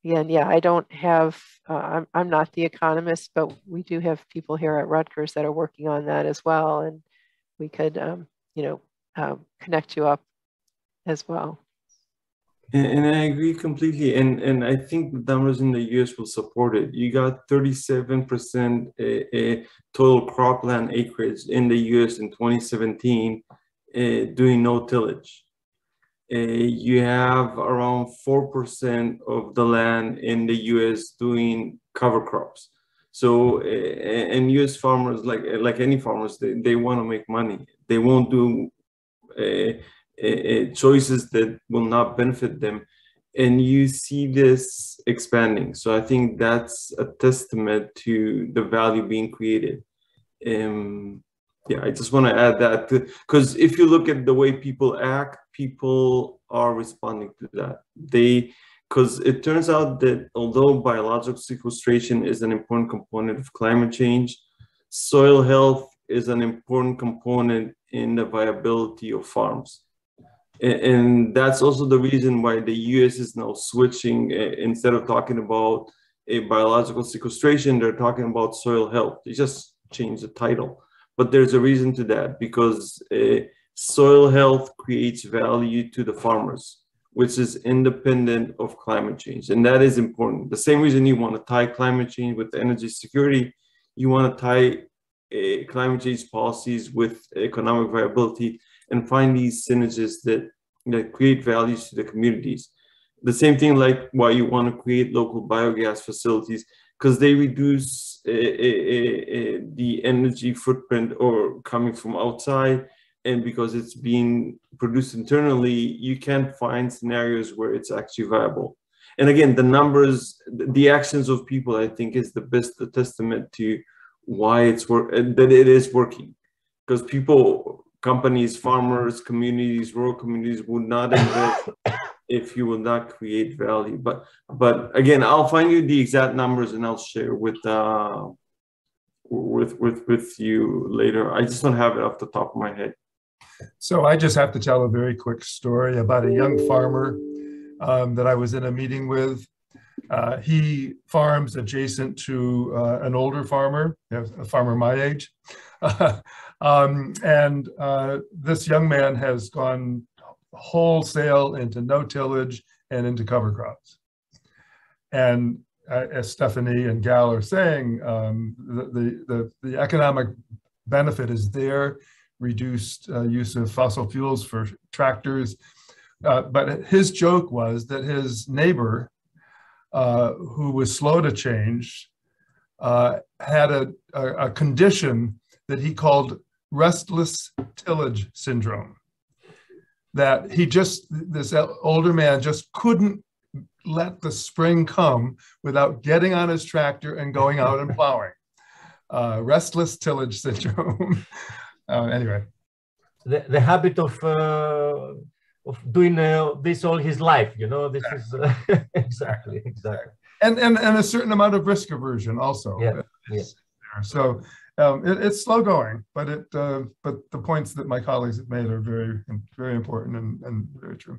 again, yeah, I don't have, I'm not the economist, but we do have people here at Rutgers that are working on that as well, and we could connect you up as well. And I agree completely, and I think the numbers in the US will support it. You got 37% total cropland acreage in the US in 2017 doing no tillage. You have around 4% of the land in the US doing cover crops. So, and US farmers, like any farmers, they want to make money. They won't do choices that will not benefit them, and you see this expanding. So I think that's a testament to the value being created. Yeah, I just want to add that, because if you look at the way people act, people are responding to that. Because it turns out that although biological sequestration is an important component of climate change, soil health is an important component in the viability of farms. And that's also the reason why the US is now switching. Instead of talking about a biological sequestration, they're talking about soil health. They just changed the title. But there's a reason to that, because soil health creates value to the farmers, which is independent of climate change. And that is important. The same reason you want to tie climate change with energy security, you want to tie climate change policies with economic viability, and find these synergies that create values to the communities. The same thing like why you want to create local biogas facilities, because they reduce the energy footprint or coming from outside, and because it's being produced internally, you can find scenarios where it's actually viable. And again, the numbers, the actions of people, I think, is the best testament to why that it is working. Because people, companies, farmers, communities, rural communities would not invest if you will not create value. But again, I'll find you the exact numbers and I'll share with with you later. I just don't have it off the top of my head. So I just have to tell a very quick story about a young farmer that I was in a meeting with. He farms adjacent to an older farmer, a farmer my age. This young man has gone wholesale into no tillage and into cover crops. And as Stephanie and Gal are saying, the economic benefit is there, reduced use of fossil fuels for tractors. But his joke was that his neighbor, who was slow to change, had a condition that he called restless tillage syndrome. That this older man just couldn't let the spring come without getting on his tractor and going out and plowing. Restless tillage syndrome. Anyway. The habit of doing this all his life, you know, this is exactly. And a certain amount of risk aversion also. Yeah. So it's slow going, but the points that my colleagues have made are very, very important and very true.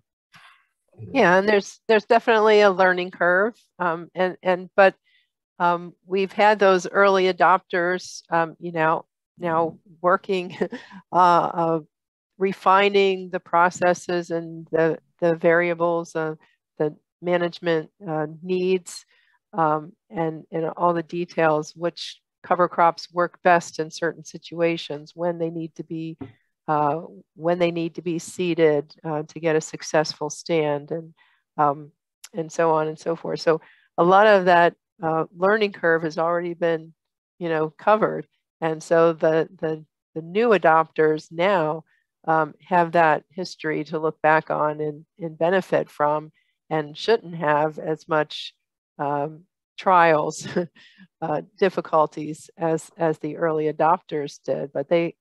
Yeah, and there's definitely a learning curve, but we've had those early adopters, you know, now working, refining the processes and the variables, the management needs, and all the details, which cover crops work best in certain situations, when they need to be seeded to get a successful stand, and so on and so forth. So a lot of that learning curve has already been, you know, covered, and so the new adopters now have that history to look back on and benefit from, and shouldn't have as much trials, difficulties as the early adopters did, but they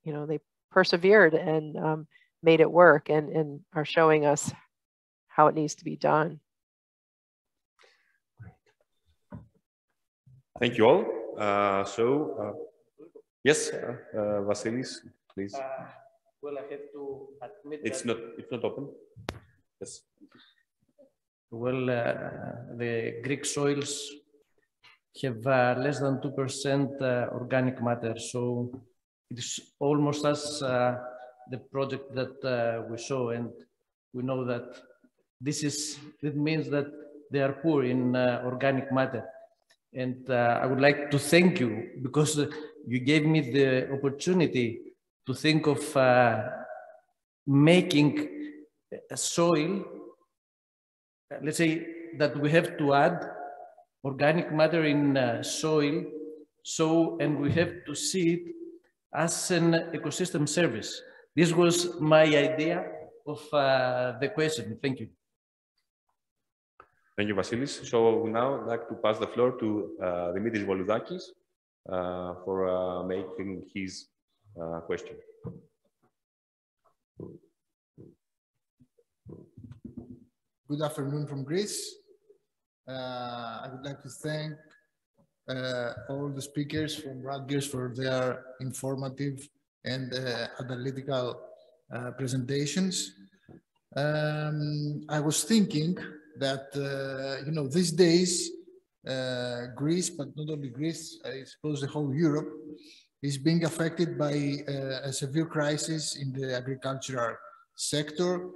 persevered and made it work, and are showing us how it needs to be done. Thank you all. Yes, Vasilis, please. Well, I have to admit it's not open. Yes. Well, the Greek soils have less than 2% organic matter, so it is almost as the project that we saw, and we know that it means that they are poor in organic matter. And I would like to thank you, because you gave me the opportunity to think of making a soil, let's say that we have to add organic matter in soil, and we have to see it as an ecosystem service. This was my idea of the question. Thank you. Thank you, Vasilis. So now I'd like to pass the floor to Dimitris Voloudakis for making his question. Good afternoon from Greece. I would like to thank all the speakers from Rutgers for their informative and analytical presentations. I was thinking that, you know, these days, Greece, but not only Greece, I suppose the whole Europe, is being affected by a severe crisis in the agricultural sector,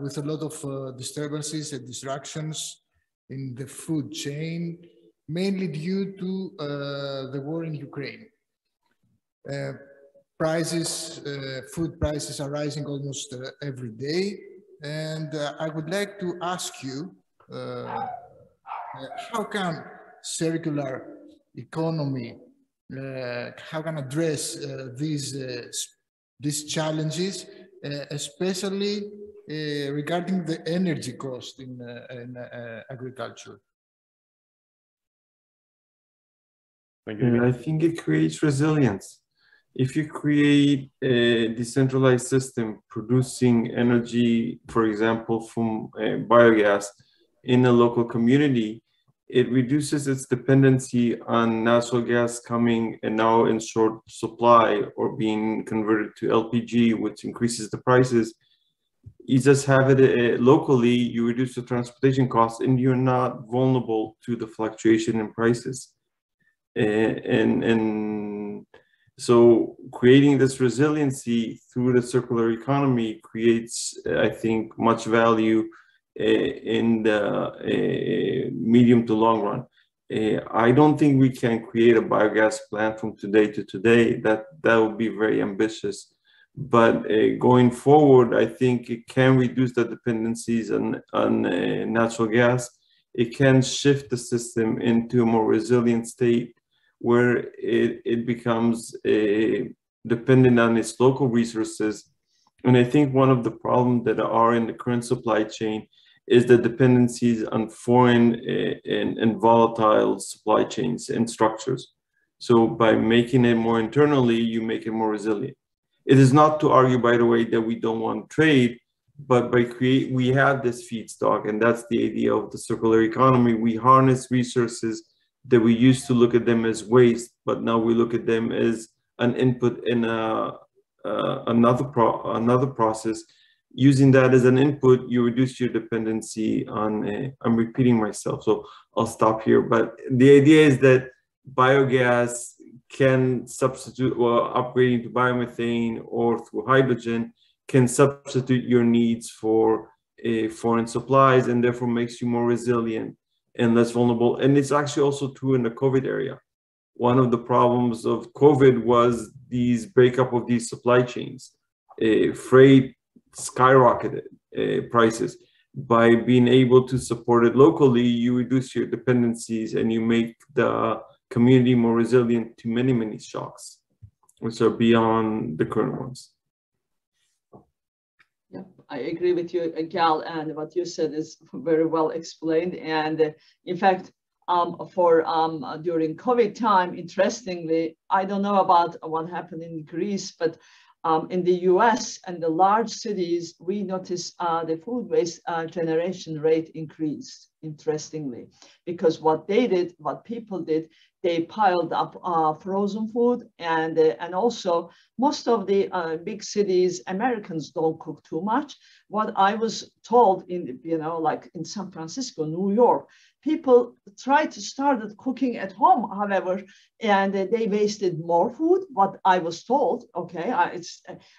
with a lot of disturbances and disruptions in the food chain, mainly due to the war in Ukraine. Food prices are rising almost every day. And I would like to ask you, how can circular economy, how can address these challenges, especially regarding the energy cost in agriculture? I think it creates resilience. If you create a decentralized system producing energy, for example, from biogas in a local community, it reduces its dependency on natural gas coming and now in short supply or being converted to LPG, which increases the prices. You just have it locally, you reduce the transportation costs, and you're not vulnerable to the fluctuation in prices. And so creating this resiliency through the circular economy creates, I think, much value in the medium to long run. I don't think we can create a biogas plant from today to today. That would be very ambitious. But going forward, I think it can reduce the dependencies on natural gas. It can shift the system into a more resilient state where it becomes dependent on its local resources. And I think one of the problems that are in the current supply chain is the dependencies on foreign and volatile supply chains and structures. So by making it more internally, you make it more resilient. It is not to argue, by the way, that we don't want trade, but we have this feedstock, and that's the idea of the circular economy. We harness resources that we used to look at them as waste, but now we look at them as an input in another process. Using that as an input, you reduce your dependency on, I'm repeating myself, so I'll stop here. But the idea is that biogas can substitute, or upgrading to biomethane or through hydrogen can substitute your needs for foreign supplies, and therefore makes you more resilient and less vulnerable. And it's actually also true in the COVID area. One of the problems of COVID was these breakup of these supply chains. Freight skyrocketed prices. By being able to support it locally, you reduce your dependencies and you make the community more resilient to many, many shocks, which are beyond the current ones. Yeah, I agree with you, Gal, and what you said is very well explained. And in fact, during COVID time, interestingly, I don't know about what happened in Greece, but in the US and the large cities, we noticed the food waste generation rate increased, interestingly, because what people did, they piled up frozen food, and also most of the big cities, Americans don't cook too much. What I was told in, like in San Francisco, New York, people tried to start cooking at home, however, and they wasted more food. What I was told, okay,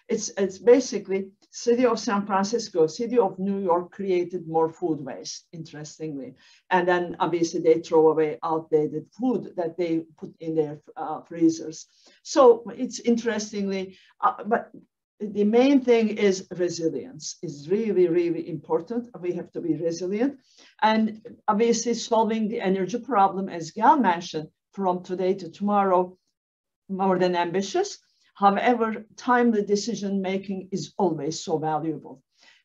it's basically city of San Francisco, city of New York created more food waste, interestingly. And then obviously they throw away outdated food that they put in their freezers. So it's interestingly, but the main thing is resilience is really, really important. We have to be resilient. And obviously solving the energy problem, as Gal mentioned, from today to tomorrow, more than ambitious. However, timely decision-making is always so valuable.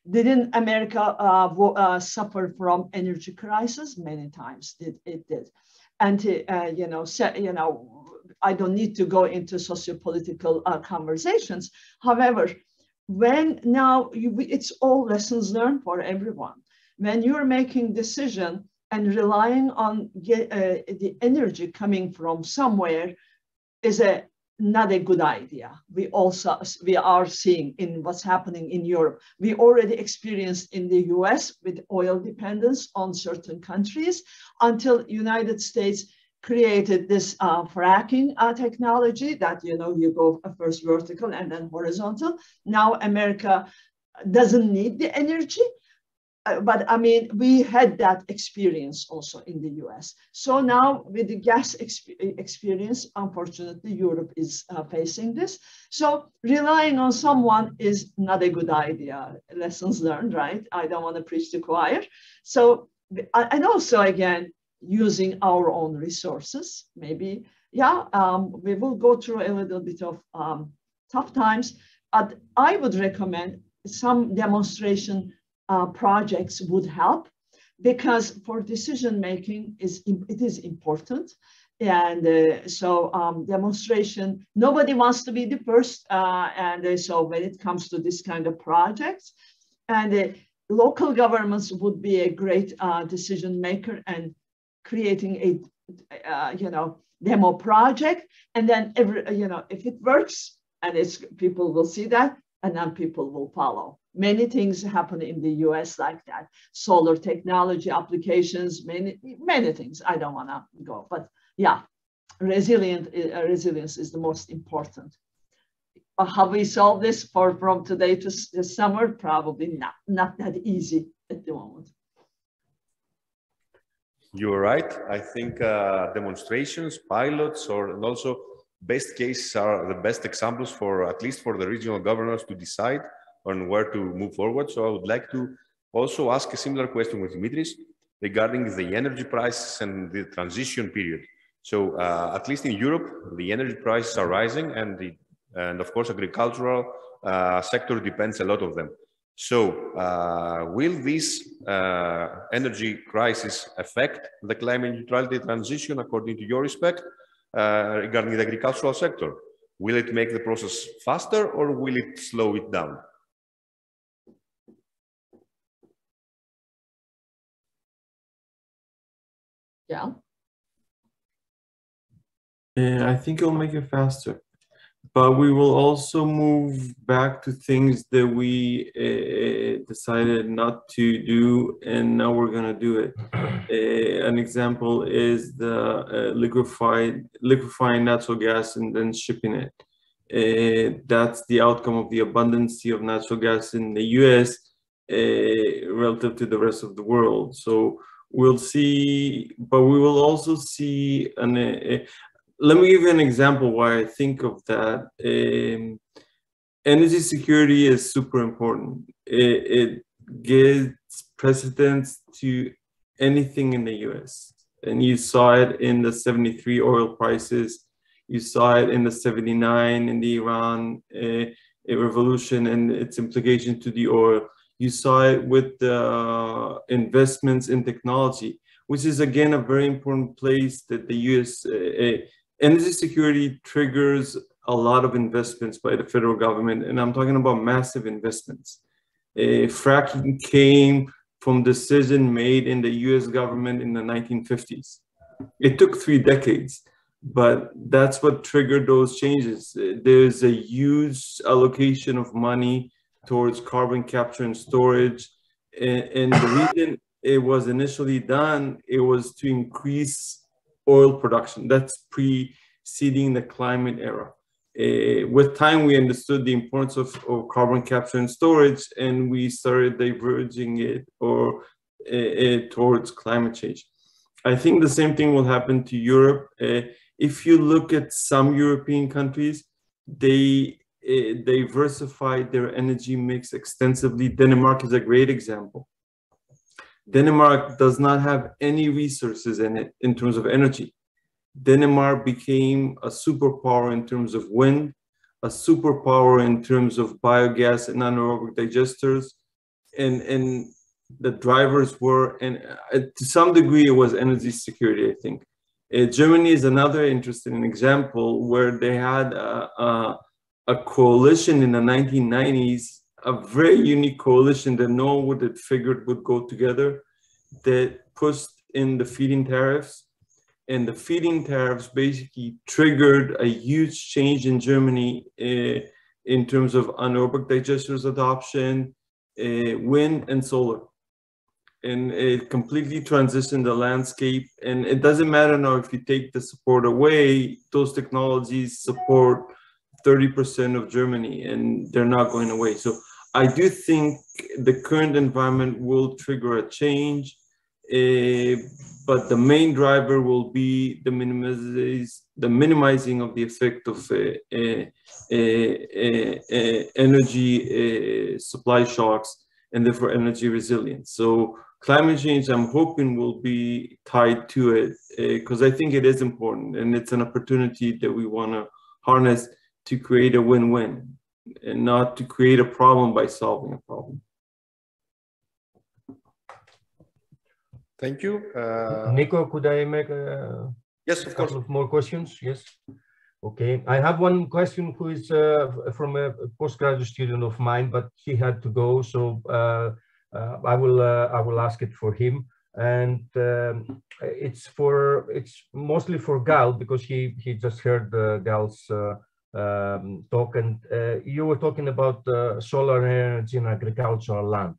Didn't America suffer from energy crisis? Many times it did. And, I don't need to go into socio-political conversations. However, when now it's all lessons learned for everyone. When you're making decision and relying on the energy coming from somewhere is not a good idea. We are seeing in what's happening in Europe. We already experienced in the US with oil dependence on certain countries until United States created this fracking technology that, you go first vertical and then horizontal. Now America doesn't need the energy, but I mean, we had that experience also in the US. So now with the gas experience, unfortunately, Europe is facing this. So relying on someone is not a good idea. Lessons learned, right? I don't want to preach to choir. So, and also again, using our own resources, maybe, we will go through a little bit of tough times, but I would recommend some demonstration projects would help, because for decision making it is important. And so demonstration, nobody wants to be the first, and so when it comes to this kind of projects, and local governments would be a great decision maker, and creating a, demo project, and then if it works, and people will see that, and then people will follow. Many things happen in the US like that. Solar technology applications, many things. I don't want to go, but yeah, resilience is the most important. How we solve this from today to the summer? Probably not that easy at the moment. You're right. I think demonstrations, pilots, and also best cases are the best examples for, at least for the regional governors, to decide on where to move forward. So I would like to also ask a similar question with Dimitris regarding the energy prices and the transition period. So at least in Europe, the energy prices are rising, and of course, agricultural sector depends a lot of them. So will this energy crisis affect the climate neutrality transition according to your respect regarding the agricultural sector? Will it make the process faster or will it slow it down? Yeah. I think it'll make it faster, but we will also move back to things that we decided not to do, and now we're going to do it. An example is the liquefying natural gas and then shipping it. That's the outcome of the abundance of natural gas in the US relative to the rest of the world. So we'll see, but we will also see let me give you an example why I think of that. Energy security is super important. It gives precedence to anything in the US. And you saw it in the 73 oil prices. You saw it in the 79 in the Iran revolution and its implication to the oil. You saw it with the investments in technology, which is again a very important place that the US energy security triggers a lot of investments by the federal government, and I'm talking about massive investments. Fracking came from decision made in the US government in the 1950s. It took 3 decades, but that's what triggered those changes. There's a huge allocation of money towards carbon capture and storage, and the reason it was initially done, it was to increase oil production. That's preceding the climate era. With time, we understood the importance of carbon capture and storage, and we started diverging it towards climate change. I think the same thing will happen to Europe. If you look at some European countries, they diversified their energy mix extensively. Denmark is a great example. Denmark does not have any resources in it in terms of energy. Denmark became a superpower in terms of wind, a superpower in terms of biogas and anaerobic digesters, and the drivers were, and to some degree it was energy security, I think. Germany is another interesting example where they had a coalition in the 1990s, a very unique coalition that no one would have figured would go together, that pushed in the feed-in tariffs. And the feed-in tariffs basically triggered a huge change in Germany in terms of anaerobic digesters adoption, wind and solar. And it completely transitioned the landscape. And it doesn't matter now if you take the support away, those technologies support 30% of Germany, and they're not going away. So I do think the current environment will trigger a change, but the main driver will be the minimizing of the effect of energy supply shocks and therefore energy resilience. So climate change, I'm hoping, will be tied to it because I think it is important, and it's an opportunity that we want to harness to create a win-win and not to create a problem by solving a problem. Thank you. Nico, could I make yes, of course. couple of more questions? Yes. Okay. I have one question who is from a postgraduate student of mine, but he had to go, so I will ask it for him. and it's mostly for Gal, because he just heard Gal's talk, and you were talking about solar energy and agricultural land.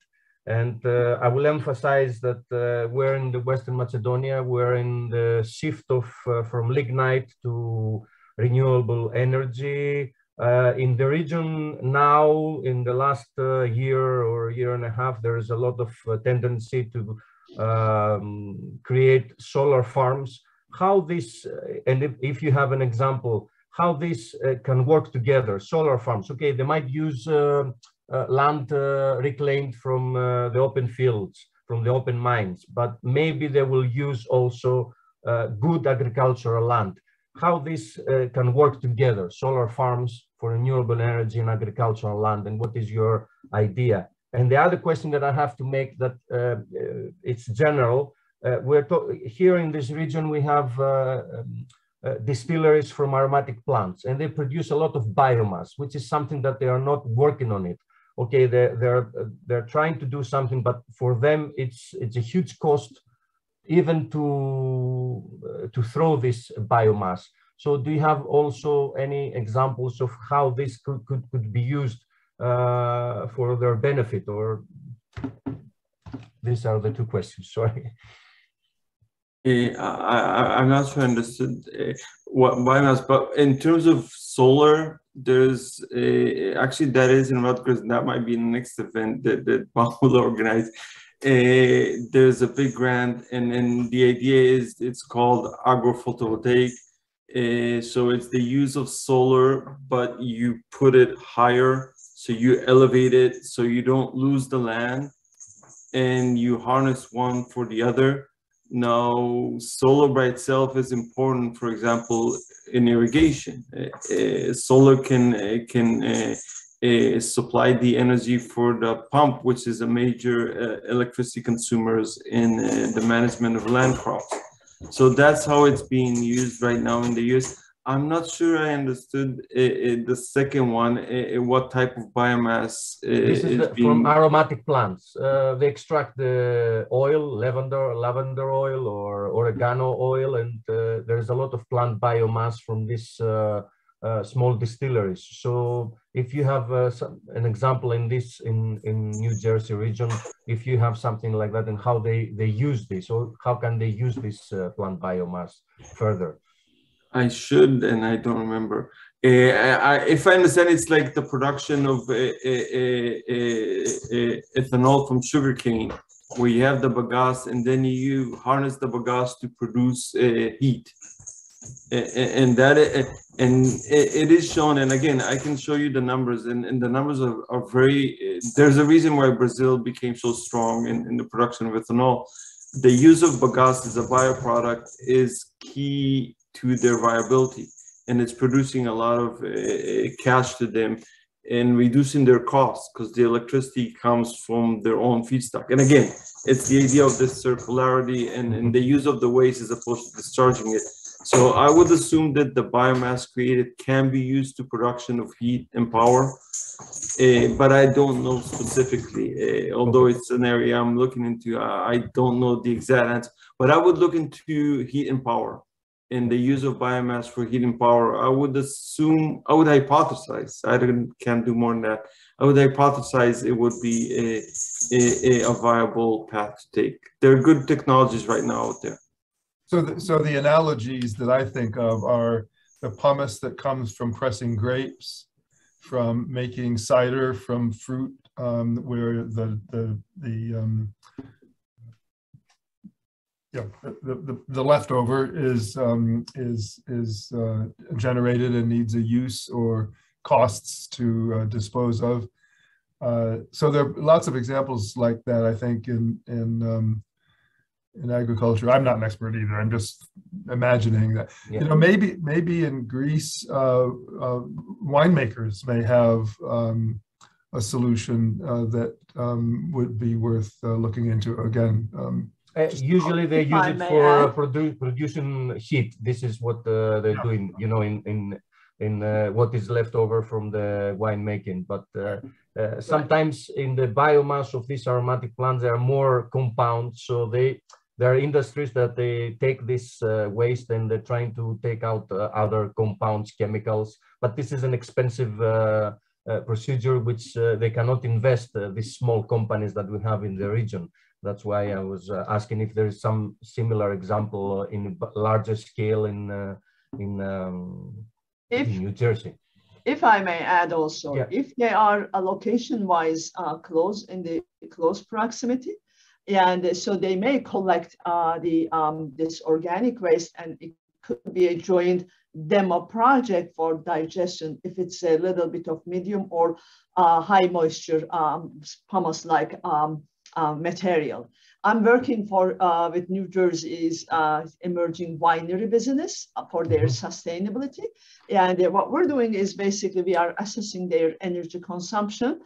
And I will emphasize that we're in the Western Macedonia, we're in the shift from lignite to renewable energy. In the region now, in the last year or year and a half, there is a lot of tendency to create solar farms. How this, and if you have an example, how this can work together, solar farms. Okay, they might use land reclaimed from the open fields, from the open mines, but maybe they will use also good agricultural land. How this can work together, solar farms for renewable energy and agricultural land, and what is your idea? And the other question that I have to make, that it's general, here in this region we have distilleries from aromatic plants, and they produce a lot of biomass, which is something that they are not working on it. Okay, they're trying to do something, but for them it's a huge cost even to throw this biomass. So do you have also any examples of how this could be used for their benefit? Or these are the two questions, sorry. I'm not sure I understood what biomass, but in terms of solar, there's actually that is in Rutgers, and that might be the next event that Bob will organize. There's a big grant, and the idea is it's called agrophotovoltaic. So it's the use of solar, but you put it higher, so you elevate it so you don't lose the land, and you harness one for the other. Now, solar by itself is important, for example, in irrigation. Solar can supply the energy for the pump, which is a major electricity consumers in the management of land crops. So that's how it's being used right now in the US. I'm not sure I understood the second one, what type of biomass this is from aromatic plants. They extract the oil, lavender oil or oregano oil, and there's a lot of plant biomass from this small distilleries. So if you have an example in this in New Jersey region, if you have something like that, and how they use this, or how can they use this plant biomass further? I should, and I don't remember. If I understand, it's like the production of ethanol from sugarcane, where you have the bagasse, and then you harness the bagasse to produce heat. And it is shown, and again, I can show you the numbers, and the numbers are very, there's a reason why Brazil became so strong in the production of ethanol. The use of bagasse as a bioproduct is key to their viability, and it's producing a lot of cash to them and reducing their costs, because the electricity comes from their own feedstock. And again, it's the idea of this circularity and the use of the waste as opposed to discharging it. So I would assume that the biomass created can be used to production of heat and power, but I don't know specifically, although it's an area I'm looking into. I don't know the exact answer, but I would look into heat and power and the use of biomass for heat and power. I would assume, I would hypothesize, I can't do more than that. I would hypothesize it would be a viable path to take. There are good technologies right now out there. So the analogies that I think of are the pumice that comes from pressing grapes, from making cider from fruit, where the leftover is generated and needs a use or costs to dispose of. So there are lots of examples like that, I think, in agriculture. I'm not an expert either. I'm just imagining that. Yeah. You know, maybe in Greece, winemakers may have a solution that would be worth looking into. Again. Usually they use it for producing heat. This is what they're doing, you know, in what is left over from the winemaking. But sometimes in the biomass of these aromatic plants, there are more compounds, so they there are industries that they take this waste and they're trying to take out other compounds, chemicals, but this is an expensive procedure which they cannot invest, these small companies that we have in the region. That's why I was asking if there is some similar example in larger scale in New Jersey. If I may add also, if they are location-wise close in the close proximity, and so they may collect this organic waste, and it could be a joint demo project for digestion if it's a little bit of medium or high moisture pumice-like material. I'm working with New Jersey's emerging winery business for their sustainability. And what we're doing is basically we are assessing their energy consumption,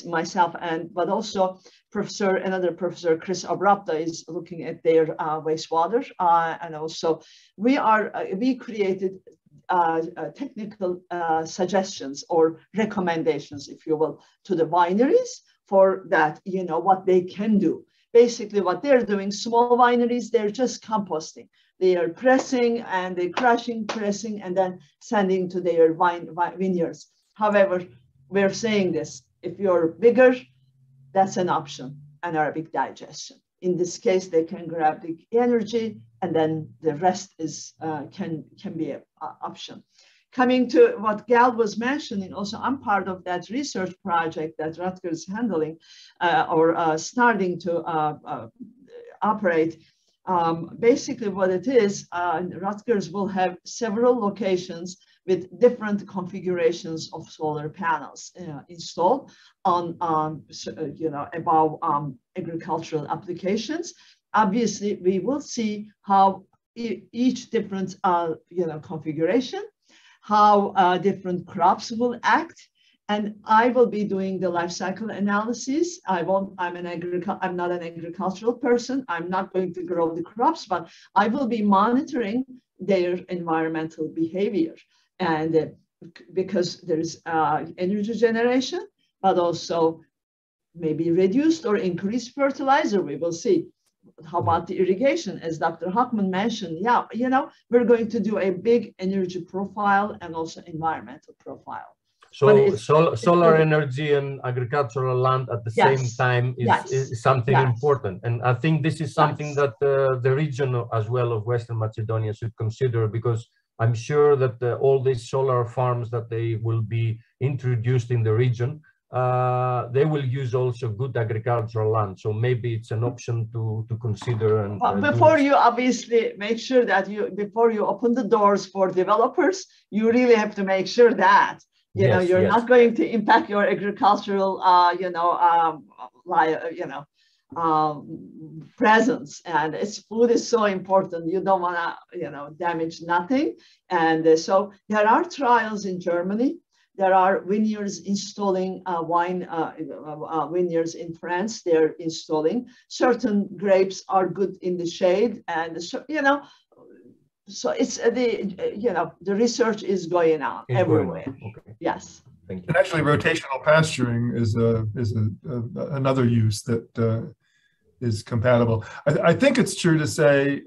myself, but also another professor, Chris Abrapta, is looking at their wastewater. And also we created technical suggestions or recommendations, if you will, to the wineries for that, what they can do. Basically what they're doing, small wineries, they're just composting. They are pressing and they're crushing, pressing, and then sending to their vineyards. However, we're saying this, if you're bigger, that's an option, anaerobic digestion. In this case, they can grab the energy and then the rest is can be an option. Coming to what Gal was mentioning, also I'm part of that research project that Rutgers is handling or starting to operate. Basically what it is, Rutgers will have several locations with different configurations of solar panels installed on, above agricultural applications. Obviously, we will see how each different, configuration, how different crops will act. And I will be doing the life cycle analysis. I'm not an agricultural person. I'm not going to grow the crops, but I will be monitoring their environmental behavior. And because there's energy generation, but also maybe reduced or increased fertilizer, we will see. How about the irrigation? As Dr. Hockman mentioned, we're going to do a big energy profile and also environmental profile. So solar energy and agricultural land at the same time is something important. And I think this is something that the region as well of Western Macedonia should consider, because I'm sure that all these solar farms that they will be introduced in the region, they will use also good agricultural land. So maybe it's an option to consider. And before you obviously make sure that before you open the doors for developers, you really have to make sure that you're not going to impact your agricultural presence. And food is so important. You don't want to damage nothing. And so there are trials in Germany. There are vineyards installing wine vineyards in France. They're installing certain grapes are good in the shade, and so it's the research is going on everywhere. Okay. Yes. Thank you. And actually, rotational pasturing is another use that is compatible. I think it's true to say,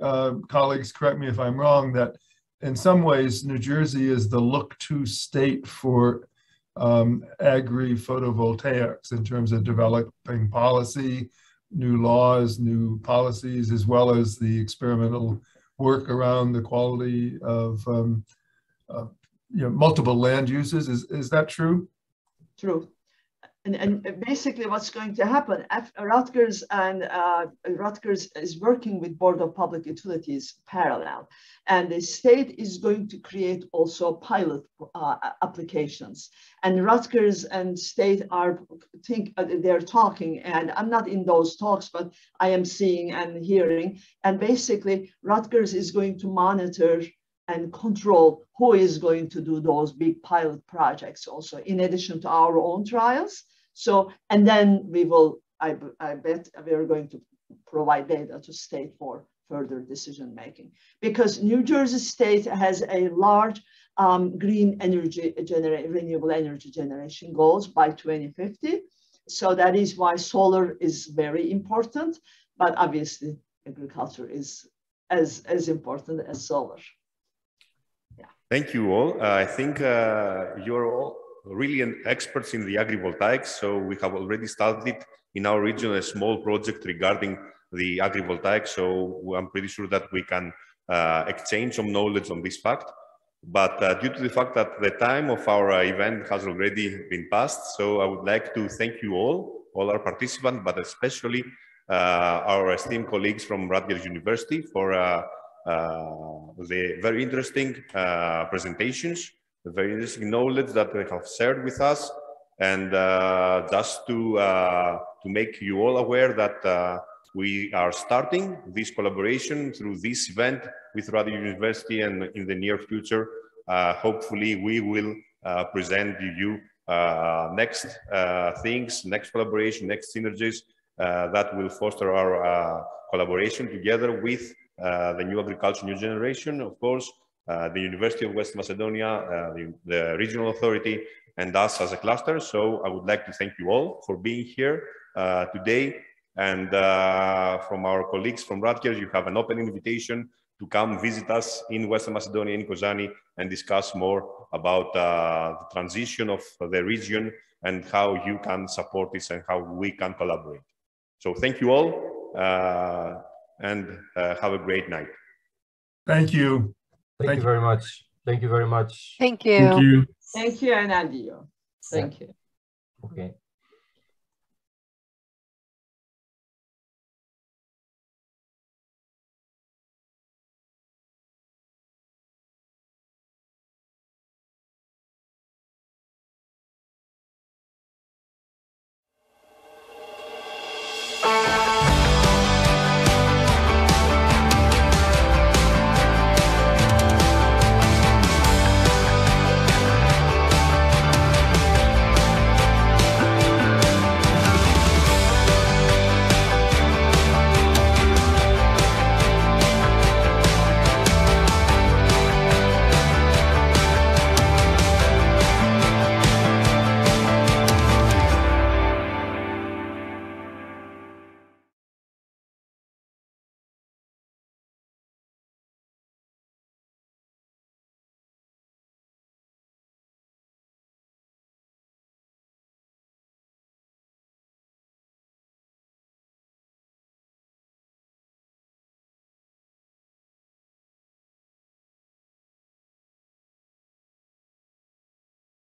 colleagues, correct me if I'm wrong, that in some ways, New Jersey is the look-to state for agri-photovoltaics in terms of developing policy, new laws, new policies, as well as the experimental work around the quality of multiple land uses. Is that true? True. And basically what's going to happen, Rutgers is working with Board of Public Utilities parallel, and the state is going to create also pilot applications. And Rutgers and state they're talking, and I'm not in those talks, but I am seeing and hearing. And basically Rutgers is going to monitor and control who is going to do those big pilot projects also, in addition to our own trials. So, and then we will, I bet we are going to provide data to state for further decision making, because New Jersey state has a large green energy renewable energy generation goals by 2050. So that is why solar is very important, but obviously agriculture is as important as solar. Yeah. Thank you all. I think you're all really experts in the agrivoltaics. So we have already started in our region a small project regarding the agrivoltaics. So I'm pretty sure that we can exchange some knowledge on this fact. But due to the fact that the time of our event has already been passed, so I would like to thank you all our participants, but especially our esteemed colleagues from Rutgers University for the very interesting presentations, the very interesting knowledge that they have shared with us, and just to make you all aware that we are starting this collaboration through this event with Rutgers University, and in the near future, hopefully we will present to you next things, next collaboration, next synergies that will foster our collaboration together with the new agriculture, new generation, of course, the University of West Macedonia, the regional authority, and us as a cluster. So I would like to thank you all for being here today. And from our colleagues from Rutgers, you have an open invitation to come visit us in Western Macedonia, in Kozani, and discuss more about the transition of the region and how you can support this and how we can collaborate. So thank you all, and have a great night. Thank you. Thank you very much. Thank you very much. Thank you. Thank you. Thank you, Anadio. Thank you. Okay.